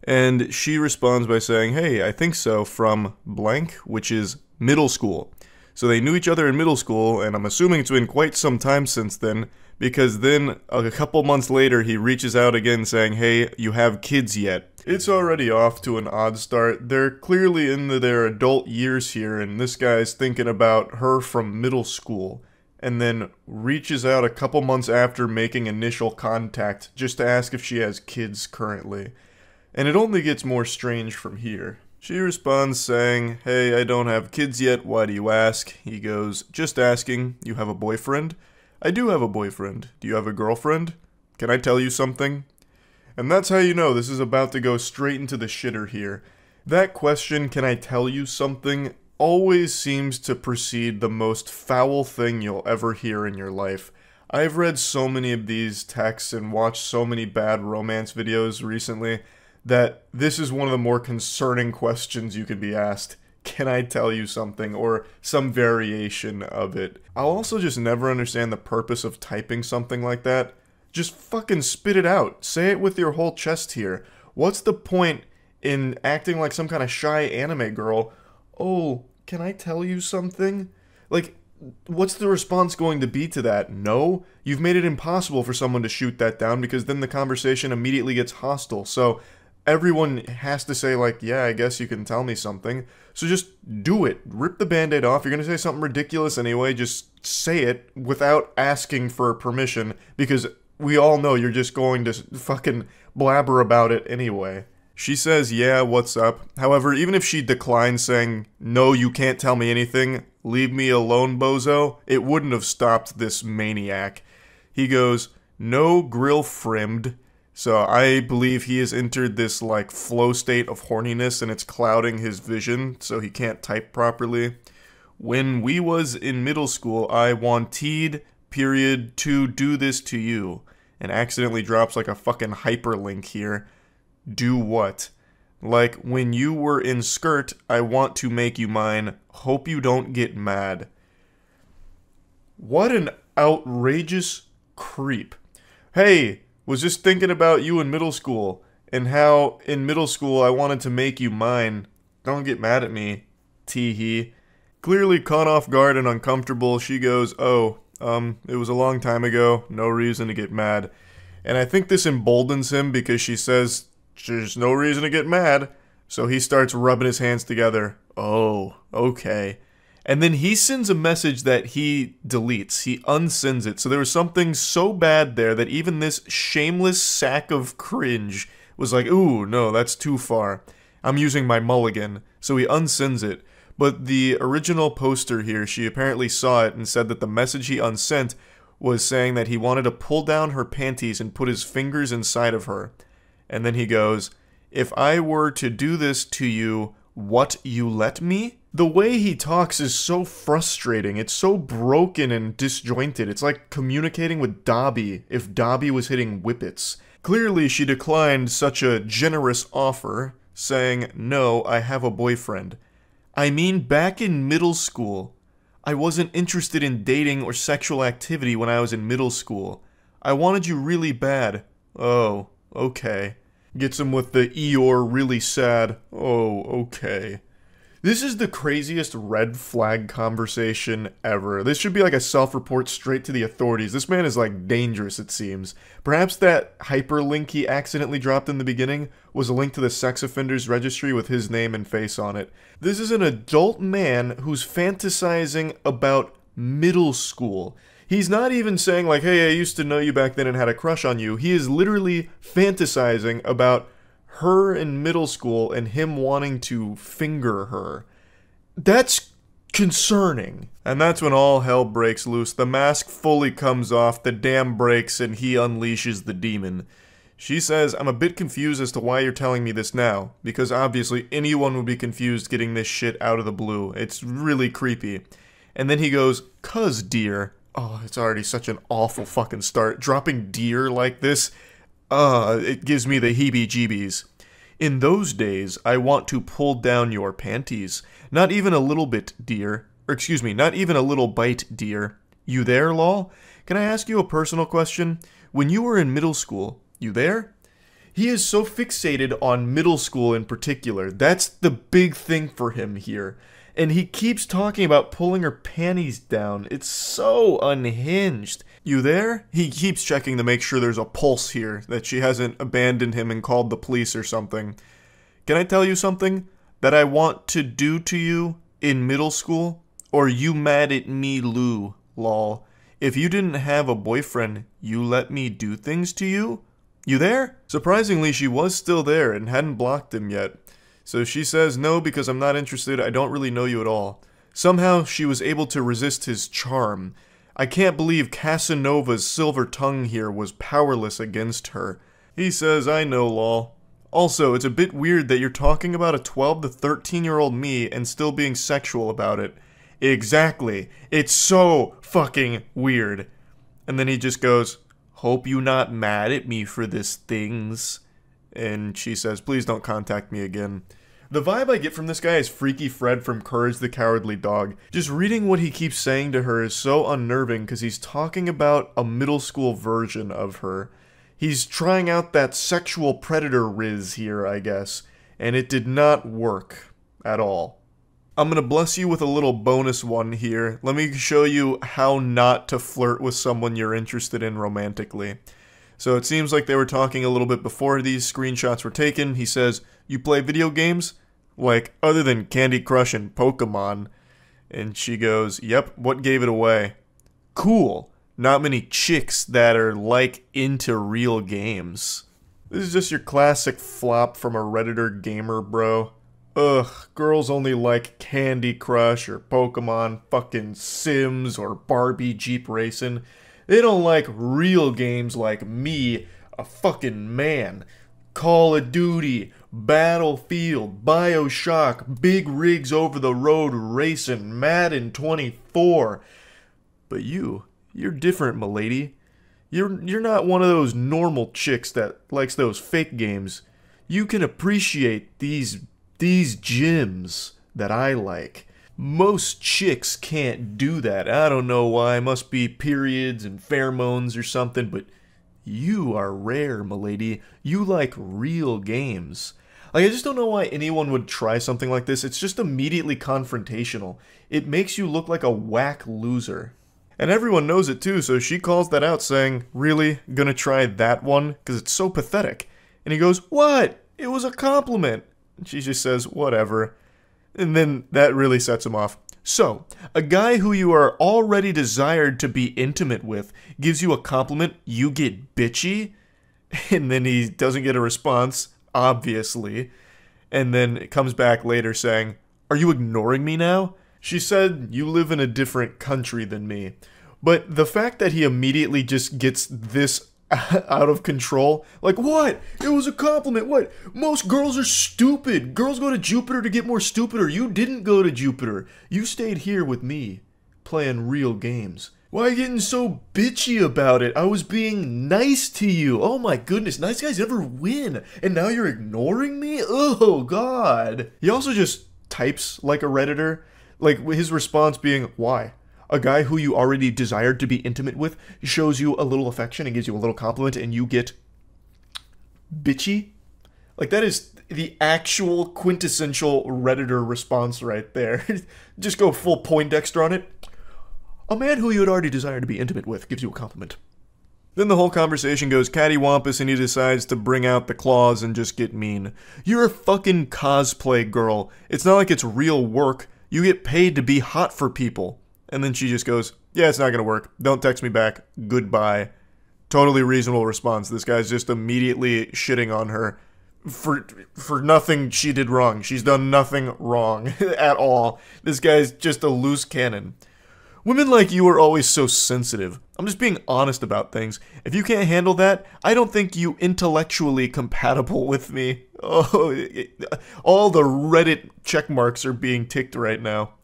And she responds by saying, "Hey, I think so," from blank, which is middle school. So they knew each other in middle school, and I'm assuming it's been quite some time since then, because then a couple months later he reaches out again saying, "Hey, you have kids yet?" It's already off to an odd start. They're clearly into their adult years here, and this guy's thinking about her from middle school, and then reaches out a couple months after making initial contact just to ask if she has kids currently. And it only gets more strange from here. She responds saying, "Hey, I don't have kids yet, why do you ask?" He goes, "Just asking, you have a boyfriend?" "I do have a boyfriend. Do you have a girlfriend? Can I tell you something?" And that's how you know this is about to go straight into the shitter here. That question, can I tell you something, always seems to precede the most foul thing you'll ever hear in your life. I've read so many of these texts and watched so many bad romance videos recently that this is one of the more concerning questions you could be asked. Can I tell you something? Or some variation of it. I'll also just never understand the purpose of typing something like that. Just fucking spit it out. Say it with your whole chest here. What's the point in acting like some kind of shy anime girl? Oh, can I tell you something? Like, what's the response going to be to that? No? You've made it impossible for someone to shoot that down because then the conversation immediately gets hostile. So everyone has to say like, yeah, I guess you can tell me something. So just do it. Rip the band-aid off. You're going to say something ridiculous anyway. Just say it without asking for permission because we all know you're just going to fucking blabber about it anyway. She says, yeah, what's up? However, even if she declines saying, no, you can't tell me anything, leave me alone, bozo, it wouldn't have stopped this maniac. He goes, no grill frimmed. So I believe he has entered this, like, flow state of horniness and it's clouding his vision, so he can't type properly. When we was in middle school, I wanted, period, to do this to you. And accidentally drops, like, a fucking hyperlink here. Do what? Like, when you were in skirt, I want to make you mine. Hope you don't get mad. What an outrageous creep. Hey, was just thinking about you in middle school, and how in middle school I wanted to make you mine. Don't get mad at me, tee-hee. Clearly caught off guard and uncomfortable, she goes, oh, it was a long time ago, no reason to get mad. And I think this emboldens him because she says, there's no reason to get mad. So he starts rubbing his hands together. Oh, okay. And then he sends a message that he deletes. He unsends it. So there was something so bad there that even this shameless sack of cringe was like, ooh, no, that's too far. I'm using my mulligan. So he unsends it. But the original poster here, she apparently saw it and said that the message he unsent was saying that he wanted to pull down her panties and put his fingers inside of her. And then he goes, if I were to do this to you, what, you let me? The way he talks is so frustrating. It's so broken and disjointed. It's like communicating with Dobby if Dobby was hitting whippets. Clearly she declined such a generous offer, saying, no, I have a boyfriend. I mean, back in middle school. I wasn't interested in dating or sexual activity when I was in middle school. I wanted you really bad. Oh, okay. Gets him with the Eeyore really sad. Oh, okay. This is the craziest red flag conversation ever. This should be like a self-report straight to the authorities. This man is like dangerous, it seems. Perhaps that hyperlink he accidentally dropped in the beginning was a link to the sex offenders registry with his name and face on it. This is an adult man who's fantasizing about middle school. He's not even saying like, hey, I used to know you back then and had a crush on you. He is literally fantasizing about her in middle school and him wanting to finger her. That's concerning. And that's when all hell breaks loose. The mask fully comes off, the dam breaks, and he unleashes the demon. She says, I'm a bit confused as to why you're telling me this now, because obviously anyone would be confused getting this shit out of the blue. It's really creepy. And then he goes, 'cause dear. Oh, it's already such an awful fucking start. Dropping dear like this, it gives me the heebie-jeebies. In those days, I want to pull down your panties. Not even a little bit, dear. Or excuse me, not even a little bite, dear. You there, lol? Can I ask you a personal question? When you were in middle school, you there? He is so fixated on middle school in particular. That's the big thing for him here. And he keeps talking about pulling her panties down. It's so unhinged. You there? He keeps checking to make sure there's a pulse here, that she hasn't abandoned him and called the police or something. Can I tell you something that I want to do to you in middle school? Or you mad at me, Lou, lol. If you didn't have a boyfriend, you let me do things to you? You there? Surprisingly, she was still there and hadn't blocked him yet. So she says, no, because I'm not interested, I don't really know you at all. Somehow, she was able to resist his charm. I can't believe Casanova's silver tongue here was powerless against her. He says, I know, lol. Also, it's a bit weird that you're talking about a 12 to 13-year-old me and still being sexual about it. Exactly. It's so fucking weird. And then he just goes, hope you not mad at me for this things. And she says, please don't contact me again. The vibe I get from this guy is Freaky Fred from Courage the Cowardly Dog. Just reading what he keeps saying to her is so unnerving because he's talking about a middle school version of her. He's trying out that sexual predator riz here, I guess, and it did not work at all. I'm gonna bless you with a little bonus one here. Let me show you how not to flirt with someone you're interested in romantically. So it seems like they were talking a little bit before these screenshots were taken. He says, you play video games? Like, other than Candy Crush and Pokemon. And she goes, yep, what gave it away? Cool. Not many chicks that are, like, into real games. This is just your classic flop from a Redditor gamer, bro. Ugh, girls only like Candy Crush or Pokemon, fucking Sims or Barbie Jeep Racing. They don't like real games like me, a fucking man. Call of Duty, Battlefield, BioShock, big rigs over the road racing, Madden 24. But you're different, m'lady. You're not one of those normal chicks that likes those fake games. You can appreciate these gyms that I like. Most chicks can't do that. I don't know why. Must be periods and pheromones or something, but you are rare, m'lady. You like real games. Like, I just don't know why anyone would try something like this. It's just immediately confrontational. It makes you look like a whack loser. And everyone knows it too, so she calls that out saying, really? Gonna try that one? Because it's so pathetic. And he goes, what? It was a compliment. And she just says, whatever. And then that really sets him off. So, a guy who you are already desired to be intimate with gives you a compliment, you get bitchy? And then he doesn't get a response, obviously. And then it comes back later saying, are you ignoring me now? She said, you live in a different country than me. But the fact that he immediately just gets this out of control, like, what? It was a compliment, what? Most girls are stupid. Girls go to Jupiter to get more stupider. You didn't go to Jupiter. You stayed here with me, playing real games. Why are you getting so bitchy about it? I was being nice to you. Oh my goodness, nice guys never win. And now you're ignoring me? Oh god. He also just types like a Redditor. Like, his response being, why? A guy who you already desired to be intimate with shows you a little affection and gives you a little compliment and you get bitchy? Like, that is the actual quintessential Redditor response right there. Just go full Poindexter on it. A man who you had already desired to be intimate with gives you a compliment. Then the whole conversation goes cattywampus and he decides to bring out the claws and just get mean. You're a fucking cosplay girl. It's not like it's real work. You get paid to be hot for people. And then she just goes, yeah, it's not gonna work. Don't text me back. Goodbye. Totally reasonable response. This guy's just immediately shitting on her for nothing she did wrong. She's done nothing wrong at all. This guy's just a loose cannon. Women like you are always so sensitive. I'm just being honest about things. If you can't handle that, I don't think you intellectually compatible with me. Oh, all the Reddit check marks are being ticked right now.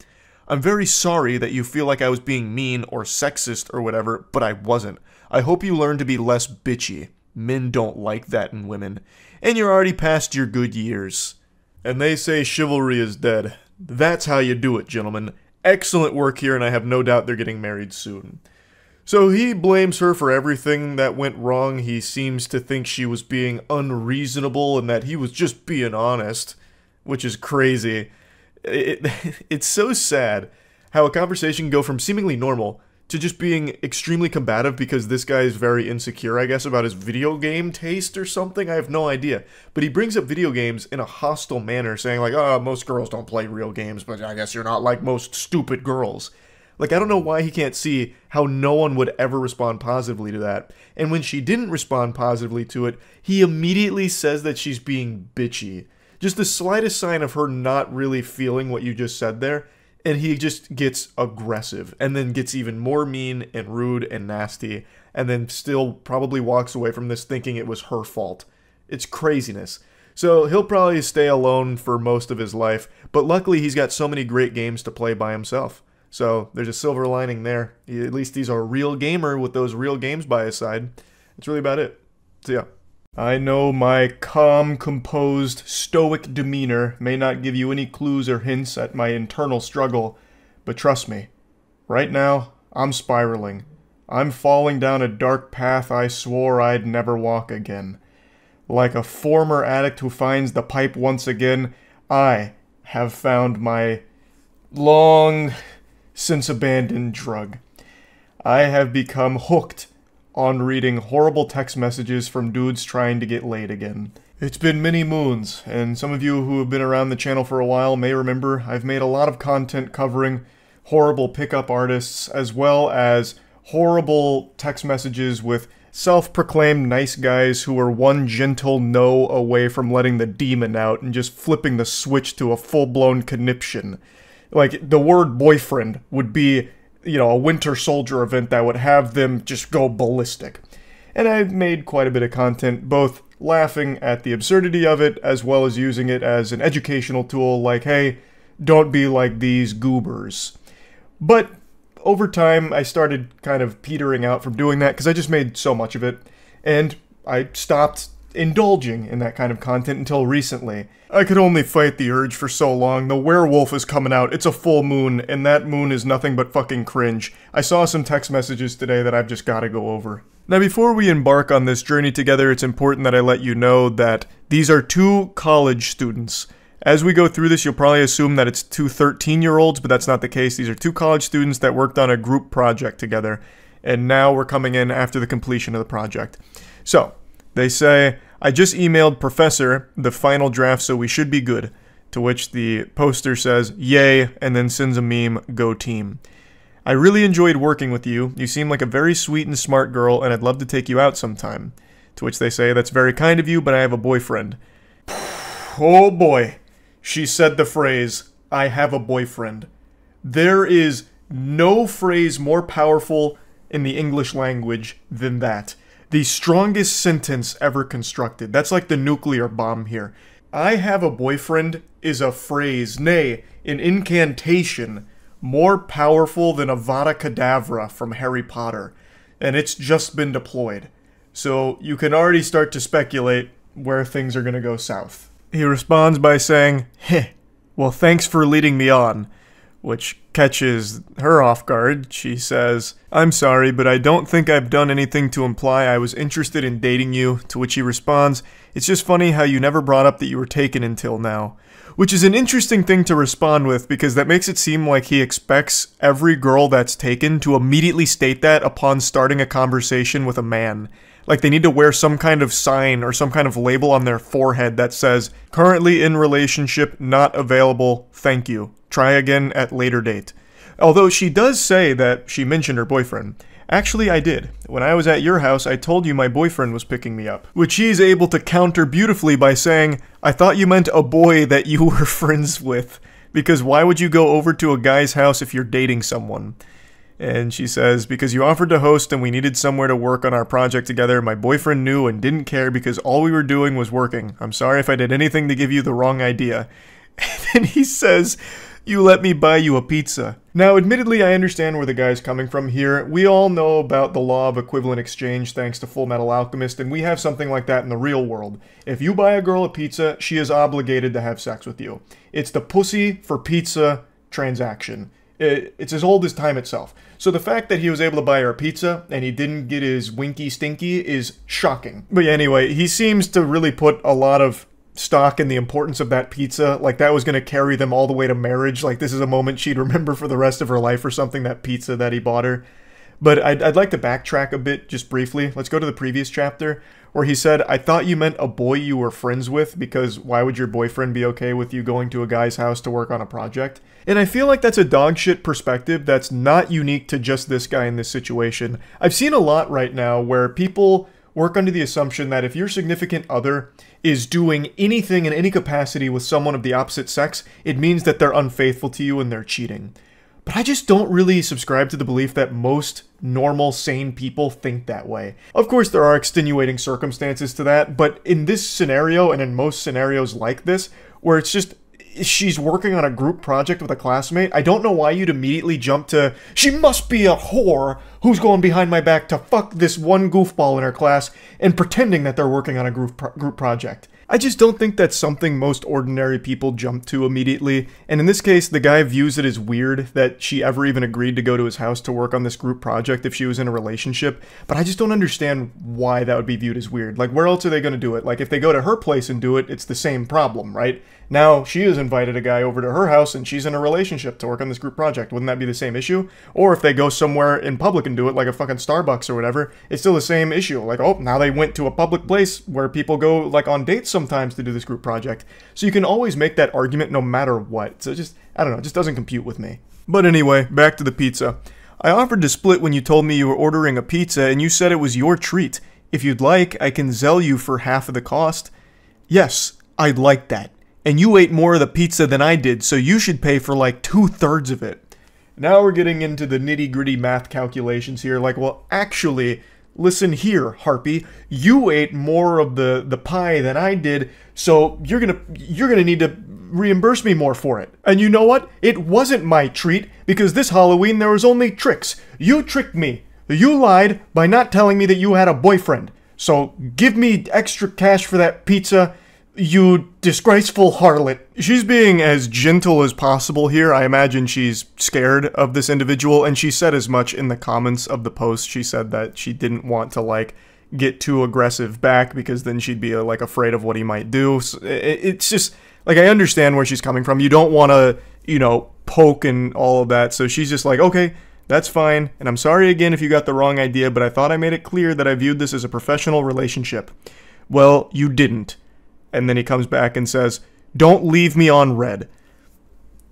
I'm very sorry that you feel like I was being mean or sexist or whatever, but I wasn't. I hope you learn to be less bitchy. Men don't like that in women. And you're already past your good years. And they say chivalry is dead. That's how you do it, gentlemen. Excellent work here, and I have no doubt they're getting married soon. So he blames her for everything that went wrong. He seems to think she was being unreasonable and that he was just being honest, which is crazy. It's so sad how a conversation can go from seemingly normal to just being extremely combative because this guy is very insecure, I guess, about his video game taste or something. I have no idea. But he brings up video games in a hostile manner, saying like, oh, most girls don't play real games, but I guess you're not like most stupid girls. Like, I don't know why he can't see how no one would ever respond positively to that. And when she didn't respond positively to it, he immediately says that she's being bitchy. Just the slightest sign of her not really feeling what you just said there, And he just gets aggressive and then gets even more mean and rude and nasty and then still probably walks away from this thinking it was her fault. It's craziness. So he'll probably stay alone for most of his life, but luckily he's got so many great games to play by himself. So there's a silver lining there. At least he's a real gamer with those real games by his side. That's really about it. So yeah. I know my calm, composed, stoic demeanor may not give you any clues or hints at my internal struggle, but trust me, right now, I'm spiraling. I'm falling down a dark path I swore I'd never walk again. Like a former addict who finds the pipe once again, I have found my long since abandoned drug. I have become hooked on reading horrible text messages from dudes trying to get laid again. It's been many moons, and some of you who have been around the channel for a while may remember I've made a lot of content covering horrible pickup artists as well as horrible text messages with self-proclaimed nice guys who are one gentle no away from letting the demon out and just flipping the switch to a full-blown conniption. Like, the word boyfriend would be, you know, a Winter Soldier event that would have them just go ballistic. And I've made quite a bit of content, both laughing at the absurdity of it, as well as using it as an educational tool, like, hey, don't be like these goobers. But over time, I started kind of petering out from doing that because I just made so much of it, and I stopped indulging in that kind of content until recently. I could only fight the urge for so long. The werewolf is coming out. It's a full moon, and that moon is nothing but fucking cringe. I saw some text messages today that I've just got to go over. Now, before we embark on this journey together, it's important that I let you know that these are two college students. As we go through this, you'll probably assume that it's two 13-year-olds, but that's not the case. These are two college students that worked on a group project together, and now we're coming in after the completion of the project. So, they say, I just emailed Professor the final draft, so we should be good. To which the poster says, yay, and then sends a meme, go team. I really enjoyed working with you. You seem like a very sweet and smart girl, and I'd love to take you out sometime. To which they say, that's very kind of you, but I have a boyfriend. Oh boy. She said the phrase, I have a boyfriend. There is no phrase more powerful in the English language than that. The strongest sentence ever constructed. That's like the nuclear bomb here. I have a boyfriend is a phrase, nay, an incantation, more powerful than Avada Kedavra from Harry Potter. And it's just been deployed. So you can already start to speculate where things are going to go south. He responds by saying, heh, well thanks for leading me on, which catches her off guard. She says, I'm sorry, but I don't think I've done anything to imply I was interested in dating you, to which he responds, it's just funny how you never brought up that you were taken until now. Which is an interesting thing to respond with because that makes it seem like he expects every girl that's taken to immediately state that upon starting a conversation with a man. Like they need to wear some kind of sign or some kind of label on their forehead that says, currently in relationship, not available, thank you. Try again at later date. Although she does say that she mentioned her boyfriend. Actually, I did. When I was at your house, I told you my boyfriend was picking me up. Which he's able to counter beautifully by saying, I thought you meant a boy that you were friends with. Because why would you go over to a guy's house if you're dating someone? And she says, because you offered to host and we needed somewhere to work on our project together, my boyfriend knew and didn't care because all we were doing was working. I'm sorry if I did anything to give you the wrong idea. And then he says, you let me buy you a pizza. Now, admittedly, I understand where the guy's coming from here. We all know about the law of equivalent exchange thanks to Full Metal Alchemist, and we have something like that in the real world. If you buy a girl a pizza, she is obligated to have sex with you. It's the pussy for pizza transaction. It's as old as time itself. So the fact that he was able to buy her a pizza and he didn't get his winky stinky is shocking. But yeah, anyway, he seems to really put a lot of stock in the importance of that pizza, like that was going to carry them all the way to marriage, like this is a moment she'd remember for the rest of her life or something, that pizza that he bought her. But I'd like to backtrack a bit, just briefly. Let's go to the previous chapter, where he said, I thought you meant a boy you were friends with, because why would your boyfriend be okay with you going to a guy's house to work on a project? And I feel like that's a dogshit perspective that's not unique to just this guy in this situation. I've seen a lot right now where people work under the assumption that if your significant other is doing anything in any capacity with someone of the opposite sex, it means that they're unfaithful to you and they're cheating. But I just don't really subscribe to the belief that most normal, sane people think that way. Of course, there are extenuating circumstances to that, but in this scenario, and in most scenarios like this, where it's just she's working on a group project with a classmate, I don't know why you'd immediately jump to, she must be a whore who's going behind my back to fuck this one goofball in her class and pretending that they're working on a group project. I just don't think that's something most ordinary people jump to immediately, and in this case, the guy views it as weird that she ever even agreed to go to his house to work on this group project if she was in a relationship, but I just don't understand why that would be viewed as weird. Like, where else are they going to do it? Like, if they go to her place and do it, it's the same problem, right? Now, she has invited a guy over to her house and she's in a relationship to work on this group project. Wouldn't that be the same issue? Or if they go somewhere in public and do it, like a fucking Starbucks or whatever, it's still the same issue. Like, oh, now they went to a public place where people go, like, on dates sometimes to do this group project. So you can always make that argument no matter what. So just, I don't know, it just doesn't compute with me. But anyway, back to the pizza. I offered to split when you told me you were ordering a pizza and you said it was your treat. If you'd like, I can sell you for half of the cost. Yes, I'd like that. And you ate more of the pizza than I did, so you should pay for like 2/3 of it. Now we're getting into the nitty-gritty math calculations here. Like, well, actually, listen here, Harpy. You ate more of the pie than I did, so you're gonna need to reimburse me more for it. And you know what? It wasn't my treat, because this Halloween there was only tricks. You tricked me. You lied by not telling me that you had a boyfriend. So give me extra cash for that pizza, you disgraceful harlot. She's being as gentle as possible here. I imagine she's scared of this individual, and she said as much in the comments of the post. She said that she didn't want to, like, get too aggressive back because then she'd be, like, afraid of what he might do. So it's just, like, I understand where she's coming from. You don't want to, you know, poke and all of that. So she's just like, okay, that's fine. And I'm sorry again if you got the wrong idea, but I thought I made it clear that I viewed this as a professional relationship. Well, you didn't. And then he comes back and says, don't leave me on red.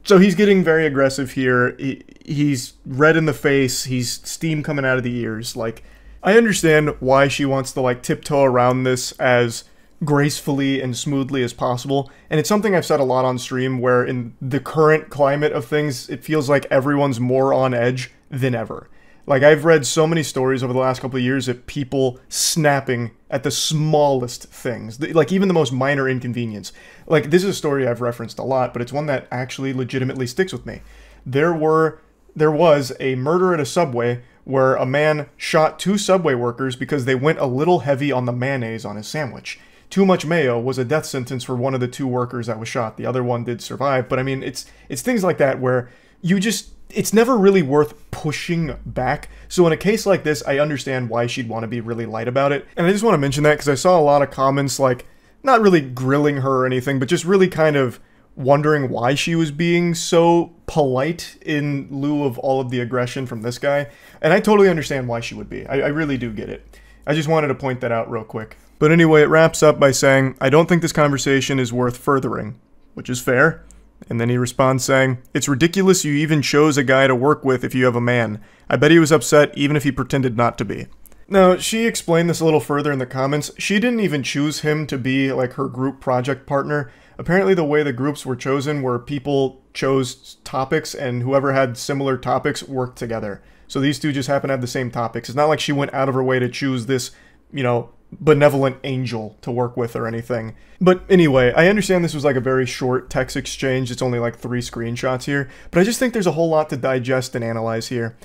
So he's getting very aggressive here. He's red in the face. He's steam coming out of the ears. Like, I understand why she wants to, like, tiptoe around this as gracefully and smoothly as possible. And it's something I've said a lot on stream, where in the current climate of things, it feels like everyone's more on edge than ever. Like, I've read so many stories over the last couple of years of people snapping at the smallest things, like even the most minor inconvenience. Like, this is a story I've referenced a lot, but it's one that actually legitimately sticks with me. There was a murder at a Subway where a man shot 2 Subway workers because they went a little heavy on the mayonnaise on his sandwich. Too much mayo was a death sentence for one of the 2 workers that was shot. The other one did survive, but I mean, it's things like that where you just, it's never really worth pushing back. So in a case like this, I understand why she'd want to be really light about it. And I just want to mention that because I saw a lot of comments, like, not really grilling her or anything, but just really kind of wondering why she was being so polite in lieu of all of the aggression from this guy. And I totally understand why she would be. I really do get it. I just wanted to point that out real quick. But anyway, it wraps up by saying, I don't think this conversation is worth furthering, which is fair. And then he responds saying, it's ridiculous you even chose a guy to work with if you have a man. I bet he was upset even if he pretended not to be. Now, she explained this a little further in the comments. She didn't even choose him to be, like, her group project partner. Apparently the way the groups were chosen were people chose topics, and whoever had similar topics worked together. So these two just happen to have the same topics. It's not like she went out of her way to choose this, you know, benevolent angel to work with or anything. But anyway, I understand this was like a very short text exchange. It's only like 3 screenshots here, but I just think there's a whole lot to digest and analyze here.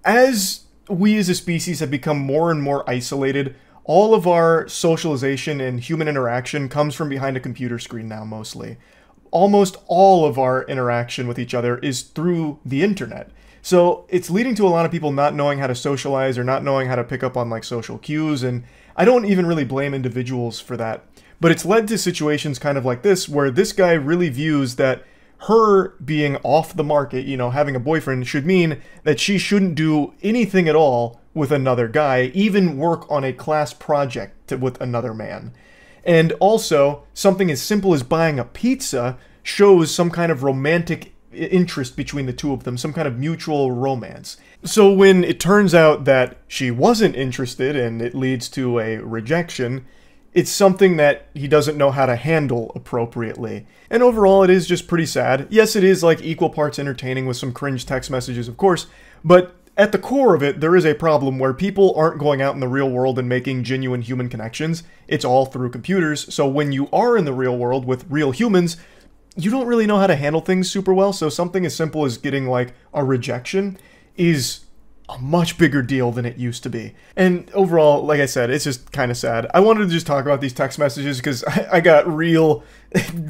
As we as a species have become more and more isolated, all of our socialization and human interaction comes from behind a computer screen now, mostly. Almost all of our interaction with each other is through the internet. So it's leading to a lot of people not knowing how to socialize or not knowing how to pick up on, like, social cues, and I don't even really blame individuals for that. But it's led to situations kind of like this, where this guy really views that her being off the market, you know, having a boyfriend, should mean that she shouldn't do anything at all with another guy, even work on a class project with another man. And also, something as simple as buying a pizza shows some kind of romantic interest between the two of them, some kind of mutual romance. So when it turns out that she wasn't interested and it leads to a rejection, it's something that he doesn't know how to handle appropriately. And overall, it is just pretty sad. Yes, it is like equal parts entertaining with some cringe text messages, of course, but at the core of it, there is a problem where people aren't going out in the real world and making genuine human connections. It's all through computers, so when you are in the real world with real humans, you don't really know how to handle things super well, so something as simple as getting, like, a rejection is a much bigger deal than it used to be. And overall, like I said, it's just kind of sad. I wanted to just talk about these text messages because I got real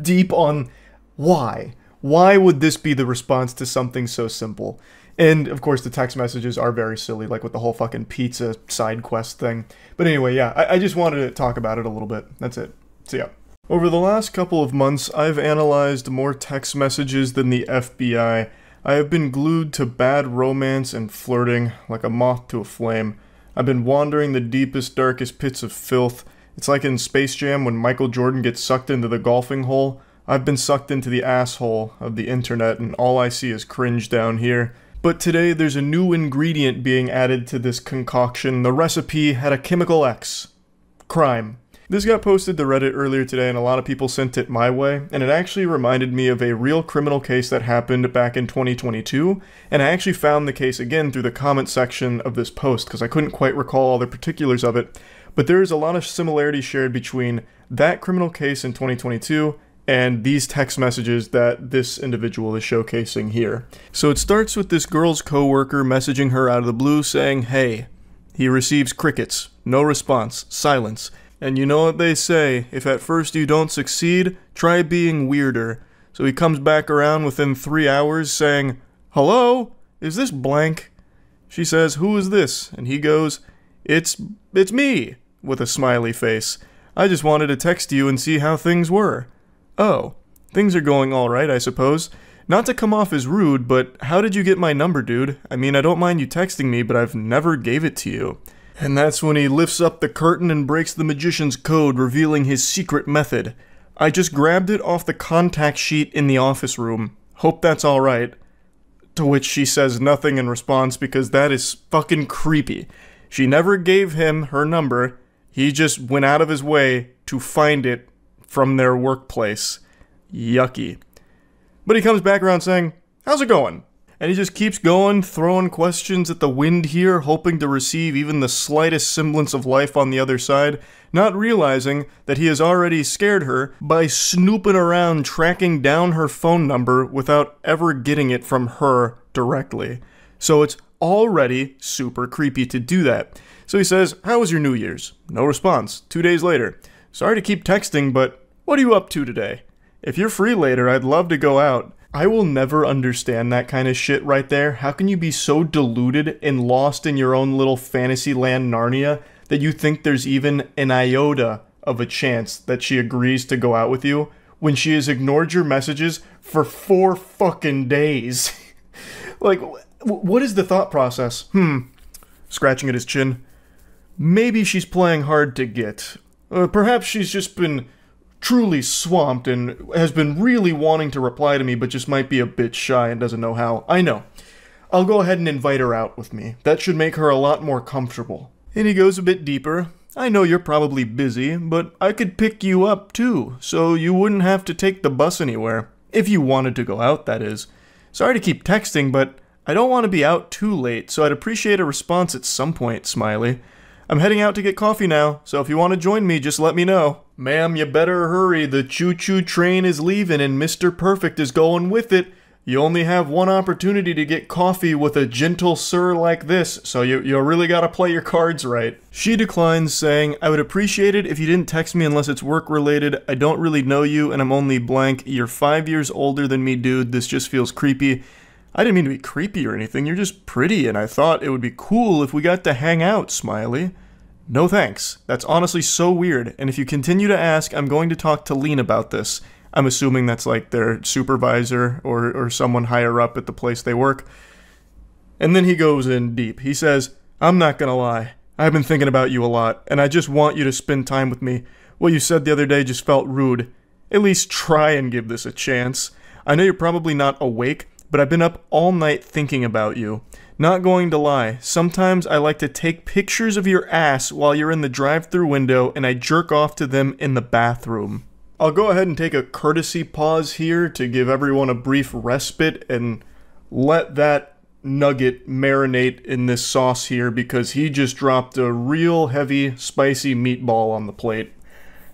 deep on why. Why would this be the response to something so simple? And, of course, the text messages are very silly, like with the whole fucking pizza side quest thing. But anyway, yeah, I just wanted to talk about it a little bit. That's it. See ya. Over the last couple of months, I've analyzed more text messages than the FBI. I have been glued to bad romance and flirting, like a moth to a flame. I've been wandering the deepest, darkest pits of filth. It's like in Space Jam when Michael Jordan gets sucked into the golfing hole. I've been sucked into the asshole of the internet, and all I see is cringe down here. But today, there's a new ingredient being added to this concoction. The recipe had a chemical X. Crime. This got posted to Reddit earlier today, and a lot of people sent it my way, and it actually reminded me of a real criminal case that happened back in 2022, and I actually found the case again through the comment section of this post, because I couldn't quite recall all the particulars of it, but there is a lot of similarities shared between that criminal case in 2022 and these text messages that this individual is showcasing here. So it starts with this girl's coworker messaging her out of the blue saying, "Hey." He receives crickets, no response, silence. And you know what they say, if at first you don't succeed, try being weirder. So he comes back around within 3 hours saying, "Hello? Is this blank?" She says, "Who is this?" And he goes, It's me," with a smiley face. "I just wanted to text you and see how things were." "Oh, things are going alright, I suppose. Not to come off as rude, but how did you get my number, dude? I mean, I don't mind you texting me, but I've never gave it to you." And that's when he lifts up the curtain and breaks the magician's code, revealing his secret method. "I just grabbed it off the contact sheet in the office room. Hope that's alright." To which she says nothing in response because that is fucking creepy. She never gave him her number. He just went out of his way to find it from their workplace. Yucky. But he comes back around saying, "How's it going?" And he just keeps going, throwing questions at the wind here, hoping to receive even the slightest semblance of life on the other side, not realizing that he has already scared her by snooping around tracking down her phone number without ever getting it from her directly. So it's already super creepy to do that. So he says, "How was your New Year's?" No response. 2 days later. "Sorry to keep texting, but what are you up to today? If you're free later, I'd love to go out." I will never understand that kind of shit right there. How can you be so deluded and lost in your own little fantasy land Narnia that you think there's even an iota of a chance that she agrees to go out with you when she has ignored your messages for 4 fucking days? Like, what is the thought process? Scratching at his chin. Maybe she's playing hard to get. Perhaps she's just been truly swamped and has been really wanting to reply to me but just might be a bit shy and doesn't know how. I know. I'll go ahead and invite her out with me. That should make her a lot more comfortable. And he goes a bit deeper. "I know you're probably busy, but I could pick you up too, so you wouldn't have to take the bus anywhere. If you wanted to go out, that is. Sorry to keep texting, but I don't want to be out too late, so I'd appreciate a response at some point, smiley. I'm heading out to get coffee now, so if you want to join me, just let me know." "Ma'am, you better hurry. The choo-choo train is leaving and Mr. Perfect is going with it. You only have one opportunity to get coffee with a gentle sir like this, so you really gotta play your cards right." She declines, saying, "I would appreciate it if you didn't text me unless it's work-related. I don't really know you, and I'm only blank. You're 5 years older than me, dude. This just feels creepy." "I didn't mean to be creepy or anything. You're just pretty, and I thought it would be cool if we got to hang out, smiley." "No thanks. That's honestly so weird, and if you continue to ask, I'm going to talk to Lean about this." I'm assuming that's like their supervisor or someone higher up at the place they work. And then he goes in deep. He says, "I'm not gonna lie. I've been thinking about you a lot, and I just want you to spend time with me. What you said the other day just felt rude. At least try and give this a chance. I know you're probably not awake, but I've been up all night thinking about you. Not going to lie, sometimes I like to take pictures of your ass while you're in the drive-thru window and I jerk off to them in the bathroom. I'll go ahead and take a courtesy pause here to give everyone a brief respite and let that nugget marinate in this sauce here because he just dropped a real heavy, spicy meatball on the plate.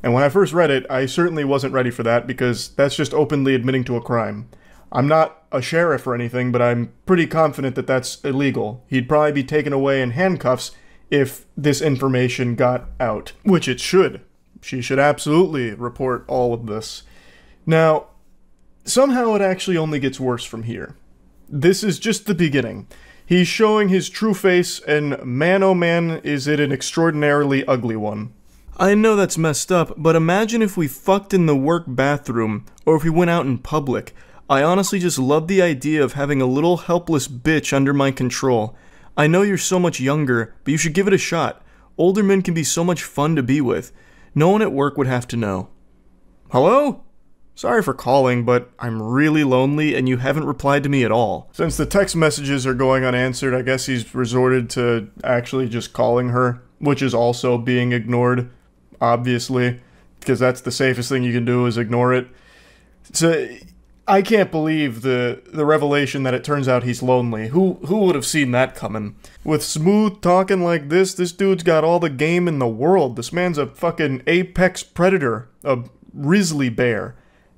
And when I first read it, I certainly wasn't ready for that because that's just openly admitting to a crime. I'm not a sheriff or anything, but I'm pretty confident that that's illegal. He'd probably be taken away in handcuffs if this information got out, which it should. She should absolutely report all of this. Now, somehow it actually only gets worse from here. This is just the beginning. He's showing his true face, and man oh man, is it an extraordinarily ugly one. I know that's messed up, but imagine if we fucked in the work bathroom, or if we went out in public. I honestly just love the idea of having a little helpless bitch under my control. I know you're so much younger, but you should give it a shot. Older men can be so much fun to be with. No one at work would have to know. Hello? Sorry for calling, but I'm really lonely and you haven't replied to me at all. Since the text messages are going unanswered, I guess he's resorted to actually just calling her, which is also being ignored, obviously, because that's the safest thing you can do is ignore it. So I can't believe the revelation that it turns out he's lonely. Who would have seen that coming? With smooth talking like this dude's got all the game in the world. This man's a fucking apex predator, a grizzly bear,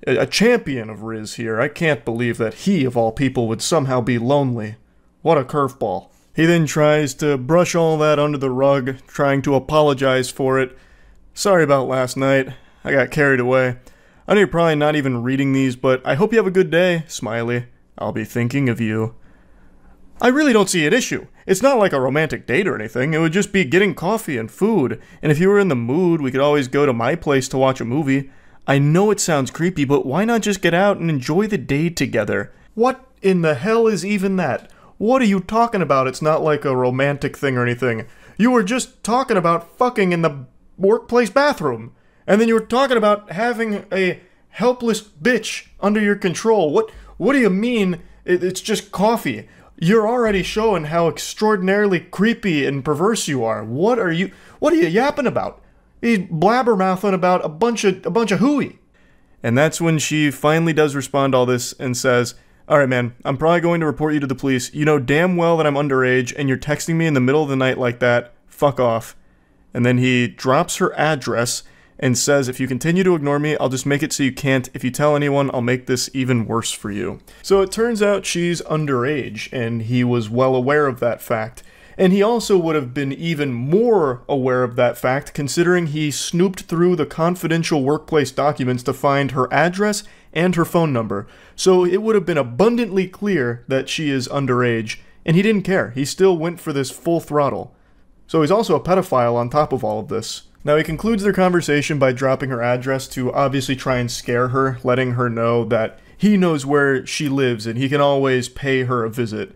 a champion of Riz here. I can't believe that he, of all people, would somehow be lonely. What a curveball. He then tries to brush all that under the rug, trying to apologize for it. Sorry about last night. I got carried away. I know you're probably not even reading these, but I hope you have a good day, smiley. I'll be thinking of you. I really don't see an issue. It's not like a romantic date or anything. It would just be getting coffee and food. And if you were in the mood, we could always go to my place to watch a movie. I know it sounds creepy, but why not just get out and enjoy the day together? What in the hell is even that? What are you talking about? It's not like a romantic thing or anything. You were just talking about fucking in the workplace bathroom. And then you were talking about having a helpless bitch under your control. What do you mean it's just coffee? You're already showing how extraordinarily creepy and perverse you are. What are you yapping about? He's blabbermouthing about a bunch of hooey. And that's when she finally does respond to all this and says, "Alright man, I'm probably going to report you to the police. You know damn well that I'm underage and you're texting me in the middle of the night like that. Fuck off." And then he drops her address and says, "If you continue to ignore me, I'll just make it so you can't. If you tell anyone, I'll make this even worse for you." So it turns out she's underage, and he was well aware of that fact. And he also would have been even more aware of that fact, considering he snooped through the confidential workplace documents to find her address and her phone number. So it would have been abundantly clear that she is underage, and he didn't care. He still went for this full throttle. So he's also a pedophile on top of all of this. Now, he concludes their conversation by dropping her address to obviously try and scare her, letting her know that he knows where she lives and he can always pay her a visit.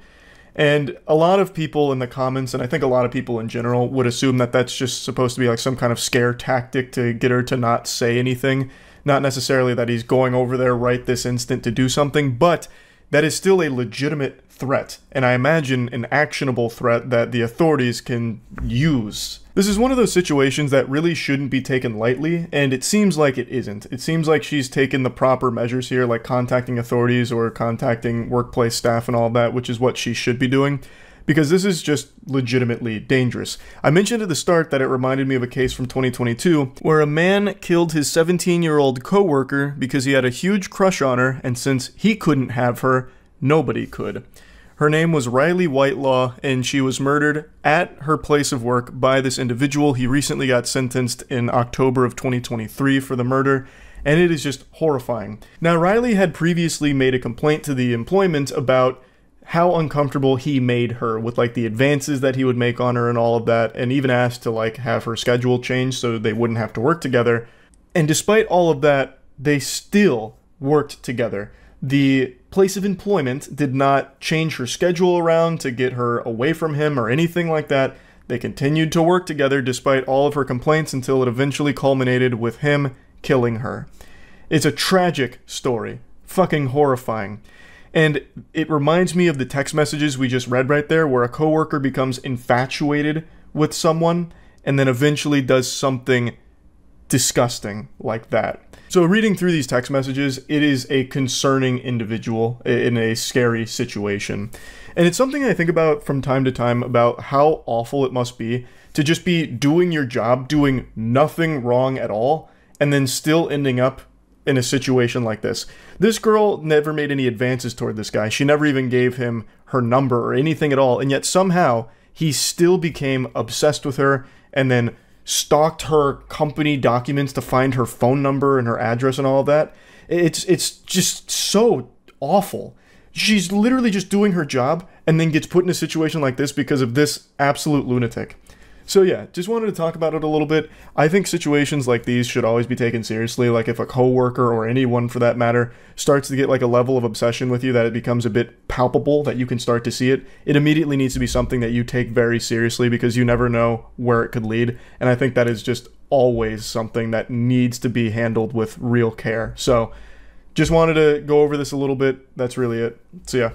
And a lot of people in the comments, and I think a lot of people in general, would assume that that's just supposed to be like some kind of scare tactic to get her to not say anything. Not necessarily that he's going over there right this instant to do something, but that is still a legitimate threat, and I imagine an actionable threat that the authorities can use. This is one of those situations that really shouldn't be taken lightly, and it seems like it isn't. It seems like she's taken the proper measures here, like contacting authorities or contacting workplace staff and all that, which is what she should be doing, because this is just legitimately dangerous. I mentioned at the start that it reminded me of a case from 2022, where a man killed his 17-year-old coworker because he had a huge crush on her, and since he couldn't have her, nobody could. Her name was Riley Whitelaw, and she was murdered at her place of work by this individual. He recently got sentenced in October of 2023 for the murder, and it is just horrifying. Now, Riley had previously made a complaint to the employment about how uncomfortable he made her with like the advances that he would make on her and all of that, and even asked to like have her schedule changed so they wouldn't have to work together. And despite all of that, they still worked together. The place of employment did not change her schedule around to get her away from him or anything like that. They continued to work together despite all of her complaints until it eventually culminated with him killing her. It's a tragic story. Fucking horrifying. And it reminds me of the text messages we just read right there, where a coworker becomes infatuated with someone and then eventually does something disgusting like that. So reading through these text messages, it is a concerning individual in a scary situation. And it's something I think about from time to time about how awful it must be to just be doing your job, doing nothing wrong at all, and then still ending up in a situation like this. This girl never made any advances toward this guy. She never even gave him her number or anything at all. And yet somehow he still became obsessed with her and then stalked her company documents to find her phone number and her address and all of that. It's just so awful. She's literally just doing her job and then gets put in a situation like this because of this absolute lunatic. So yeah, just wanted to talk about it a little bit. I think situations like these should always be taken seriously. Like if a coworker or anyone for that matter starts to get like a level of obsession with you that it becomes a bit palpable, that you can start to see it, it immediately needs to be something that you take very seriously because you never know where it could lead. And I think that is just always something that needs to be handled with real care. So just wanted to go over this a little bit. That's really it. So yeah.